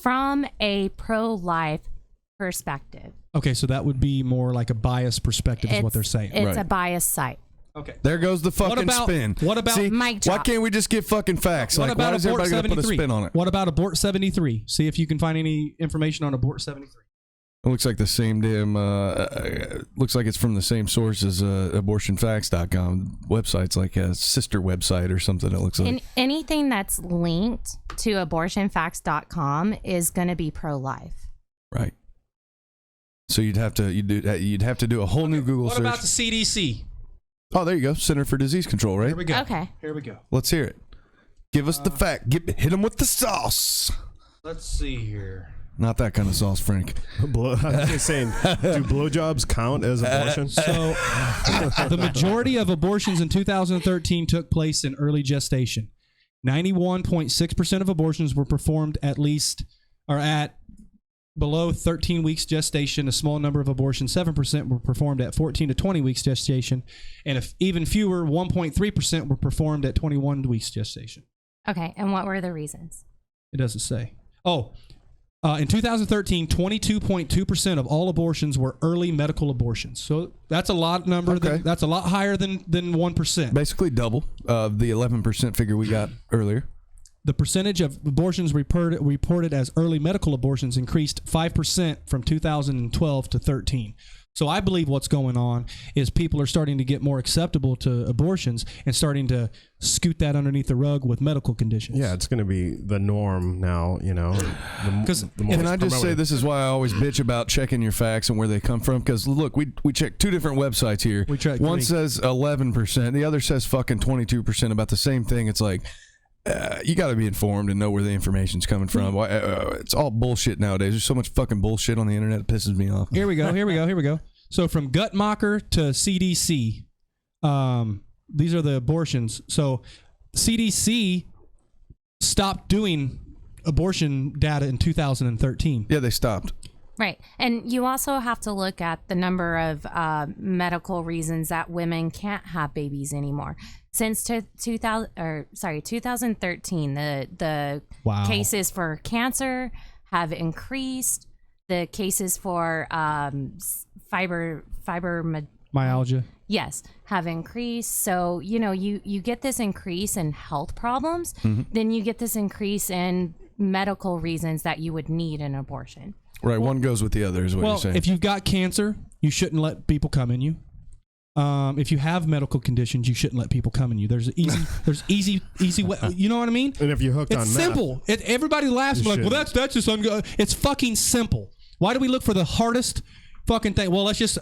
from a pro-life perspective. Okay, so that would be more like a biased perspective is what they're saying. It's a biased site. Okay. There goes the fucking spin. What about See, mic drop? why can't we just get fucking facts? What Like, about why is Abort everybody going to 73? put a spin on it? What about Abort 73? See if you can find any information on Abort 73. It looks like the same damn. Looks like it's from the same source as abortionfacts.com. Website's like a sister website or something. It looks like. And anything that's linked to abortionfacts.com is going to be pro-life. Right. So you'd have to do a whole new Google search. What about the CDC? Oh, there you go. Center for Disease Control, right? Here we go. Okay. Here we go. Let's hear it. Give us the fact. Hit them with the sauce. Let's see here. Not that kind of sauce, Frank. I was just saying, do blowjobs count as abortion? So, the majority of abortions in 2013 took place in early gestation. 91.6% of abortions were performed at below 13 weeks gestation. A small number of abortions, 7%, were performed at 14 to 20 weeks gestation. And even fewer, 1.3%, were performed at 21 weeks gestation. Okay, and what were the reasons? It doesn't say. In 2013, 22.2% of all abortions were early medical abortions. So that's a lot number. Okay. That's a lot higher than 1%. Basically double of the 11% figure we got earlier. The percentage of abortions reported as early medical abortions increased 5% from 2012 to 13. So I believe what's going on is people are starting to get more acceptable to abortions and starting to scoot that underneath the rug with medical conditions. Yeah, it's going to be the norm now, you know. Can I just say this is why I always bitch about checking your facts and where they come from? Because look, we check two different websites here. One says 11%, the other says fucking 22% about the same thing. It's like, you got to be informed and know where the information's coming from. It's all bullshit nowadays. There's so much fucking bullshit on the internet. It pisses me off. Here we go. So from Guttmacher to CDC, these are the abortions. So CDC stopped doing abortion data in 2013. Yeah, they stopped. Right. And you also have to look at the number of medical reasons that women can't have babies anymore. Since 2013, the cases for cancer have increased. The cases for myalgia. Yes, have increased. So, you get this increase in health problems, then you get this increase in medical reasons that you would need an abortion. Right, one goes with the other is what you're saying. If you've got cancer, you shouldn't let people come in you. If you have medical conditions, you shouldn't let people come in you. There's easy way. You know what I mean? And if you're hooked on meth, it's simple. Everybody laughs like, well, that's just it's fucking simple. Why do we look for the hardest fucking thing? Well, let's just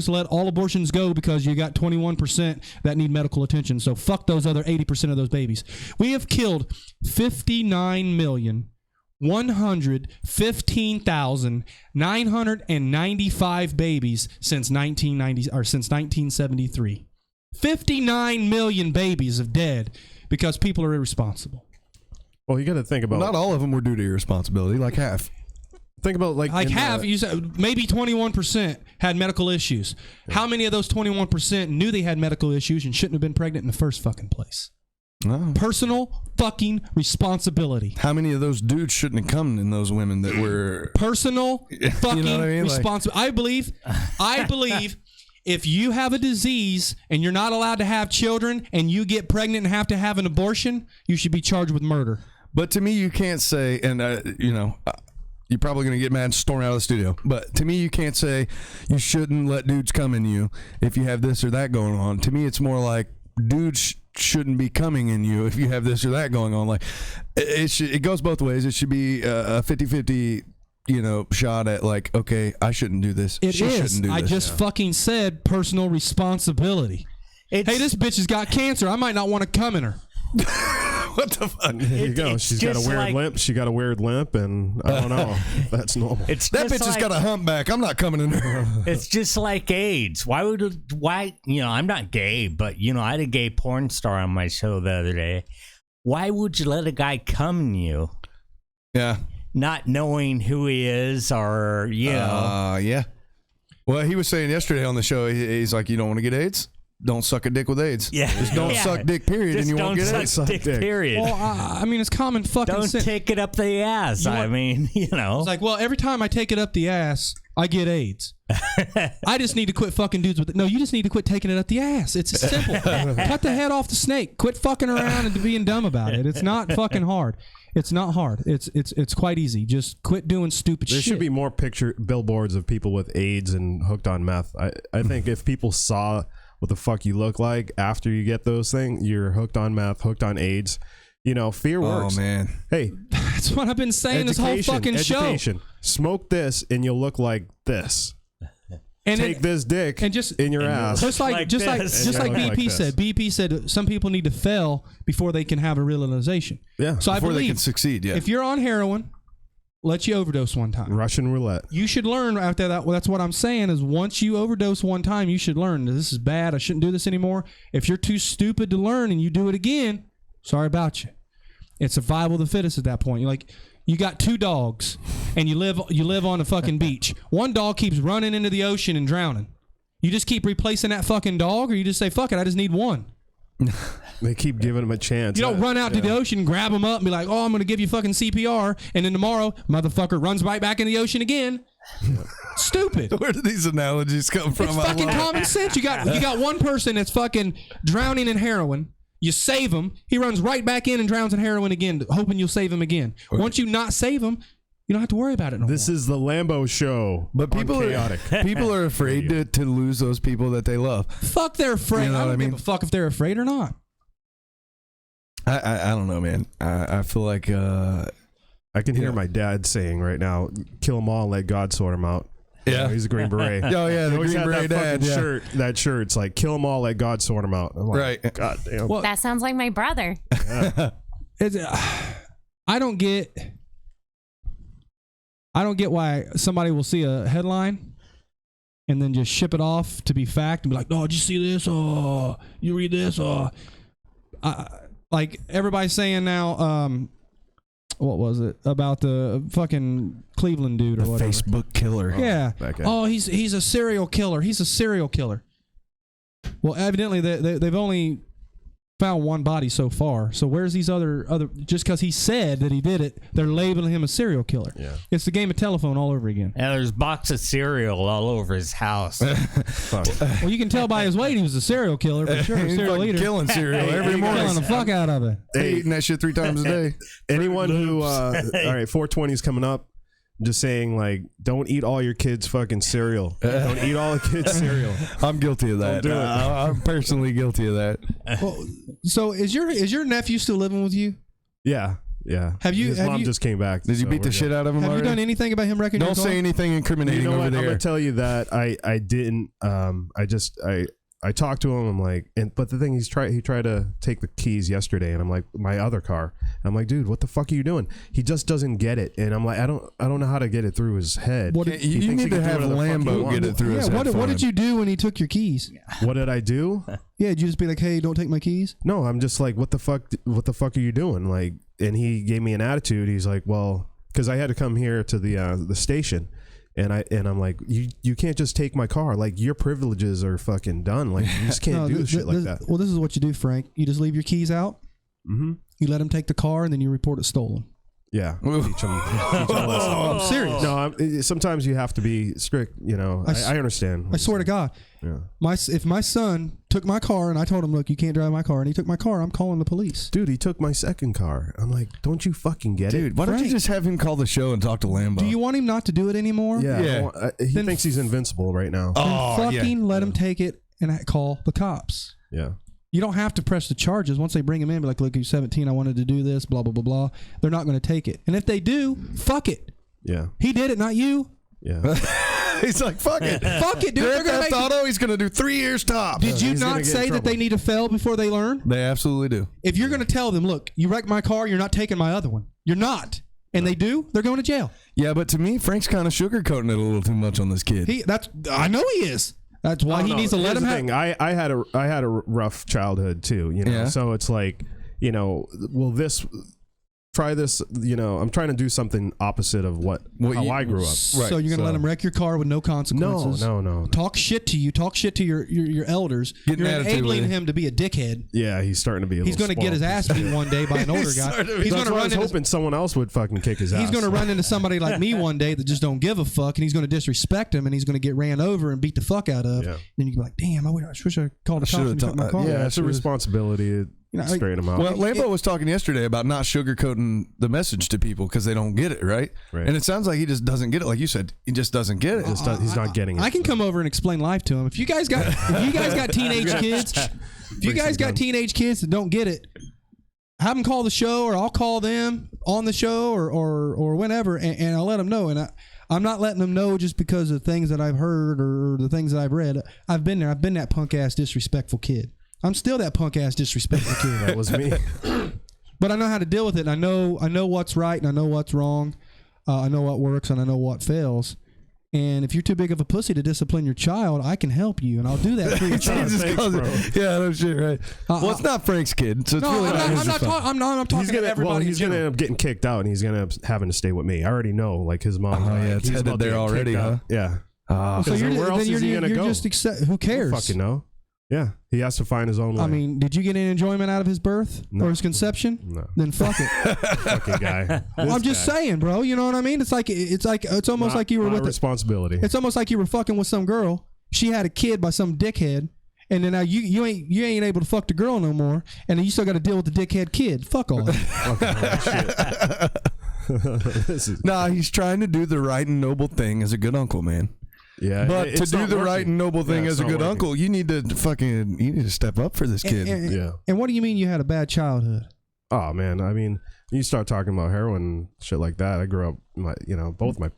let all abortions go because you got 21% that need medical attention. So fuck those other 80% of those babies. We have killed 59,115,995 babies since 1973. 59 million babies have dead because people are irresponsible. Well, you got to think about. Not all of them were due to irresponsibility, like half. Think about like half. You said maybe 21% had medical issues. Yeah. How many of those 21% knew they had medical issues and shouldn't have been pregnant in the first fucking place? Oh. Personal fucking responsibility. How many of those dudes shouldn't have come in those women that were personal fucking responsibility? I believe if you have a disease and you're not allowed to have children and you get pregnant and have to have an abortion, you should be charged with murder. But to me, you can't say, and you're probably going to get mad and storm out of the studio. But to me, you can't say you shouldn't let dudes come in you if you have this or that going on. To me, it's more like dudes shouldn't be coming in you if you have this or that going on. Like it goes both ways. It should be a 50-50, shot at like, okay, I shouldn't do this. She shouldn't do this. I just fucking said personal responsibility. Hey, this bitch has got cancer. I might not want to come in her. What the fuck? There you go. She's got a weird limp. She got a weird limp, and I don't know if that's normal. That bitch has got a humpback. I'm not coming in there. It's just like AIDS. Why? I'm not gay, but I had a gay porn star on my show the other day. Why would you let a guy come in you? Yeah. Not knowing who he is, or yeah. Well, he was saying yesterday on the show, he's like, you don't want to get AIDS? Don't suck a dick with AIDS. Yeah. Just don't suck dick, period, just and you won't get AIDS. AIDS. Don't suck dick, period. Well, it's common fucking Don't sense. take it up the ass. It's like, well, every time I take it up the ass, I get AIDS. I just need to quit fucking dudes with it. No, you just need to quit taking it up the ass. It's simple. Cut the head off the snake. Quit fucking around and being dumb about it. It's not fucking hard. It's not hard. It's quite easy. Just quit doing stupid shit. There should be more billboards of people with AIDS and hooked on meth. I think if people saw what the fuck you look like after you get those things, you're hooked on meth, hooked on AIDS. Fear works. Oh man. Hey, that's what I've been saying this whole fucking show. Smoke this and you'll look like this. And take this dick and just in your ass. Just like BP said. BP said some people need to fail before they can have a realization. Yeah. So before I believe they can succeed. Yeah. If you're on heroin, let you overdose one time. Russian roulette. You should learn after that. Well, that's what I'm saying is once you overdose one time, you should learn this is bad. I shouldn't do this anymore. If you're too stupid to learn and you do it again, sorry about you. It's survival of the fittest at that point. You're like, you got two dogs and you live on a fucking beach. One dog keeps running into the ocean and drowning. You just keep replacing that fucking dog, or you just say, fuck it, I just need one. They keep giving him a chance. You don't run out to the ocean, grab him up, and be like, oh, I'm going to give you fucking CPR. And then tomorrow, motherfucker runs right back in the ocean again. Stupid. Where do these analogies come from? It's fucking common sense. You got one person that's fucking drowning in heroin. You save him. He runs right back in and drowns in heroin again, hoping you'll save him again. Once you not save him, you don't have to worry about it no more. This is the Lambo show. But people are afraid to lose those people that they love. Fuck, they're afraid. I don't give a fuck if they're afraid or not. I don't know, man. I feel like I can hear my dad saying right now, kill them all and let God sort them out. Yeah. He's a Green Beret. Oh, yeah, the Green Beret dad. Shirt, that shirt's like, kill them all, let God sort them out. I'm like, right. God damn. Well, that sounds like my brother. I don't get why somebody will see a headline and then just ship it off to be fact and be like, oh, did you see this? Oh, you read this? Oh, like everybody's saying now, what was it about the fucking Cleveland dude or the whatever? Facebook killer. Yeah. Oh, he's a serial killer. He's a serial killer. Well, evidently they've only found one body so far. So where's these other just because he said that he did it, they're labeling him a serial killer. Yeah. It's the game of telephone all over again. Yeah, there's a box of cereal all over his house. Well, you can tell by his weight he was a serial killer for sure. He's serial eater. Killing cereal every morning. Killing the fuck out of it. Eating that shit 3 times a day. Anyone who all right, 420 is coming up. Just saying, like, don't eat all your kids' fucking cereal. Don't eat all the kids' cereal. I'm guilty of that. Don't do it. I'm personally guilty of that. Well, so is your nephew still living with you? Yeah. His mom just came back. Did you beat the shit out of him? Have you done anything about him wrecking your car? Don't say anything incriminating over there. I'm gonna tell you that I didn't. I I talked to him. I'm like, but the thing he tried to take the keys yesterday, and I'm like, my other car. I'm like, dude, what the fuck are you doing? He just doesn't get it, and I'm like, I don't know how to get it through his head. You need to have Lambo get it through his head. What did you do when he took your keys? What did I do? Yeah, did you just be like, hey, don't take my keys? No, I'm just like, what the fuck are you doing? Like, and he gave me an attitude. He's like, well, because I had to come here to the station. And I'm like, you can't just take my car. Like, your privileges are fucking done. Like, you just can't do shit like that. Well, this is what you do, Frank. You just leave your keys out. Mm-hmm. You let him take the car, and then you report it stolen. Yeah. Teach them I'm serious. No, sometimes you have to be strict. You know, I understand. I swear to God. Yeah. If my son took my car and I told him, look, you can't drive my car, and he took my car, I'm calling the police. Dude, he took my second car. I'm like, don't you fucking get it? Dude, why don't you just have him call the show and talk to Lambo? Do you want him not to do it anymore? Yeah. He thinks he's invincible right now. Then fucking let him take it and call the cops. Yeah. You don't have to press the charges. Once they bring him in, be like, look, you're 17, I wanted to do this, blah, blah, blah, blah. They're not going to take it. And if they do, fuck it. Yeah. He did it, not you. Yeah. He's like, fuck it. Fuck it, dude. Grand Theft Auto, he's going to do 3 years top. Did you not say that they need to fail before they learn? They absolutely do. If you're going to tell them, look, you wrecked my car, you're not taking my other one. You're not. And they do, they're going to jail. Yeah, but to me, Frank's kind of sugarcoating it a little too much on this kid. I know he is. That's why he needs to let him have. I had a rough childhood too, you know. Yeah. So it's like, you know, try this, you know. I'm trying to do something opposit of how I grew up. So you're gonna let him wreck your car with no consequences? No. Talk shit to you. Talk shit to your elders. Getting You're enabling him to be a dickhead. Yeah, he's starting to be. He's going to get his ass beat one day by an older guy. He's going to run. I was hoping someone else would fucking kick his ass. He's going to run into somebody like me one day that just don't give a fuck, and he's going to disrespect him, and he's going to get ran over and beat the fuck out of. Yeah. Then you can be like, damn, I wish I called the cops and took my car. Yeah, it's a responsibility. Straighten him out. Well, Lambo was talking yesterday about not sugarcoating the message to people because they don't get it, right? And it sounds like he just doesn't get it. Like you said, he just doesn't get it. He's not getting it. I can come over and explain life to him. If you guys got teenage kids, that don't get it, have them call the show, or I'll call them on the show or whenever, and I'll let them know. And I'm not letting them know just because of things that I've heard or the things that I've read. I've been there. I've been that punk ass disrespectful kid. I'm still that punk ass disrespectful kid. That was me. But I know how to deal with it. And I know what's right and I know what's wrong. I know what works and I know what fails. And if you're too big of a pussy to discipline your child, I can help you, and I'll do that for your child. Yeah, no shit, right. Well, it's not Frank's kid, so it's really I'm not talking to everybody. He's going to end up getting kicked out, and he's going to end up having to stay with me. I already know, like, his mom. Oh, yeah, it's headed there already, huh? Yeah. So where else is he going to go? Who cares? I don't fucking know. Yeah, he has to find his own way. I mean, did you get any enjoyment out of his birth or his conception? No. Then fuck it. Fucking guy. I'm just saying, bro. You know what I mean? It's almost like you were with responsibility. It's almost like you were fucking with some girl. She had a kid by some dickhead, and then now you ain't able to fuck the girl no more, and then you still got to deal with the dickhead kid. Fuck all that. Nah, he's trying to do the right and noble thing as a good uncle, man. Yeah, but to do the right and noble thing as a good uncle, you need to step up for this kid. And what do you mean you had a bad childhood? Oh man, I mean, you start talking about heroin shit like that. I grew up, I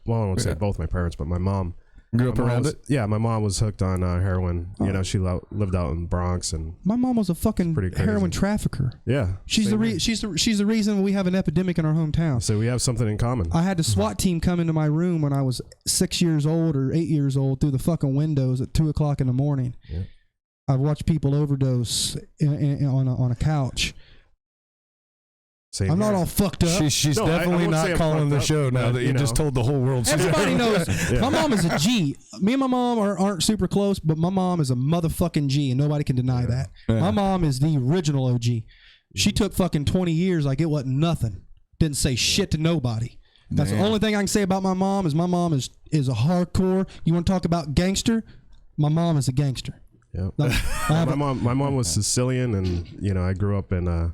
won't say both my parents, but my mom grew up around it. Yeah, my mom was hooked on heroin. You know, she lived out in the Bronx, and my mom was a fucking heroin trafficker. Yeah, she's the reason we have an epidemic in our hometown. So we have something in common. I had the SWAT team come into my room when I was 6 years old or 8 years old through the fucking windows at 2:00 in the morning. Yeah. I've watched people overdose on a couch. I'm not all fucked up. She's definitely not calling the show now that you just told the whole world. Everybody knows. Yeah. My mom is a G. Me and my mom aren't super close, but my mom is a motherfucking G, and nobody can deny that. Yeah. My mom is the original OG. She took fucking 20 years like it wasn't nothing. Didn't say shit to nobody. That's the only thing I can say about my mom is a hardcore. You want to talk about gangster? My mom is a gangster. Yep. My mom was Sicilian, and you know I grew up in an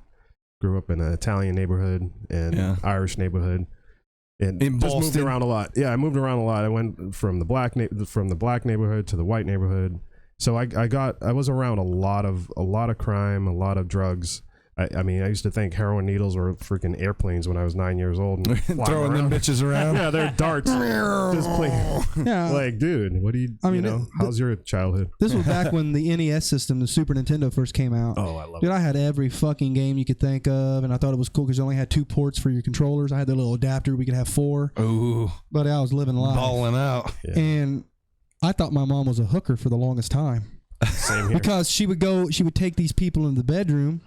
Italian neighborhood and Irish neighborhood, and just moved around a lot. Yeah, I moved around a lot. I went from the black neighborhood to the white neighborhood. So I was around a lot of crime, a lot of drugs, I mean, I used to think heroin needles were freaking airplanes when I was 9 years old. And throwing them bitches around. Yeah, they're darts. Just playing. Yeah. Like, dude, what do you? I mean, how's your childhood? This was back when the NES system, the Super Nintendo, first came out. Oh, I love Dude, it. I had every fucking game you could think of, and I thought it was cool because you only had 2 ports for your controllers. I had the little adapter; we could have 4. Ooh, but I was living life, balling out. Yeah. And I thought my mom was a hooker for the longest time. Same here. Because she would take these people in the bedroom,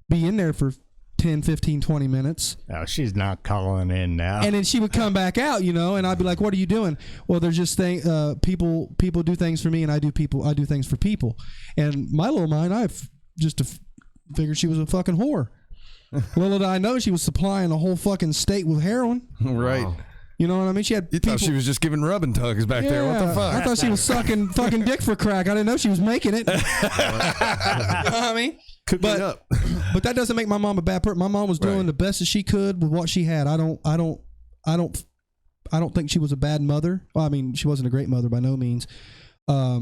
be in there for 10, 15, 20 minutes. Oh, she's not calling in now. And then she would come back out, and I'd be like, "What are you doing?" Well, there's just people do things for me, and I do things for people. And my little mind, I've just figured she was a fucking whore. Little did I know she was supplying the whole fucking state with heroin. Right. Wow. You know what I mean? She had. You thought she was just giving rub and tugs back there. What the fuck? I thought she was sucking fucking dick for crack. I didn't know she was making it. You know what I mean? Cooking up. But that doesn't make my mom a bad person. My mom was doing the best that she could with what she had. I don't think she was a bad mother. Well, I mean, she wasn't a great mother by no means. I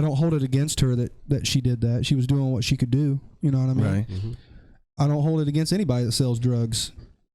don't hold it against her that she did that. She was doing what she could do. You know what I mean? Right. Mm-hmm. I don't hold it against anybody that sells drugs.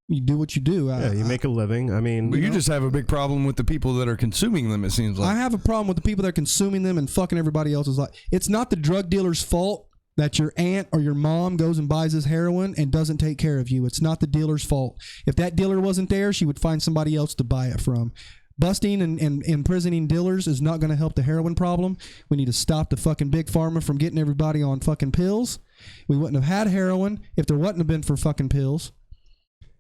You do what you do. Yeah, you make a living. I mean, But you just have a big problem with the people that are consuming them, it seems like. I have a problem with the people that are consuming them and fucking everybody else's life. It's not the drug dealer's fault that your aunt or your mom goes and buys this heroin and doesn't take care of you. It's not the dealer's fault. If that dealer wasn't there, she would find somebody else to buy it from. Busting and imprisoning dealers is not going to help the heroin problem. We need to stop the fucking big pharma from getting everybody on fucking pills. We wouldn't have had heroin if there wouldn't have been for fucking pills.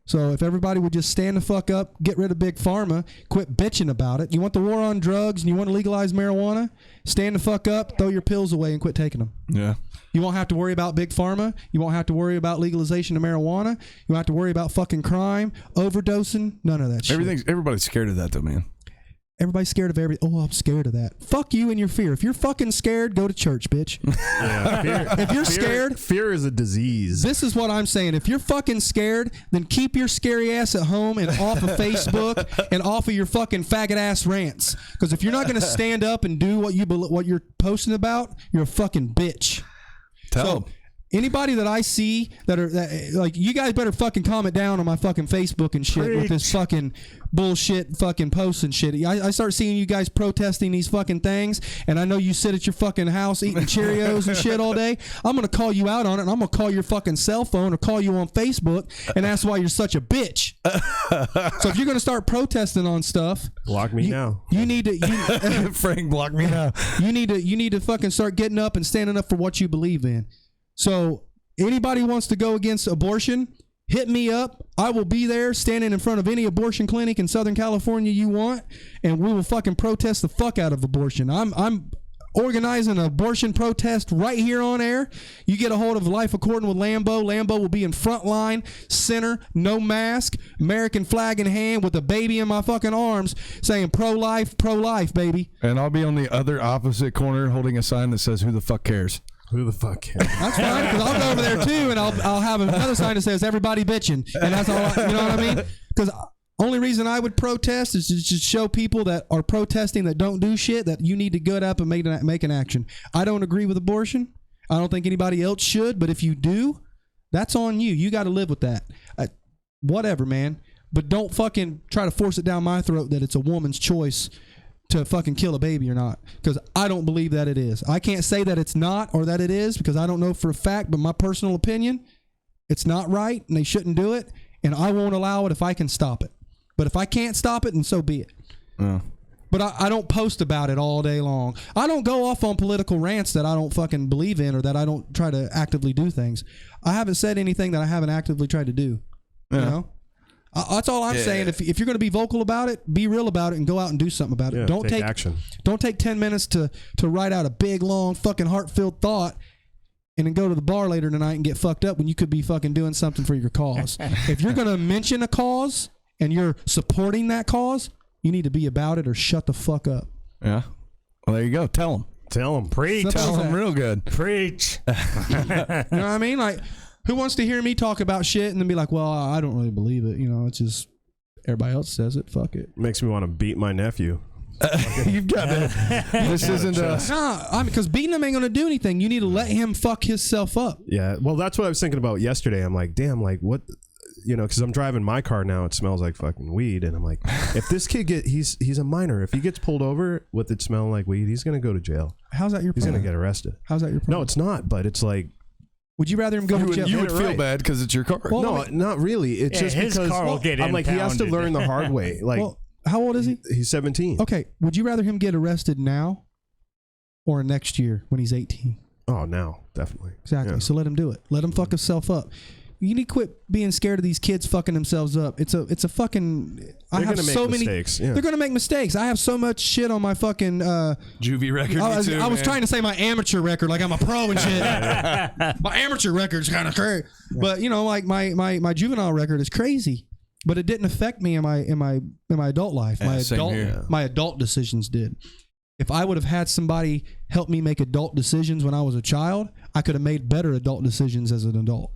So if everybody would just stand the fuck up, get rid of big pharma, quit bitching about it. You want the war on drugs and you want to legalize marijuana? Stand the fuck up, throw your pills away and quit taking them. Yeah. You won't have to worry about big pharma. You won't have to worry about legalization of marijuana. You won't have to worry about fucking crime, overdosing, none of that shit. Everybody's scared of that though, man. Everybody's scared of everything. Oh, I'm scared of that. Fuck you and your fear. If you're fucking scared, go to church, bitch. Yeah, if you're scared, fear is a disease. this is what I'm saying. If you're fucking scared, then keep your scary ass at home and off of Facebook and off of your fucking faggot ass rants. Because if you're not going to stand up and do what you're posting about, you're a fucking bitch. Tell them. Anybody that I see that like, you guys better fucking comment down on my fucking Facebook and shit with this fucking bullshit fucking posts and shit. I start seeing you guys protesting these fucking things, and I know you sit at your fucking house eating Cheerios and shit all day. I'm gonna call you out on it, and I'm gonna call your fucking cell phone or call you on Facebook and ask why you're such a bitch. So if you're gonna start protesting on stuff, block me now. You need to Frank, block me now. You need to fucking start getting up and standing up for what you believe in. So anybody wants to go against abortion, hit me up. I will be there standing in front of any abortion clinic in Southern California you want, and we will fucking protest the fuck out of abortion. I'm organizing an abortion protest right here on air. You get a hold of Life According with Lambo. Lambo will be in front line, center, no mask, American flag in hand with a baby in my fucking arms saying pro-life, baby. And I'll be on the other opposite corner holding a sign that says, "Who the fuck cares?" Who the fuck cares? That's fine, because I'll go over there too, and I'll have another sign that says "Everybody bitching," and that's all. You know what I mean? Because only reason I would protest is to just show people that are protesting that don't do shit that you need to get up and make an action. I don't agree with abortion. I don't think anybody else should, but if you do, that's on you. You got to live with that. Whatever, man. But don't fucking try to force it down my throat that it's a woman's choice to fucking kill a baby or not, because I don't believe that it is. I can't say that it's not or that it is because I don't know for a fact, but my personal opinion, it's not right and they shouldn't do it, and I won't allow it if I can stop it. But if I can't stop it, then so be it. But I don't post about it all day long. I don't go off on political rants that I don't fucking believe in or that I don't try to actively do things. I haven't said anything that I haven't actively tried to do. You know? That's all I'm saying. If you're going to be vocal about it, be real about it and go out and do something about it. Yeah, Don't take action. Don't take 10 minutes to write out a big, long, fucking heart-filled thought and then go to the bar later tonight and get fucked up when you could be fucking doing something for your cause. If you're going to mention a cause and you're supporting that cause, you need to be about it or shut the fuck up. Yeah. Well, there you go. Tell them. Tell them. Preach. Tell them real good. Preach. You know what I mean? Like, who wants to hear me talk about shit and then be like, well, I don't really believe it. You know, it's just everybody else says it. Fuck it. Makes me want to beat my nephew. You've got to. This isn't because beating him ain't gonna do anything. You need to let him fuck himself up. Yeah, well, that's what I was thinking about yesterday. I'm like, damn, like what, because I'm driving my car now. It smells like fucking weed, and I'm like, if this kid he's a minor. If he gets pulled over with it smelling like weed, he's gonna go to jail. How's that your He's problem? gonna get arrested. How's that your problem? No, it's not. But it's like, would you rather him go to jail? You would feel bad because it's your car. Well, no, not really. It's just his because car will get I'm like, he has to impounded. learn the hard way. Like, well, how old is he? He's 17. Okay, would you rather him get arrested now or next year when he's 18? Oh, now, definitely. Exactly. Yeah. So let him do it. Let him fuck himself up. You need to quit being scared of these kids fucking themselves up. It's a fucking. They're gonna make mistakes. Yeah. They're gonna make mistakes. I have so much shit on my fucking juvie record. I was trying to say my amateur record, like I'm a pro and shit. My amateur record's kind of crazy, but like my juvenile record is crazy. But it didn't affect me in my adult life. My adult decisions did. If I would have had somebody help me make adult decisions when I was a child, I could have made better adult decisions as an adult.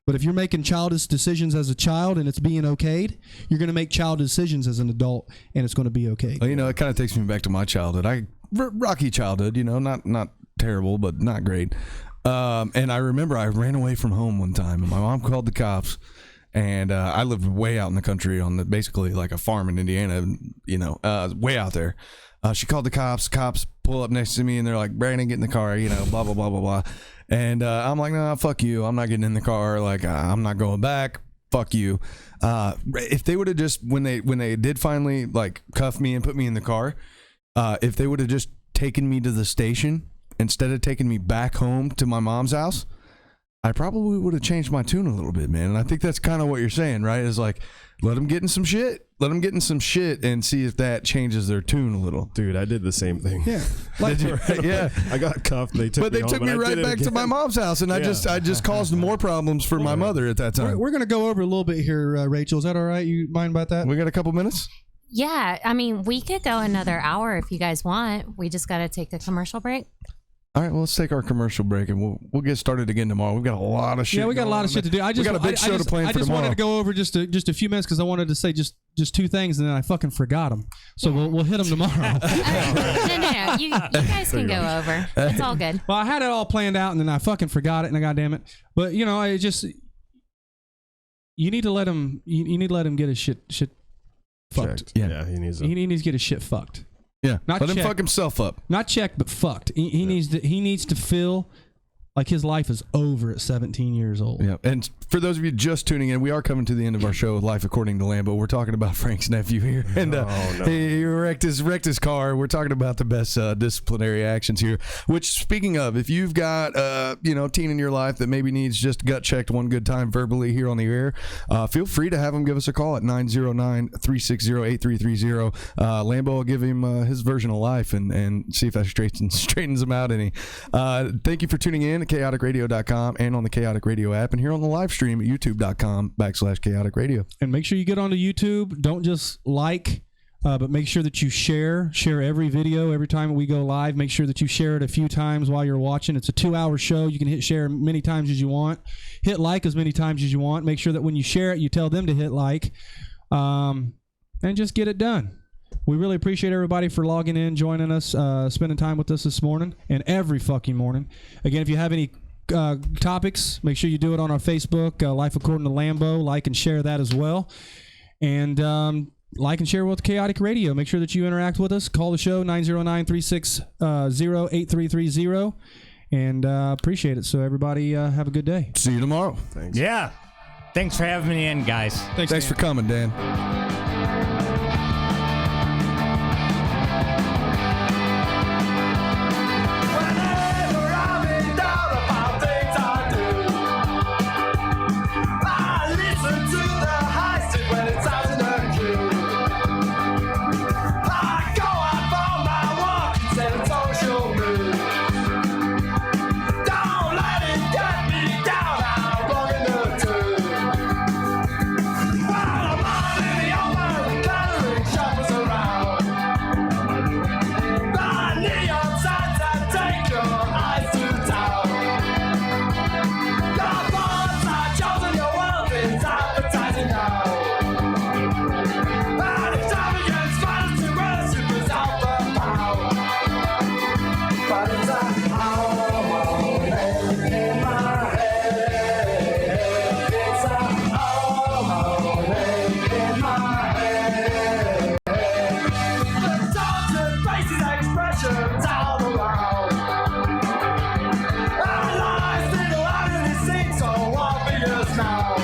But if you're making childish decisions as a child and it's being okayed, you're going to make childish decisions as an adult and it's going to be okay. Well, it kind of takes me back to my childhood. Rocky childhood, not terrible, but not great. And I remember I ran away from home one time and my mom called the cops. And I lived way out in the country on basically like a farm in Indiana, way out there. She called the cops. Cops pull up next to me and they're like, Brandon, get in the car, blah, blah, blah, blah, blah. And I'm like, no, fuck you. I'm not getting in the car. Like, I'm not going back. Fuck you. If they would have just, when they did finally like cuff me and put me in the car, if they would have just taken me to the station instead of taking me back home to my mom's house, I probably would have changed my tune a little bit, man. And I think that's kind of what you're saying, right? Is like, let them get in some shit. Let them get in some shit and see if that changes their tune a little. Dude, I did the same thing. Yeah. Yeah. I got cuffed. They took me right back to my mom's house, and I just caused more problems for my mother at that time. We're going to go over a little bit here, Rachel. Is that all right? You mind about that? We got a couple minutes? Yeah, I mean, we could go another hour if you guys want. We just got to take a commercial break. All right, well, let's take our commercial break and we'll get started again tomorrow. We've got a lot of shit. Yeah, we got a lot of shit to do. We got a big show to plan for tomorrow. I just wanted to go over just a few minutes because I wanted to say just two things and then I fucking forgot them. So we'll hit them tomorrow. No. You guys can go over. It's all good. Well, I had it all planned out and then I fucking forgot it and goddamn it. But I just you need to let him. You need to let him get his shit fucked. Checked. Yeah, he needs to get his shit fucked. Yeah, not let checked. him fuck himself up. Not checked, but fucked. He needs to feel like his life is over at 17 years old. Yeah, and for those of you just tuning in, we are coming to the end of our show with Life According to Lambo. We're talking about Frank's nephew here, and he wrecked his car. We're talking about the best disciplinary actions here. Which, speaking of, if you've got a teen in your life that maybe needs just gut checked one good time verbally here on the air, feel free to have him give us a call at 909-360-8330. Lambo will give him his version of life and see if that straightens him out any. Thank you for tuning in at chaoticradio.com and on the Chaotic Radio app and here on the live stream at youtube.com/Chaotic Radio. And make sure you get onto YouTube. Don't just but make sure that you share every video every time we go live. Make sure that you share it a few times while you're watching. It's a 2-hour show. You can hit share many times as you want. Hit like as many times as you want. Make sure that when you share it, you tell them to hit like, and just get it done. We really appreciate everybody for logging in, joining us, spending time with us this morning and every fucking morning. Again, if you have any topics, make sure you do it on our Facebook, Life According to Lambo. Like and share that as well. And like and share with Chaotic Radio. Make sure that you interact with us. Call the show, 909-360-8330. And appreciate it. So everybody have a good day. See you tomorrow. Thanks. Yeah. Thanks for having me in, guys. Thanks for coming, Dan. On snow.